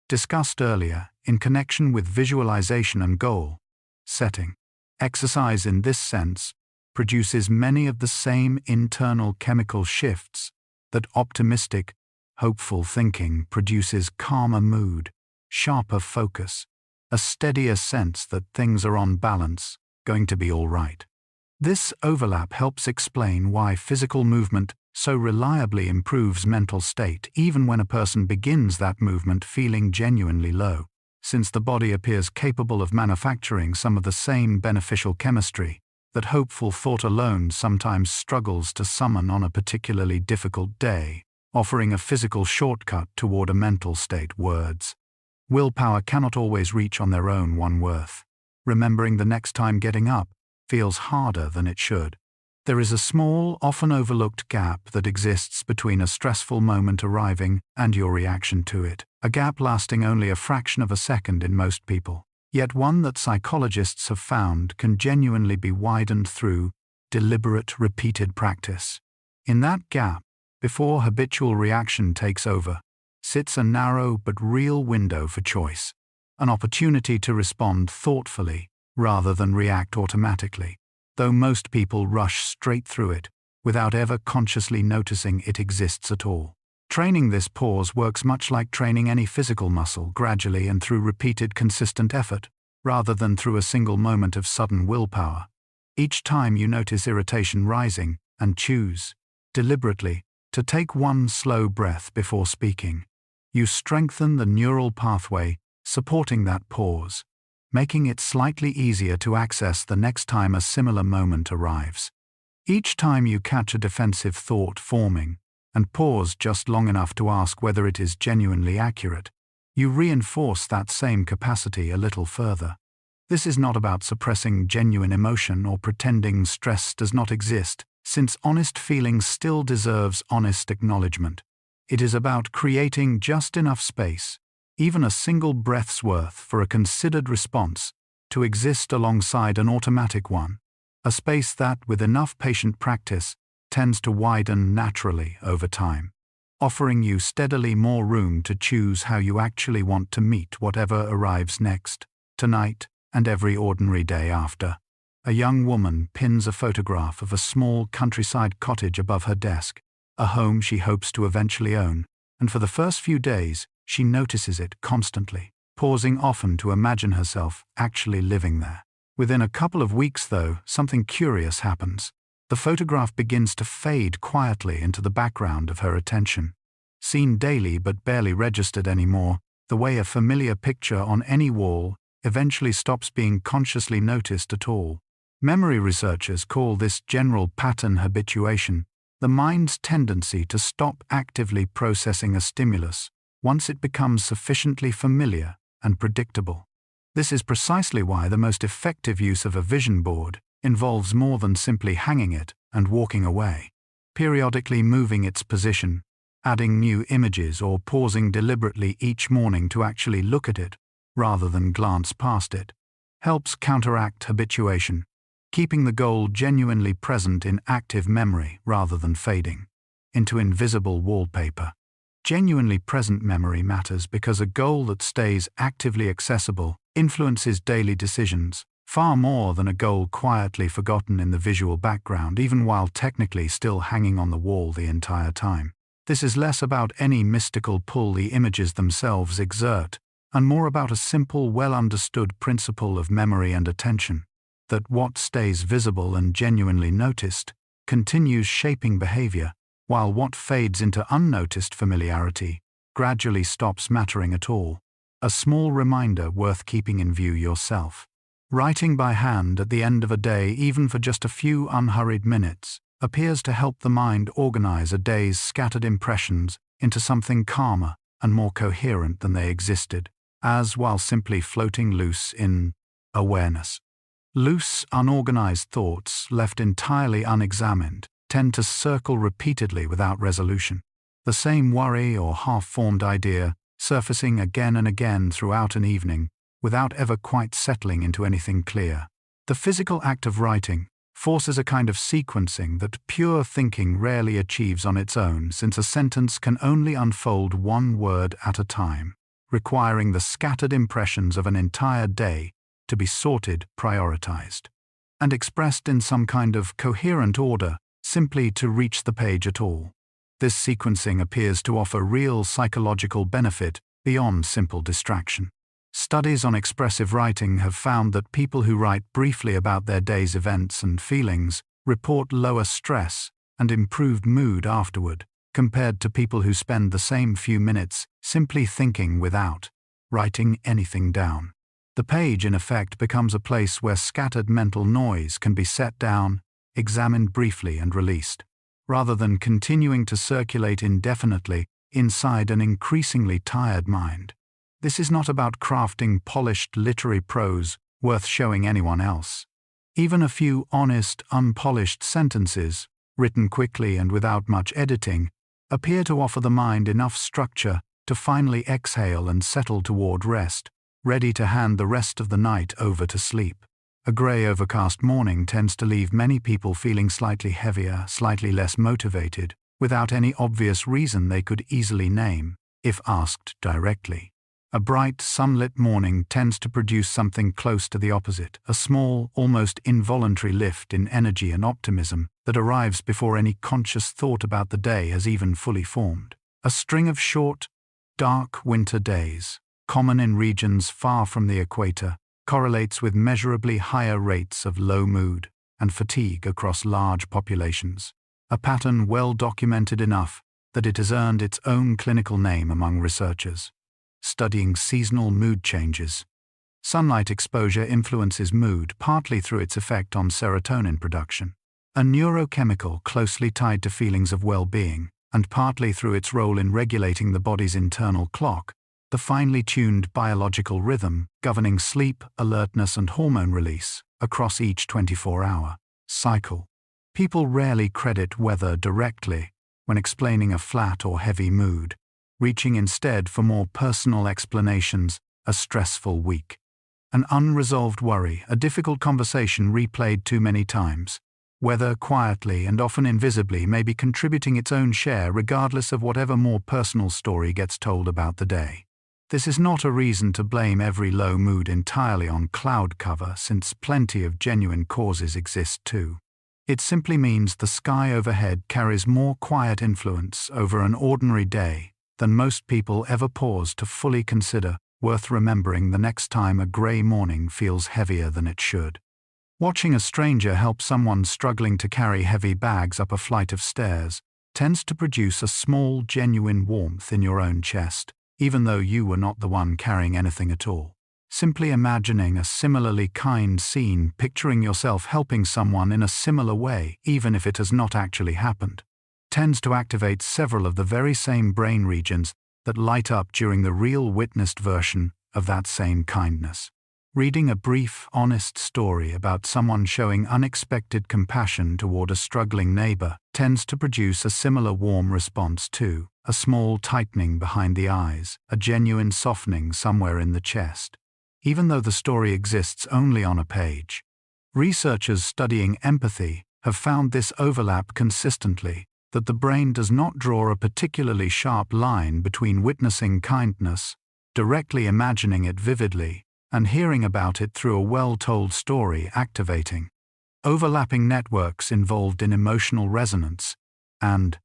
Discussed earlier, in connection with visualization and goal setting. Exercise in this sense produces many of the same internal chemical shifts that optimistic, hopeful thinking produces: calmer mood, sharper focus, a steadier sense that things are on balance, going to be all right. This overlap helps explain why physical movement so reliably improves mental state even when a person begins that movement feeling genuinely low, since the body appears capable of manufacturing some of the same beneficial chemistry that hopeful thought alone sometimes struggles to summon on a particularly difficult day, offering a physical shortcut toward a mental state. Words. Willpower cannot always reach on their own one worth. Remembering the next time getting up feels harder than it should. There is a small, often overlooked gap that exists between a stressful moment arriving and your reaction to it, a gap lasting only a fraction of a second in most people, yet one that psychologists have found can genuinely be widened through deliberate, repeated practice. In that gap, before habitual reaction takes over, sits a narrow but real window for choice, an opportunity to respond thoughtfully rather than react automatically, though most people rush straight through it without ever consciously noticing it exists at all. Training this pause works much like training any physical muscle, gradually and through repeated consistent effort, rather than through a single moment of sudden willpower. Each time you notice irritation rising and choose, deliberately, to take one slow breath before speaking, you strengthen the neural pathway supporting that pause, making it slightly easier to access the next time a similar moment arrives. Each time you catch a defensive thought forming, and pause just long enough to ask whether it is genuinely accurate, you reinforce that same capacity a little further. This is not about suppressing genuine emotion or pretending stress does not exist, since honest feeling still deserves honest acknowledgement. It is about creating just enough space, even a single breath's worth, for a considered response to exist alongside an automatic one, a space that, with enough patient practice, tends to widen naturally over time, offering you steadily more room to choose how you actually want to meet whatever arrives next, tonight and every ordinary day after. A young woman pins a photograph of a small countryside cottage above her desk, a home she hopes to eventually own, and for the first few days, she notices it constantly, pausing often to imagine herself actually living there. Within a couple of weeks, though, something curious happens. The photograph begins to fade quietly into the background of her attention. Seen daily but barely registered anymore, the way a familiar picture on any wall eventually stops being consciously noticed at all. Memory researchers call this general pattern habituation, the mind's tendency to stop actively processing a stimulus once it becomes sufficiently familiar and predictable. This is precisely why the most effective use of a vision board involves more than simply hanging it and walking away. Periodically moving its position, adding new images, or pausing deliberately each morning to actually look at it rather than glance past it, helps counteract habituation, keeping the goal genuinely present in active memory rather than fading into invisible wallpaper. Genuinely present memory matters because a goal that stays actively accessible influences daily decisions far more than a goal quietly forgotten in the visual background, even while technically still hanging on the wall the entire time. This is less about any mystical pull the images themselves exert, and more about a simple, well-understood principle of memory and attention, that what stays visible and genuinely noticed continues shaping behavior, while what fades into unnoticed familiarity gradually stops mattering at all. A small reminder worth keeping in view yourself. Writing by hand at the end of a day, even for just a few unhurried minutes, appears to help the mind organize a day's scattered impressions into something calmer and more coherent than they existed, as while simply floating loose in awareness. Loose, unorganized thoughts, left entirely unexamined, tend to circle repeatedly without resolution. The same worry or half-formed idea surfacing again and again throughout an evening, without ever quite settling into anything clear. The physical act of writing, forces a kind of sequencing that pure thinking rarely achieves on its own, since a sentence can only unfold one word at a time, requiring the scattered impressions of an entire day to be sorted, prioritized, and expressed in some kind of coherent order simply to reach the page at all. This sequencing appears to offer real psychological benefit beyond simple distraction. Studies on expressive writing have found that people who write briefly about their day's events and feelings report lower stress and improved mood afterward, compared to people who spend the same few minutes simply thinking without writing anything down. The page, in effect, becomes a place where scattered mental noise can be set down, examined briefly, and released, rather than continuing to circulate indefinitely inside an increasingly tired mind. This is not about crafting polished literary prose worth showing anyone else. Even a few honest, unpolished sentences, written quickly and without much editing, appear to offer the mind enough structure to finally exhale and settle toward rest, ready to hand the rest of the night over to sleep. A grey, overcast morning tends to leave many people feeling slightly heavier, slightly less motivated, without any obvious reason they could easily name, if asked directly. A bright, sunlit morning tends to produce something close to the opposite, a small, almost involuntary lift in energy and optimism that arrives before any conscious thought about the day has even fully formed. A string of short, dark winter days, common in regions far from the equator, correlates with measurably higher rates of low mood and fatigue across large populations, a pattern well documented enough that it has earned its own clinical name among researchers. Studying seasonal mood changes. Sunlight exposure influences mood partly through its effect on serotonin production, a neurochemical closely tied to feelings of well-being, and partly through its role in regulating the body's internal clock, the finely tuned biological rhythm governing sleep, alertness, and hormone release across each 24-hour cycle. People rarely credit weather directly when explaining a flat or heavy mood, reaching instead for more personal explanations: a stressful week, an unresolved worry, a difficult conversation replayed too many times. Weather, quietly and often invisibly, may be contributing its own share regardless of whatever more personal story gets told about the day. This is not a reason to blame every low mood entirely on cloud cover, since plenty of genuine causes exist too. It simply means the sky overhead carries more quiet influence over an ordinary day than most people ever pause to fully consider, worth remembering the next time a grey morning feels heavier than it should. Watching a stranger help someone struggling to carry heavy bags up a flight of stairs tends to produce a small, genuine warmth in your own chest, even though you were not the one carrying anything at all. Simply imagining a similarly kind scene, picturing yourself helping someone in a similar way, even if it has not actually happened, tends to activate several of the very same brain regions that light up during the real witnessed version of that same kindness. Reading a brief, honest story about someone showing unexpected compassion toward a struggling neighbor tends to produce a similar warm response too, a small tightening behind the eyes, a genuine softening somewhere in the chest, even though the story exists only on a page. Researchers studying empathy have found this overlap consistently, that the brain does not draw a particularly sharp line between witnessing kindness, directly imagining it vividly, and hearing about it through a well-told story activating overlapping networks involved in emotional resonance and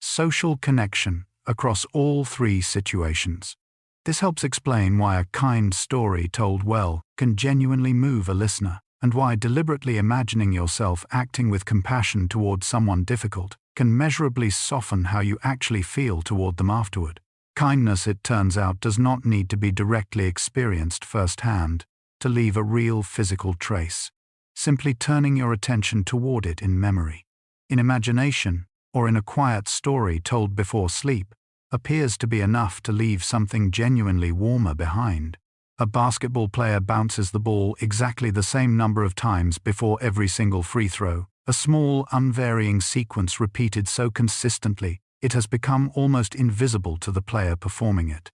social connection across all three situations. This helps explain why a kind story told well can genuinely move a listener, and why deliberately imagining yourself acting with compassion toward someone difficult can measurably soften how you actually feel toward them afterward. Kindness, it turns out, does not need to be directly experienced firsthand to leave a real physical trace. Simply turning your attention toward it in memory, in imagination, or in a quiet story told before sleep appears to be enough to leave something genuinely warmer behind. A basketball player bounces the ball exactly the same number of times before every single free throw, a small, unvarying sequence repeated so consistently it has become almost invisible to the player performing it.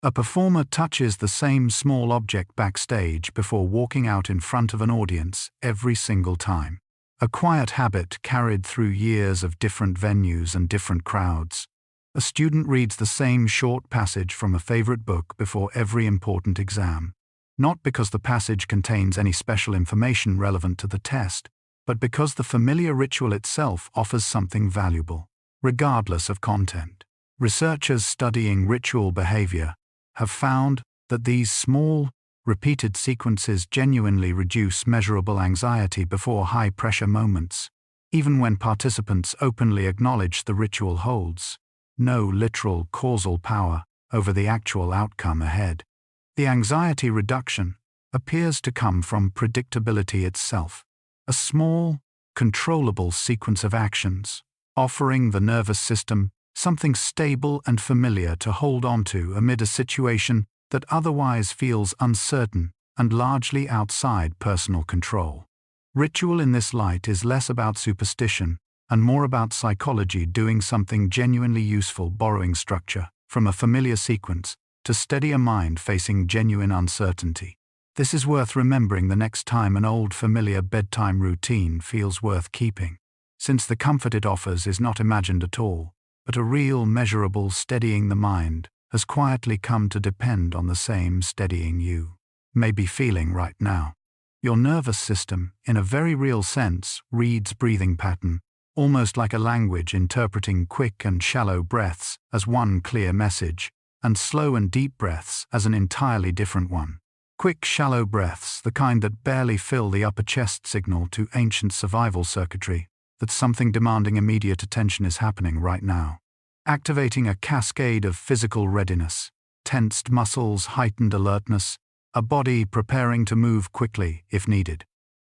A performer touches the same small object backstage before walking out in front of an audience every single time. A quiet habit carried through years of different venues and different crowds. A student reads the same short passage from a favorite book before every important exam, not because the passage contains any special information relevant to the test, but because the familiar ritual itself offers something valuable, regardless of content. Researchers studying ritual behavior have found that these small, repeated sequences genuinely reduce measurable anxiety before high-pressure moments, even when participants openly acknowledge the ritual holds no literal causal power over the actual outcome ahead. The anxiety reduction appears to come from predictability itself, a small, controllable sequence of actions, offering the nervous system something stable and familiar to hold onto amid a situation that otherwise feels uncertain and largely outside personal control. Ritual in this light is less about superstition and more about psychology doing something genuinely useful, borrowing structure from a familiar sequence to steady a mind facing genuine uncertainty. This is worth remembering the next time an old familiar bedtime routine feels worth keeping, since the comfort it offers is not imagined at all, but a real, measurable steadying the mind has quietly come to depend on the same steadying you may be feeling right now. Your nervous system, in a very real sense, reads breathing pattern, almost like a language interpreting quick and shallow breaths as one clear message, and slow and deep breaths as an entirely different one. Quick, shallow breaths, the kind that barely fill the upper chest, signal to ancient survival circuitry that something demanding immediate attention is happening right now, activating a cascade of physical readiness, tensed muscles, heightened alertness, a body preparing to move quickly if needed.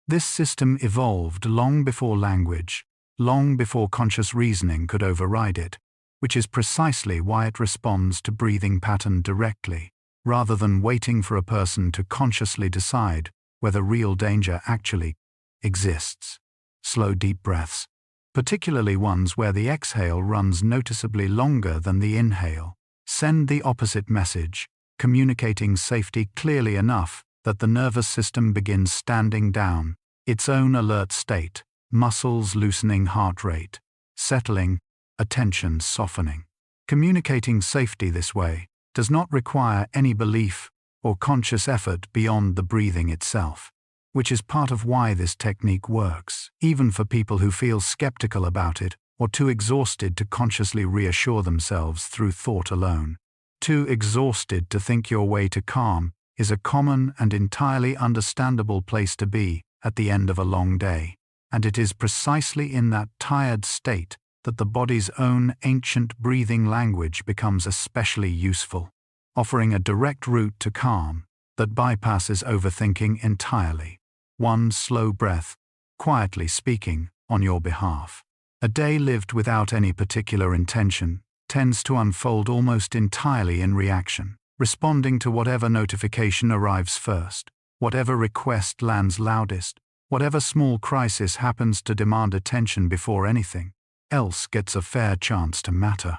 This system evolved long before language, long before conscious reasoning could override it, which is precisely why it responds to breathing pattern directly, rather than waiting for a person to consciously decide whether real danger actually exists. Slow, deep breaths, particularly ones where the exhale runs noticeably longer than the inhale, send the opposite message, communicating safety clearly enough that the nervous system begins standing down, its own alert state, muscles loosening, heart rate settling, attention softening. Communicating safety this way does not require any belief or conscious effort beyond the breathing itself, which is part of why this technique works, even for people who feel skeptical about it or too exhausted to consciously reassure themselves through thought alone. Too exhausted to think your way to calm is a common and entirely understandable place to be at the end of a long day, and it is precisely in that tired state that the body's own ancient breathing language becomes especially useful, offering a direct route to calm that bypasses overthinking entirely. One slow breath, quietly speaking on your behalf. A day lived without any particular intention tends to unfold almost entirely in reaction, responding to whatever notification arrives first, whatever request lands loudest, whatever small crisis happens to demand attention before anything else gets a fair chance to matter.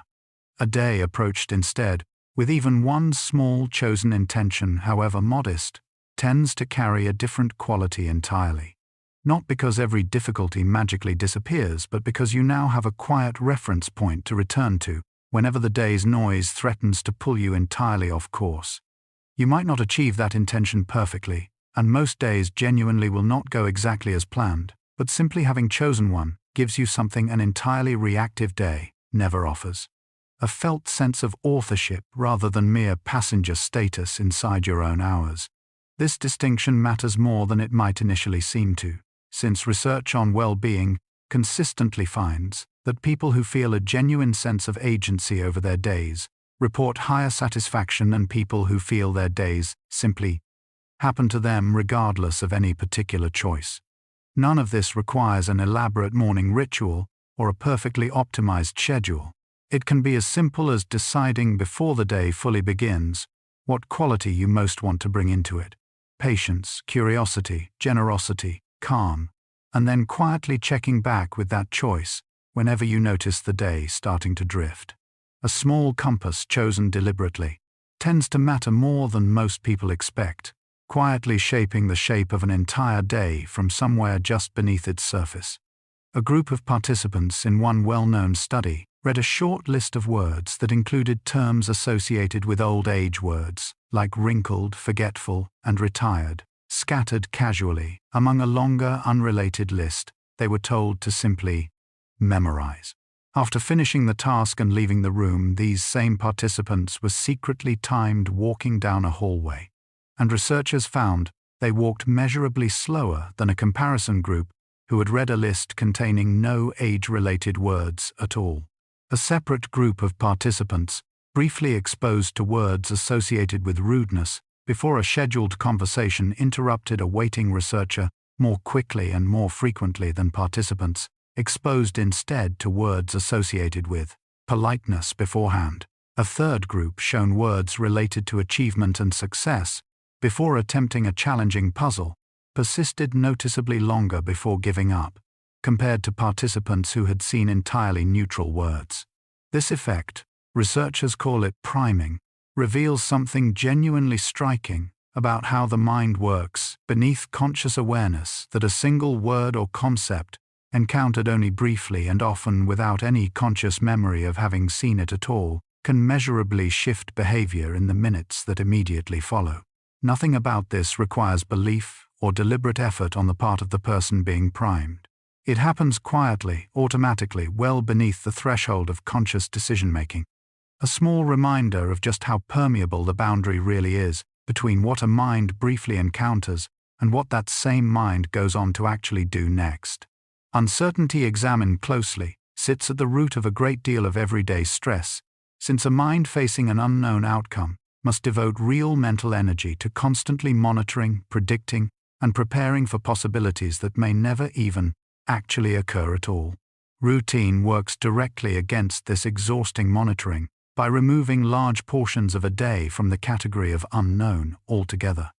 A day approached instead with even one small chosen intention, however modest, tends to carry a different quality entirely. Not because every difficulty magically disappears, but because you now have a quiet reference point to return to whenever the day's noise threatens to pull you entirely off course. You might not achieve that intention perfectly, and most days genuinely will not go exactly as planned, but simply having chosen one gives you something an entirely reactive day never offers. A felt sense of authorship rather than mere passenger status inside your own hours. This distinction matters more than it might initially seem to, since research on well-being consistently finds that people who feel a genuine sense of agency over their days report higher satisfaction than people who feel their days simply happen to them regardless of any particular choice. None of this requires an elaborate morning ritual or a perfectly optimized schedule. It can be as simple as deciding before the day fully begins what quality you most want to bring into it: patience, curiosity, generosity, calm, and then quietly checking back with that choice whenever you notice the day starting to drift. A small compass chosen deliberately tends to matter more than most people expect, quietly shaping the shape of an entire day from somewhere just beneath its surface. A group of participants in one well-known study read a short list of words that included terms associated with old age words, like wrinkled, forgetful, and retired, scattered casually among a longer, unrelated list they were told to simply memorize. After finishing the task and leaving the room, these same participants were secretly timed walking down a hallway, and researchers found they walked measurably slower than a comparison group who had read a list containing no age-related words at all. A separate group of participants, briefly exposed to words associated with rudeness before a scheduled conversation interrupted a waiting researcher more quickly and more frequently than participants exposed instead to words associated with politeness beforehand. A third group shown words related to achievement and success before attempting a challenging puzzle persisted noticeably longer before giving up, compared to participants who had seen entirely neutral words. This effect, researchers call it priming, reveals something genuinely striking about how the mind works beneath conscious awareness that a single word or concept, encountered only briefly and often without any conscious memory of having seen it at all, can measurably shift behavior in the minutes that immediately follow. Nothing about this requires belief or deliberate effort on the part of the person being primed. It happens quietly, automatically, well beneath the threshold of conscious decision-making. A small reminder of just how permeable the boundary really is between what a mind briefly encounters and what that same mind goes on to actually do next. Uncertainty examined closely sits at the root of a great deal of everyday stress, since a mind facing an unknown outcome must devote real mental energy to constantly monitoring, predicting, and preparing for possibilities that may never even actually occur at all. Routine works directly against this exhausting monitoring by removing large portions of a day from the category of unknown altogether.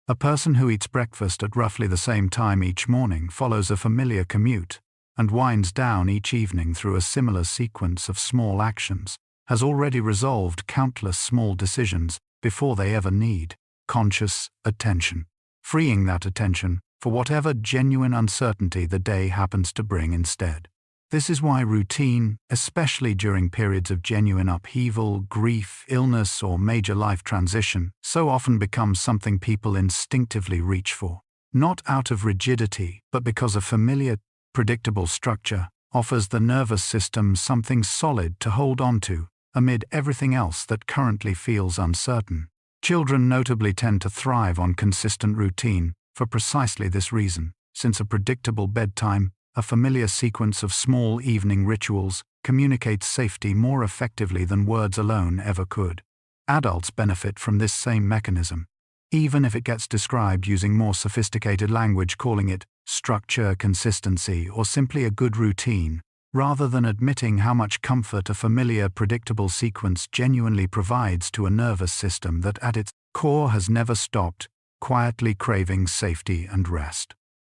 A person who eats breakfast at roughly the same time each morning follows a familiar commute and winds down each evening through a similar sequence of small actions has already resolved countless small decisions before they ever need conscious attention, freeing that attention for whatever genuine uncertainty the day happens to bring instead. This is why routine, especially during periods of genuine upheaval, grief, illness, or major life transition, so often becomes something people instinctively reach for. Not out of rigidity, but because a familiar, predictable structure offers the nervous system something solid to hold on to amid everything else that currently feels uncertain. Children notably tend to thrive on consistent routine for precisely this reason, since a predictable bedtime, a familiar sequence of small evening rituals, communicates safety more effectively than words alone ever could. Adults benefit from this same mechanism, even if it gets described using more sophisticated language, calling it structure, consistency, or simply a good routine, rather than admitting how much comfort a familiar, predictable sequence genuinely provides to a nervous system that at its core has never stopped, quietly craving safety and rest.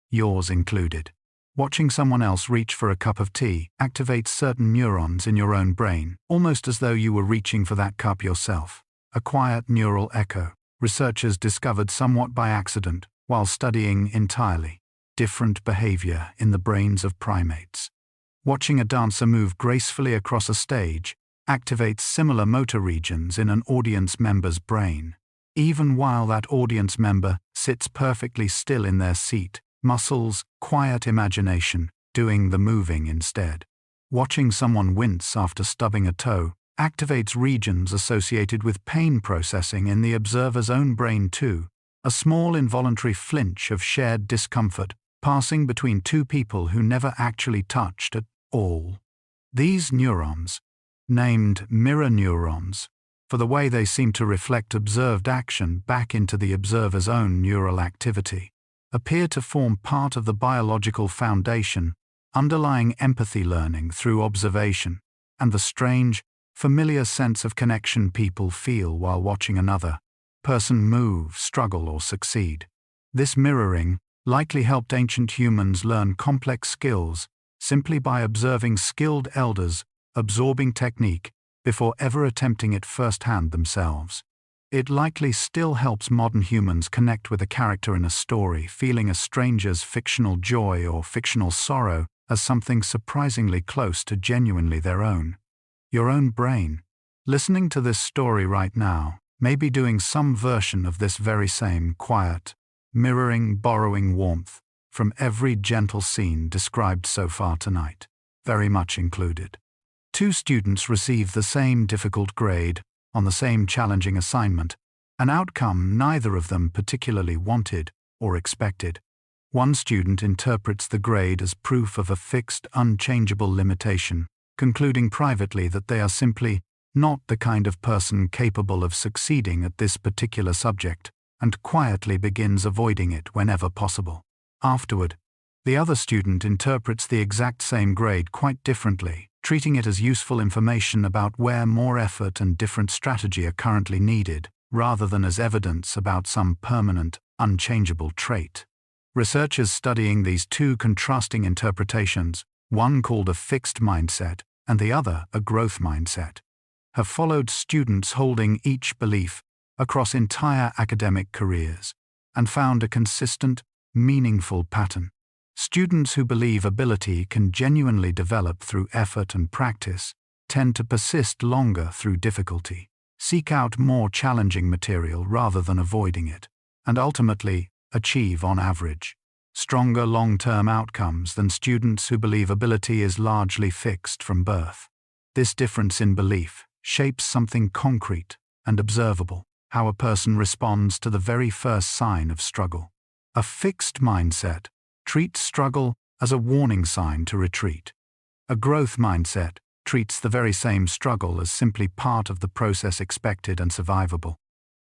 Yours included. Watching someone else reach for a cup of tea activates certain neurons in your own brain, almost as though you were reaching for that cup yourself. A quiet neural echo, researchers discovered somewhat by accident while studying entirely different behavior in the brains of primates. Watching a dancer move gracefully across a stage activates similar motor regions in an audience member's brain, even while that audience member sits perfectly still in their seat. Muscles, quiet imagination, doing the moving instead. Watching someone wince after stubbing a toe activates regions associated with pain processing in the observer's own brain too, a small involuntary flinch of shared discomfort passing between two people who never actually touched at all. These neurons, named mirror neurons, for the way they seem to reflect observed action back into the observer's own neural activity, appear to form part of the biological foundation underlying empathy learning through observation and the strange, familiar sense of connection people feel while watching another person move, struggle, or succeed. This mirroring likely helped ancient humans learn complex skills simply by observing skilled elders absorbing technique before ever attempting it firsthand themselves. It likely still helps modern humans connect with a character in a story, feeling a stranger's fictional joy or fictional sorrow as something surprisingly close to genuinely their own. Your own brain, listening to this story right now, may be doing some version of this very same quiet, borrowing warmth from every gentle scene described so far tonight, very much included. Two students receive the same difficult grade on the same challenging assignment, an outcome neither of them particularly wanted or expected. One student interprets the grade as proof of a fixed, unchangeable limitation, concluding privately that they are simply not the kind of person capable of succeeding at this particular subject, and quietly begins avoiding it whenever possible. Afterward, the other student interprets the exact same grade quite differently, treating it as useful information about where more effort and different strategy are currently needed, rather than as evidence about some permanent, unchangeable trait. Researchers studying these two contrasting interpretations, one called a fixed mindset and the other a growth mindset, have followed students holding each belief across entire academic careers and found a consistent, meaningful pattern. Students who believe ability can genuinely develop through effort and practice tend to persist longer through difficulty, seek out more challenging material rather than avoiding it, and ultimately achieve, on average, stronger long-term outcomes than students who believe ability is largely fixed from birth. This difference in belief shapes something concrete and observable, how a person responds to the very first sign of struggle. A fixed mindset treats struggle as a warning sign to retreat. A growth mindset treats the very same struggle as simply part of the process expected and survivable,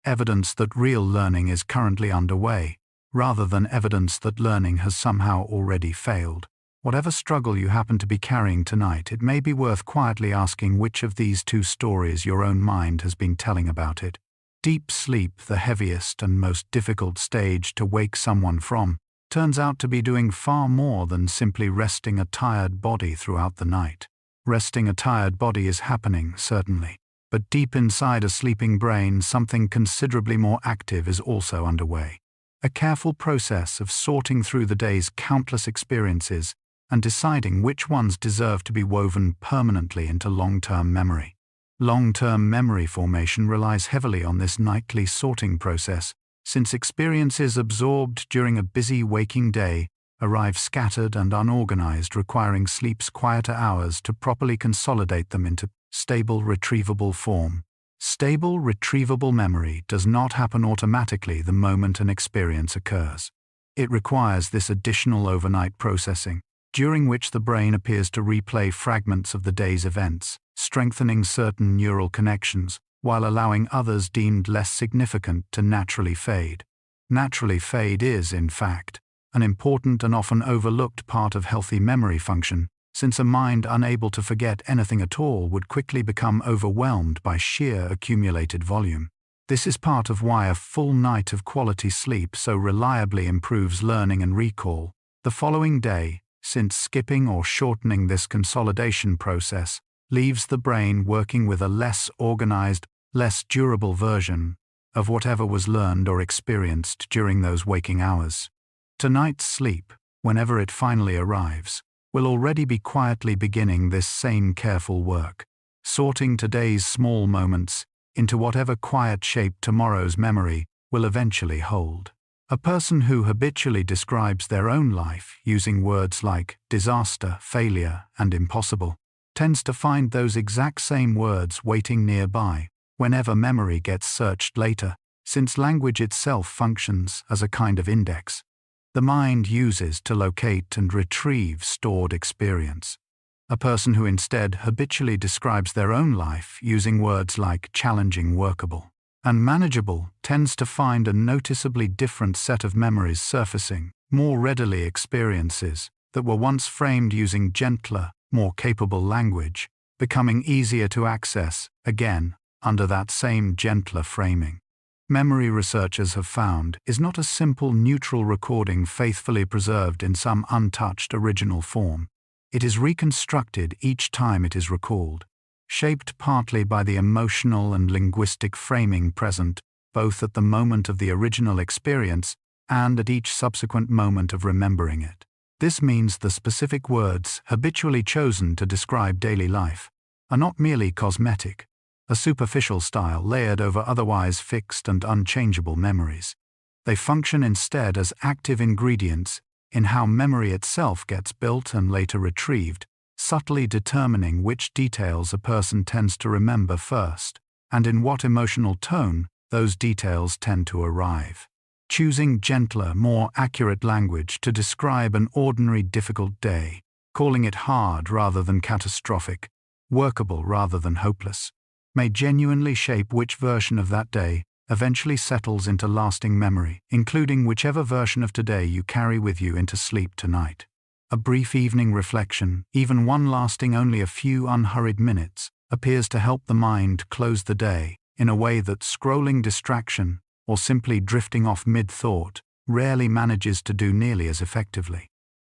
evidence that real learning is currently underway, rather than evidence that learning has somehow already failed. Whatever struggle you happen to be carrying tonight, it may be worth quietly asking which of these two stories your own mind has been telling about it. Deep sleep, the heaviest and most difficult stage to wake someone from, turns out to be doing far more than simply resting a tired body throughout the night. Resting a tired body is happening, certainly, but deep inside a sleeping brain, something considerably more active is also underway. A careful process of sorting through the day's countless experiences and deciding which ones deserve to be woven permanently into long-term memory. Long-term memory formation relies heavily on this nightly sorting process, since experiences absorbed during a busy waking day arrive scattered and unorganized, requiring sleep's quieter hours to properly consolidate them into stable, retrievable form. Stable, retrievable memory does not happen automatically the moment an experience occurs. It requires this additional overnight processing, during which the brain appears to replay fragments of the day's events, strengthening certain neural connections, while allowing others deemed less significant to naturally fade. Naturally fade is, in fact, an important and often overlooked part of healthy memory function, since a mind unable to forget anything at all would quickly become overwhelmed by sheer accumulated volume. This is part of why a full night of quality sleep so reliably improves learning and recall the following day, since skipping or shortening this consolidation process leaves the brain working with a less organized, less durable version of whatever was learned or experienced during those waking hours. Tonight's sleep, whenever it finally arrives, will already be quietly beginning this same careful work, sorting today's small moments into whatever quiet shape tomorrow's memory will eventually hold. A person who habitually describes their own life using words like disaster, failure, and impossible tends to find those exact same words waiting nearby whenever memory gets searched later, since language itself functions as a kind of index the mind uses to locate and retrieve stored experience. A person who instead habitually describes their own life using words like challenging, workable, and manageable tends to find a noticeably different set of memories surfacing, more readily experiences that were once framed using gentler, more capable language, becoming easier to access, again, under that same gentler framing. Memory, researchers have found, is not a simple neutral recording faithfully preserved in some untouched original form. It is reconstructed each time it is recalled, shaped partly by the emotional and linguistic framing present both at the moment of the original experience and at each subsequent moment of remembering it. This means the specific words habitually chosen to describe daily life are not merely cosmetic, a superficial style layered over otherwise fixed and unchangeable memories. They function instead as active ingredients in how memory itself gets built and later retrieved, subtly determining which details a person tends to remember first, and in what emotional tone those details tend to arrive. Choosing gentler, more accurate language to describe an ordinary difficult day, calling it hard rather than catastrophic, workable rather than hopeless, may genuinely shape which version of that day eventually settles into lasting memory, including whichever version of today you carry with you into sleep tonight. A brief evening reflection, even one lasting only a few unhurried minutes, appears to help the mind close the day in a way that scrolling distraction or simply drifting off mid-thought rarely manages to do nearly as effectively.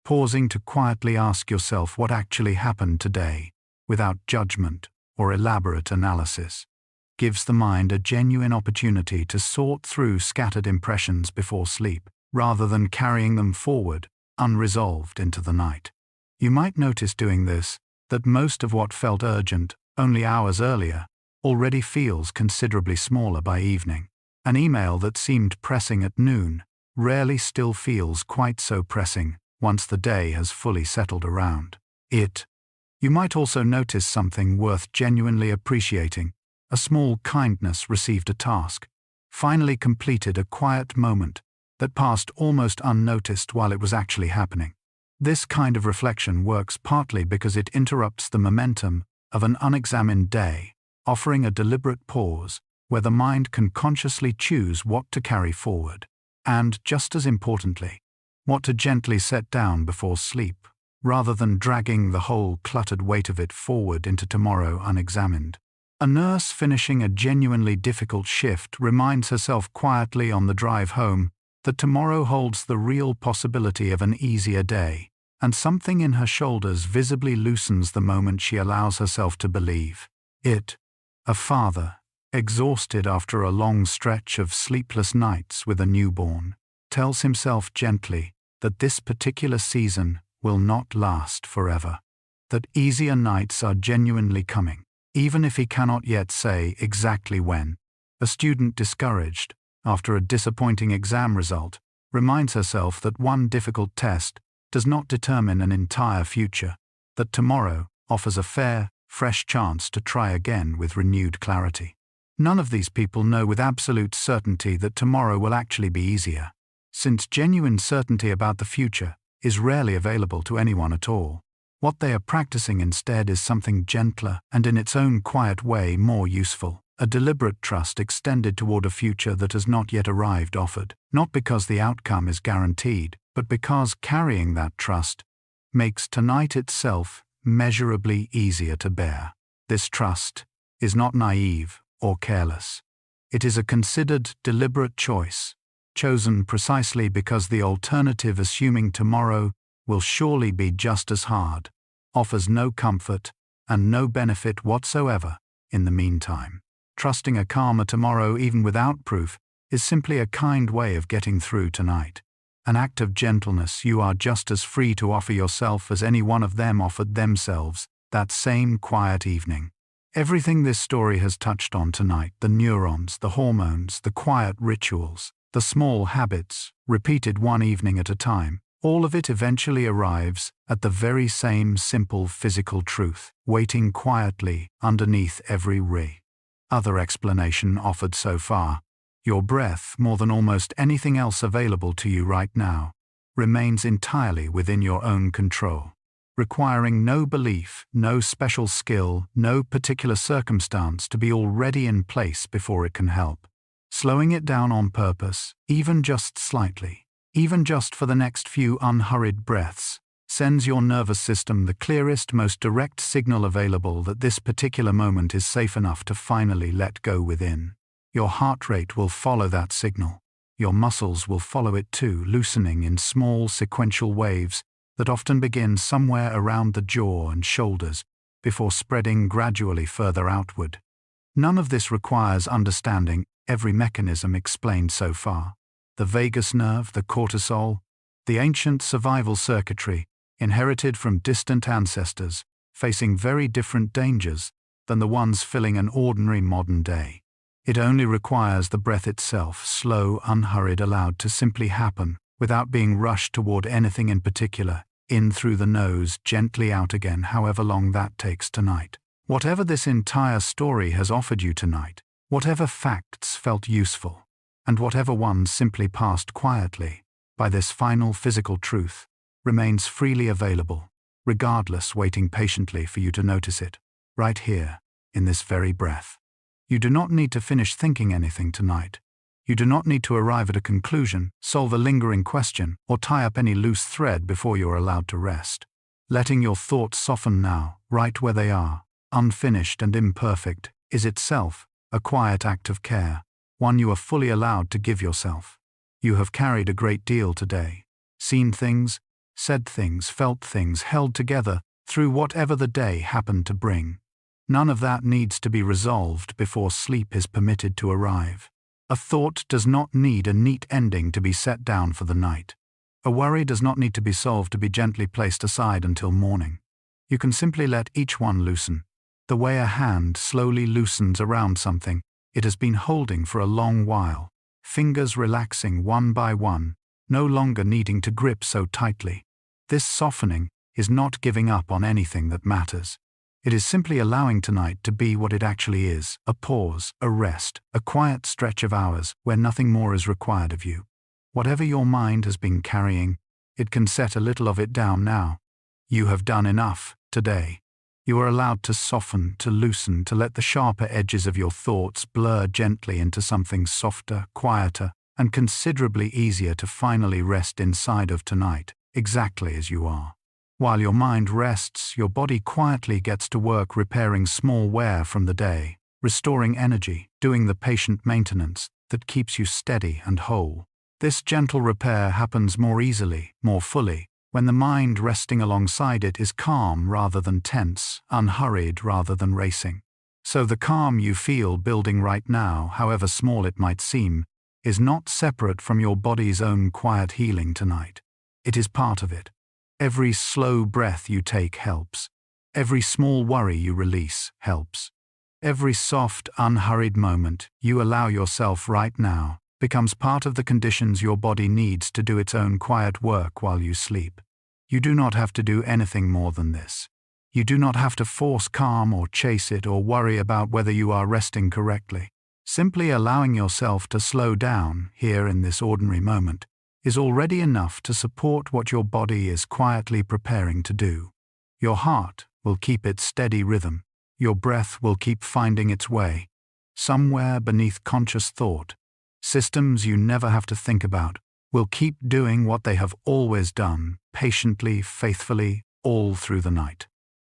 Pausing to quietly ask yourself what actually happened today, without judgment or elaborate analysis, gives the mind a genuine opportunity to sort through scattered impressions before sleep, rather than carrying them forward, unresolved, into the night. You might notice doing this that most of what felt urgent only hours earlier already feels considerably smaller by evening. An email that seemed pressing at noon rarely still feels quite so pressing once the day has fully settled around it. You might also notice something worth genuinely appreciating: a small kindness received, a task finally completed, a quiet moment that passed almost unnoticed while it was actually happening. This kind of reflection works partly because it interrupts the momentum of an unexamined day, offering a deliberate pause where the mind can consciously choose what to carry forward, and, just as importantly, what to gently set down before sleep, rather than dragging the whole cluttered weight of it forward into tomorrow unexamined. A nurse finishing a genuinely difficult shift reminds herself quietly on the drive home that tomorrow holds the real possibility of an easier day, and something in her shoulders visibly loosens the moment she allows herself to believe it. A father, exhausted after a long stretch of sleepless nights with a newborn, tells himself gently that this particular season will not last forever, that easier nights are genuinely coming, even if he cannot yet say exactly when. A student discouraged after a disappointing exam result reminds herself that one difficult test does not determine an entire future, that tomorrow offers a fair, fresh chance to try again with renewed clarity. None of these people know with absolute certainty that tomorrow will actually be easier, since genuine certainty about the future is rarely available to anyone at all. What they are practicing instead is something gentler and in its own quiet way more useful, a deliberate trust extended toward a future that has not yet arrived, offered, not because the outcome is guaranteed, but because carrying that trust makes tonight itself measurably easier to bear. This trust is not naive or careless. It is a considered, deliberate choice, chosen precisely because the alternative, assuming tomorrow will surely be just as hard, offers no comfort and no benefit whatsoever in the meantime. Trusting a calmer tomorrow, even without proof, is simply a kind way of getting through tonight. An act of gentleness you are just as free to offer yourself as any one of them offered themselves that same quiet evening. Everything this story has touched on tonight, the neurons, the hormones, the quiet rituals, the small habits, repeated one evening at a time, all of it eventually arrives at the very same simple physical truth, waiting quietly underneath every other explanation offered so far. Your breath, more than almost anything else available to you right now, remains entirely within your own control, requiring no belief, no special skill, no particular circumstance to be already in place before it can help. Slowing it down on purpose, even just slightly, even just for the next few unhurried breaths, sends your nervous system the clearest, most direct signal available that this particular moment is safe enough to finally let go within. Your heart rate will follow that signal. Your muscles will follow it too, loosening in small sequential waves that often begin somewhere around the jaw and shoulders before spreading gradually further outward. None of this requires understanding every mechanism explained so far. The vagus nerve, the cortisol, The ancient survival circuitry, inherited from distant ancestors, facing very different dangers than the ones filling an ordinary modern day. It only requires the breath itself, slow, unhurried, allowed to simply happen, without being rushed toward anything in particular, in through the nose, gently out again, however long that takes tonight. Whatever this entire story has offered you tonight, whatever facts felt useful, and whatever ones simply passed quietly, by this final physical truth, remains freely available, regardless, waiting patiently for you to notice it, right here, in this very breath. You do not need to finish thinking anything tonight. You do not need to arrive at a conclusion, solve a lingering question, or tie up any loose thread before you are allowed to rest. Letting your thoughts soften now, right where they are, unfinished and imperfect, is itself a quiet act of care, one you are fully allowed to give yourself. You have carried a great deal today, seen things, said things, felt things, held together through whatever the day happened to bring. None of that needs to be resolved before sleep is permitted to arrive. A thought does not need a neat ending to be set down for the night. A worry does not need to be solved to be gently placed aside until morning. You can simply let each one loosen, the way a hand slowly loosens around something it has been holding for a long while, fingers relaxing one by one, no longer needing to grip so tightly. This softening is not giving up on anything that matters. It is simply allowing tonight to be what it actually is, a pause, a rest, a quiet stretch of hours where nothing more is required of you. Whatever your mind has been carrying, it can set a little of it down now. You have done enough today. You are allowed to soften, to loosen, to let the sharper edges of your thoughts blur gently into something softer, quieter, and considerably easier to finally rest inside of tonight, exactly as you are. While your mind rests, your body quietly gets to work repairing small wear from the day, restoring energy, doing the patient maintenance that keeps you steady and whole. This gentle repair happens more easily, more fully, when the mind resting alongside it is calm rather than tense, unhurried rather than racing. So the calm you feel building right now, however small it might seem, is not separate from your body's own quiet healing tonight. It is part of it. Every slow breath you take helps. Every small worry you release helps. Every soft, unhurried moment you allow yourself right now becomes part of the conditions your body needs to do its own quiet work while you sleep. You do not have to do anything more than this. You do not have to force calm or chase it or worry about whether you are resting correctly. Simply allowing yourself to slow down here in this ordinary moment is already enough to support what your body is quietly preparing to do. Your heart will keep its steady rhythm. Your breath will keep finding its way. Somewhere beneath conscious thought, systems you never have to think about will keep doing what they have always done, patiently, faithfully, all through the night.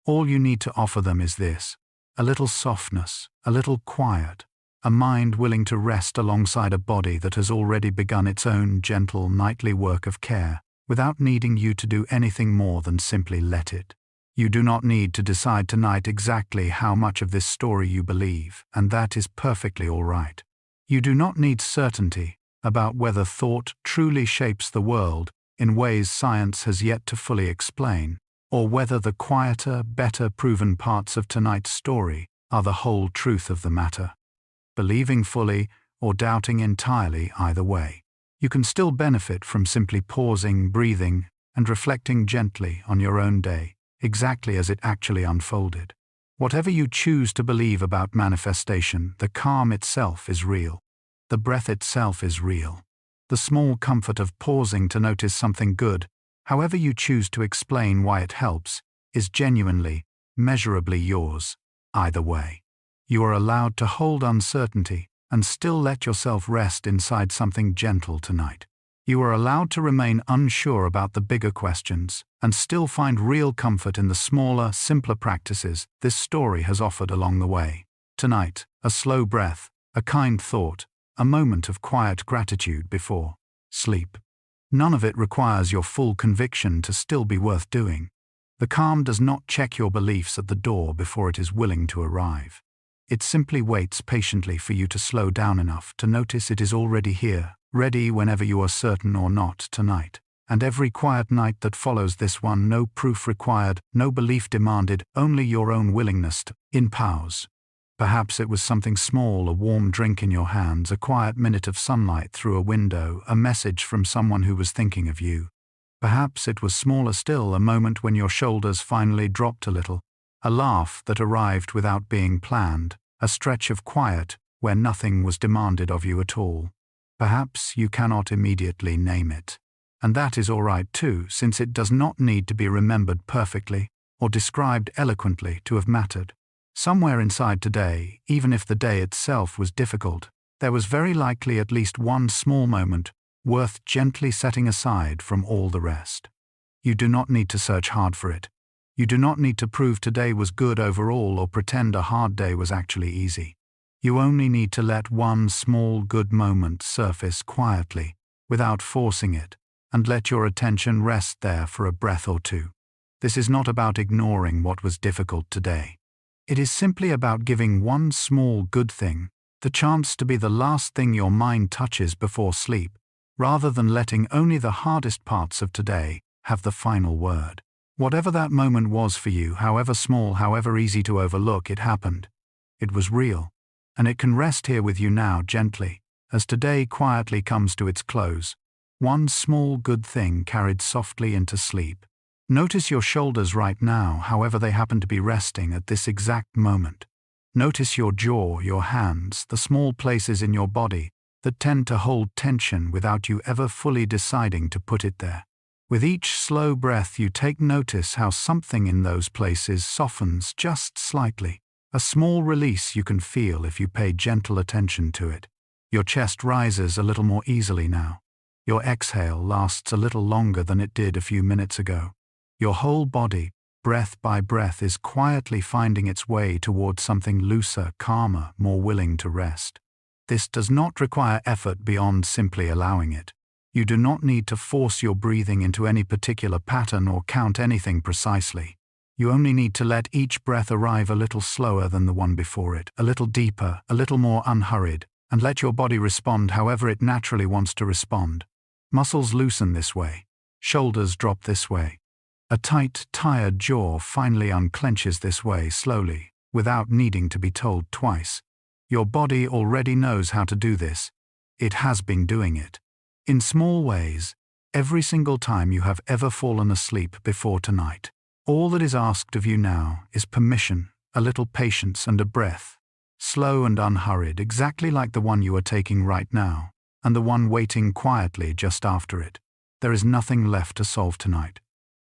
All you need to offer them is this: a little softness, a little quiet, a mind willing to rest alongside a body that has already begun its own gentle nightly work of care, without needing you to do anything more than simply let it. You do not need to decide tonight exactly how much of this story you believe, and that is perfectly all right. You do not need certainty about whether thought truly shapes the world in ways science has yet to fully explain, or whether the quieter, better proven parts of tonight's story are the whole truth of the matter. Believing fully or doubting entirely, either way, you can still benefit from simply pausing, breathing, and reflecting gently on your own day, exactly as it actually unfolded. Whatever you choose to believe about manifestation, the calm itself is real. The breath itself is real. The small comfort of pausing to notice something good, however you choose to explain why it helps, is genuinely, measurably yours, either way. You are allowed to hold uncertainty and still let yourself rest inside something gentle tonight. You are allowed to remain unsure about the bigger questions and still find real comfort in the smaller, simpler practices this story has offered along the way. Tonight, a slow breath, a kind thought, a moment of quiet gratitude before sleep. None of it requires your full conviction to still be worth doing. The calm does not check your beliefs at the door before it is willing to arrive. It simply waits patiently for you to slow down enough to notice it is already here, ready whenever you are certain or not tonight. And every quiet night that follows this one, no proof required, no belief demanded, only your own willingness to, in pause. Perhaps it was something small, a warm drink in your hands, a quiet minute of sunlight through a window, a message from someone who was thinking of you. Perhaps it was smaller still, a moment when your shoulders finally dropped a little, a laugh that arrived without being planned, a stretch of quiet where nothing was demanded of you at all. Perhaps you cannot immediately name it. And that is all right too, since it does not need to be remembered perfectly or described eloquently to have mattered. Somewhere inside today, even if the day itself was difficult, there was very likely at least one small moment worth gently setting aside from all the rest. You do not need to search hard for it. You do not need to prove today was good overall or pretend a hard day was actually easy. You only need to let one small good moment surface quietly, without forcing it, and let your attention rest there for a breath or two. This is not about ignoring what was difficult today. It is simply about giving one small good thing the chance to be the last thing your mind touches before sleep, rather than letting only the hardest parts of today have the final word. Whatever that moment was for you, however small, however easy to overlook, it happened. It was real, and it can rest here with you now gently, as today quietly comes to its close. One small good thing carried softly into sleep. Notice your shoulders right now, however they happen to be resting at this exact moment. Notice your jaw, your hands, the small places in your body that tend to hold tension without you ever fully deciding to put it there. With each slow breath you take notice how something in those places softens just slightly, a small release you can feel if you pay gentle attention to it. Your chest rises a little more easily now. Your exhale lasts a little longer than it did a few minutes ago. Your whole body, breath by breath, is quietly finding its way towards something looser, calmer, more willing to rest. This does not require effort beyond simply allowing it. You do not need to force your breathing into any particular pattern or count anything precisely. You only need to let each breath arrive a little slower than the one before it, a little deeper, a little more unhurried, and let your body respond however it naturally wants to respond. Muscles loosen this way. Shoulders drop this way. A tight, tired jaw finally unclenches this way slowly, without needing to be told twice. Your body already knows how to do this. It has been doing it. In small ways, every single time you have ever fallen asleep before tonight. All that is asked of you now is permission, a little patience and a breath. Slow and unhurried, exactly like the one you are taking right now, and the one waiting quietly just after it. There is nothing left to solve tonight.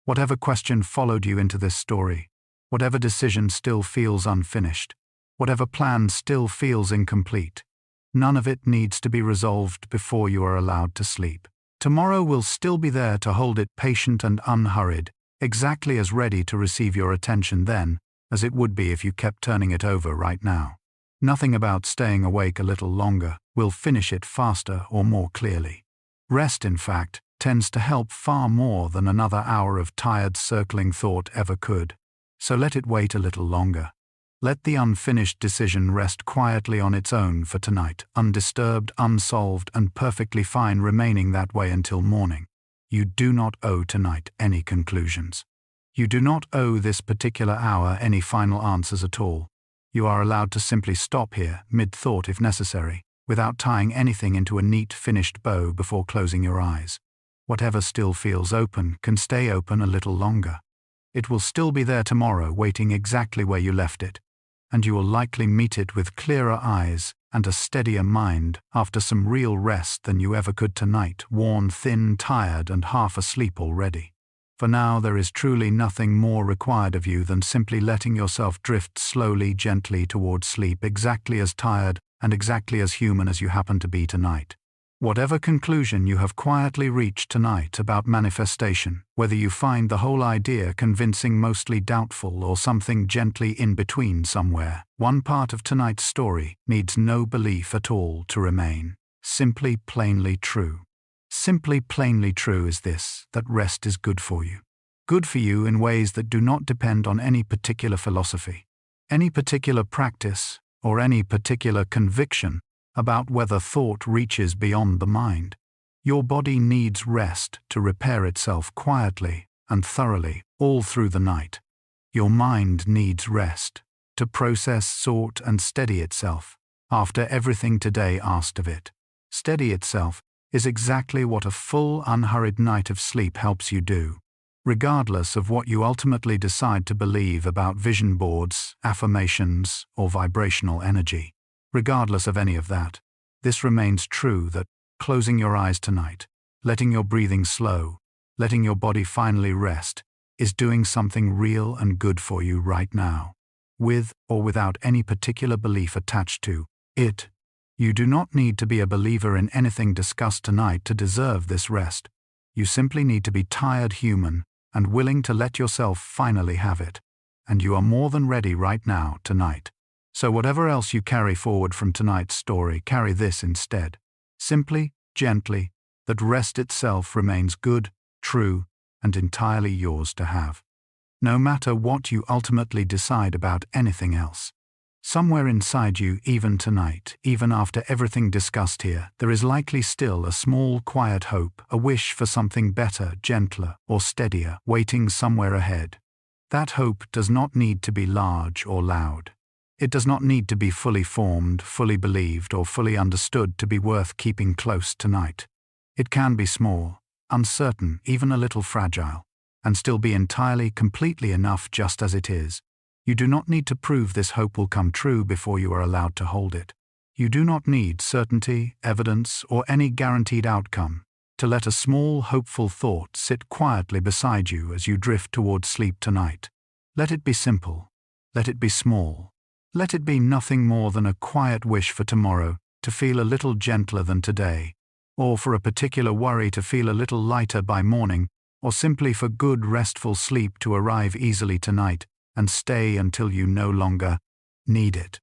Whatever question followed you into this story, whatever decision still feels unfinished, whatever plan still feels incomplete, none of it needs to be resolved before you are allowed to sleep. Tomorrow will still be there to hold it, patient and unhurried, exactly as ready to receive your attention then as it would be if you kept turning it over right now. Nothing about staying awake a little longer will finish it faster or more clearly. Rest, in fact, tends to help far more than another hour of tired circling thought ever could. So let it wait a little longer. Let the unfinished decision rest quietly on its own for tonight, undisturbed, unsolved, and perfectly fine, remaining that way until morning. You do not owe tonight any conclusions. You do not owe this particular hour any final answers at all. You are allowed to simply stop here, mid-thought if necessary, without tying anything into a neat, finished bow before closing your eyes. Whatever still feels open can stay open a little longer. It will still be there tomorrow, waiting exactly where you left it, and you will likely meet it with clearer eyes and a steadier mind after some real rest than you ever could tonight, worn thin, tired, and half asleep already. For now, there is truly nothing more required of you than simply letting yourself drift slowly, gently towards sleep, exactly as tired and exactly as human as you happen to be tonight. Whatever conclusion you have quietly reached tonight about manifestation, whether you find the whole idea convincing, mostly doubtful, or something gently in between somewhere, one part of tonight's story needs no belief at all to remain. Simply plainly true. Simply plainly true is this, that rest is good for you. Good for you in ways that do not depend on any particular philosophy, any particular practice, or any particular conviction about whether thought reaches beyond the mind. Your body needs rest to repair itself quietly and thoroughly all through the night. Your mind needs rest to process, sort, and steady itself after everything today asked of it. Steady itself is exactly what a full, unhurried night of sleep helps you do. Regardless of what you ultimately decide to believe about vision boards, affirmations, or vibrational energy, regardless of any of that, this remains true that closing your eyes tonight, letting your breathing slow, letting your body finally rest, is doing something real and good for you right now, with or without any particular belief attached to it. You do not need to be a believer in anything discussed tonight to deserve this rest. You simply need to be tired human and willing to let yourself finally have it. And you are more than ready right now, tonight. So whatever else you carry forward from tonight's story, carry this instead. Simply, gently, that rest itself remains good, true, and entirely yours to have. No matter what you ultimately decide about anything else. Somewhere inside you, even tonight, even after everything discussed here, there is likely still a small, quiet hope, a wish for something better, gentler, or steadier, waiting somewhere ahead. That hope does not need to be large or loud. It does not need to be fully formed, fully believed, or fully understood to be worth keeping close tonight. It can be small, uncertain, even a little fragile, and still be entirely, completely enough just as it is. You do not need to prove this hope will come true before you are allowed to hold it. You do not need certainty, evidence, or any guaranteed outcome to let a small, hopeful thought sit quietly beside you as you drift towards sleep tonight. Let it be simple. Let it be small. Let it be nothing more than a quiet wish for tomorrow to feel a little gentler than today, or for a particular worry to feel a little lighter by morning, or simply for good, restful sleep to arrive easily tonight and stay until you no longer need it.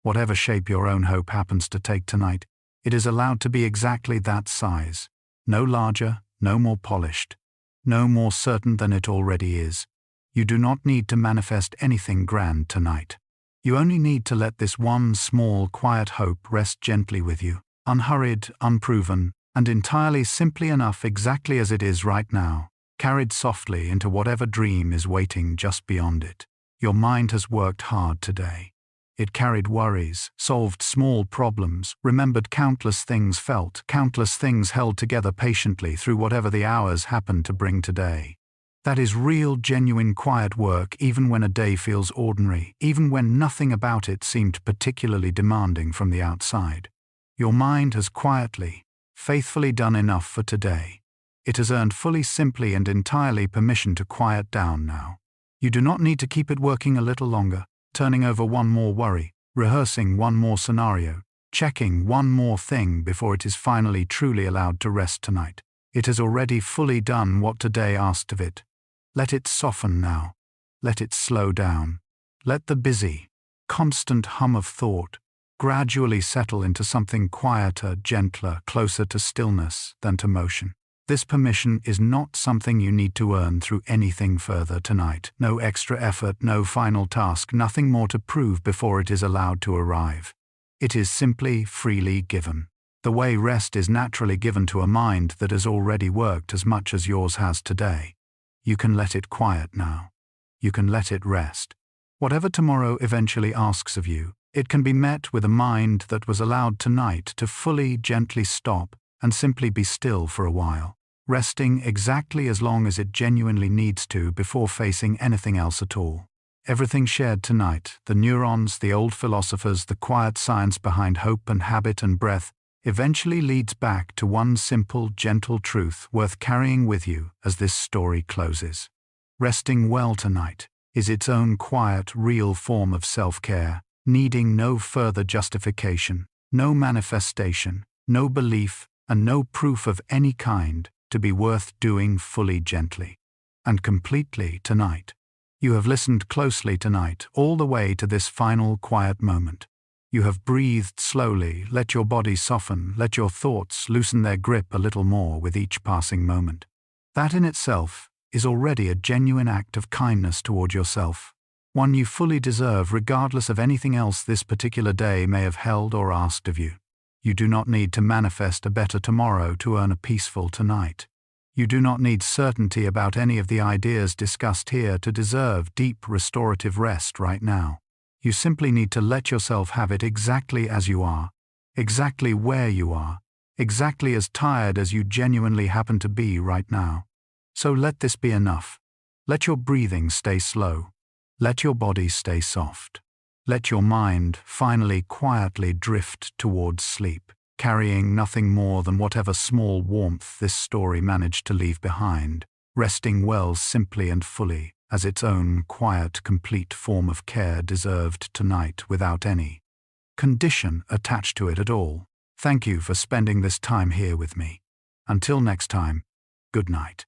Whatever shape your own hope happens to take tonight, it is allowed to be exactly that size. No larger, no more polished, no more certain than it already is. You do not need to manifest anything grand tonight. You only need to let this one small, quiet hope rest gently with you, unhurried, unproven, and entirely simply enough exactly as it is right now, carried softly into whatever dream is waiting just beyond it. Your mind has worked hard today. It carried worries, solved small problems, remembered countless things felt, countless things held together patiently through whatever the hours happened to bring today. That is real, genuine, quiet work even when a day feels ordinary, even when nothing about it seemed particularly demanding from the outside. Your mind has quietly, faithfully done enough for today. It has earned fully, simply, and entirely permission to quiet down now. You do not need to keep it working a little longer, turning over one more worry, rehearsing one more scenario, checking one more thing before it is finally truly allowed to rest tonight. It has already fully done what today asked of it. Let it soften now. Let it slow down. Let the busy, constant hum of thought gradually settle into something quieter, gentler, closer to stillness than to motion. This permission is not something you need to earn through anything further tonight. No extra effort, no final task, nothing more to prove before it is allowed to arrive. It is simply freely given. The way rest is naturally given to a mind that has already worked as much as yours has today. You can let it quiet now. You can let it rest. Whatever tomorrow eventually asks of you, it can be met with a mind that was allowed tonight to fully, gently stop and simply be still for a while, resting exactly as long as it genuinely needs to before facing anything else at all. Everything shared tonight, the neurons, the old philosophers, the quiet science behind hope and habit and breath, eventually leads back to one simple, gentle truth worth carrying with you as this story closes. Resting well tonight is its own quiet, real form of self-care, needing no further justification, no manifestation, no belief, and no proof of any kind to be worth doing fully, gently, and completely tonight. You have listened closely tonight, all the way to this final quiet moment. You have breathed slowly, let your body soften, let your thoughts loosen their grip a little more with each passing moment. That in itself is already a genuine act of kindness toward yourself, one you fully deserve regardless of anything else this particular day may have held or asked of you. You do not need to manifest a better tomorrow to earn a peaceful tonight. You do not need certainty about any of the ideas discussed here to deserve deep restorative rest right now. You simply need to let yourself have it exactly as you are, exactly where you are, exactly as tired as you genuinely happen to be right now. So let this be enough. Let your breathing stay slow. Let your body stay soft. Let your mind finally quietly drift towards sleep, carrying nothing more than whatever small warmth this story managed to leave behind, resting well simply and fully, as its own quiet, complete form of care deserved tonight without any condition attached to it at all. Thank you for spending this time here with me. Until next time, good night.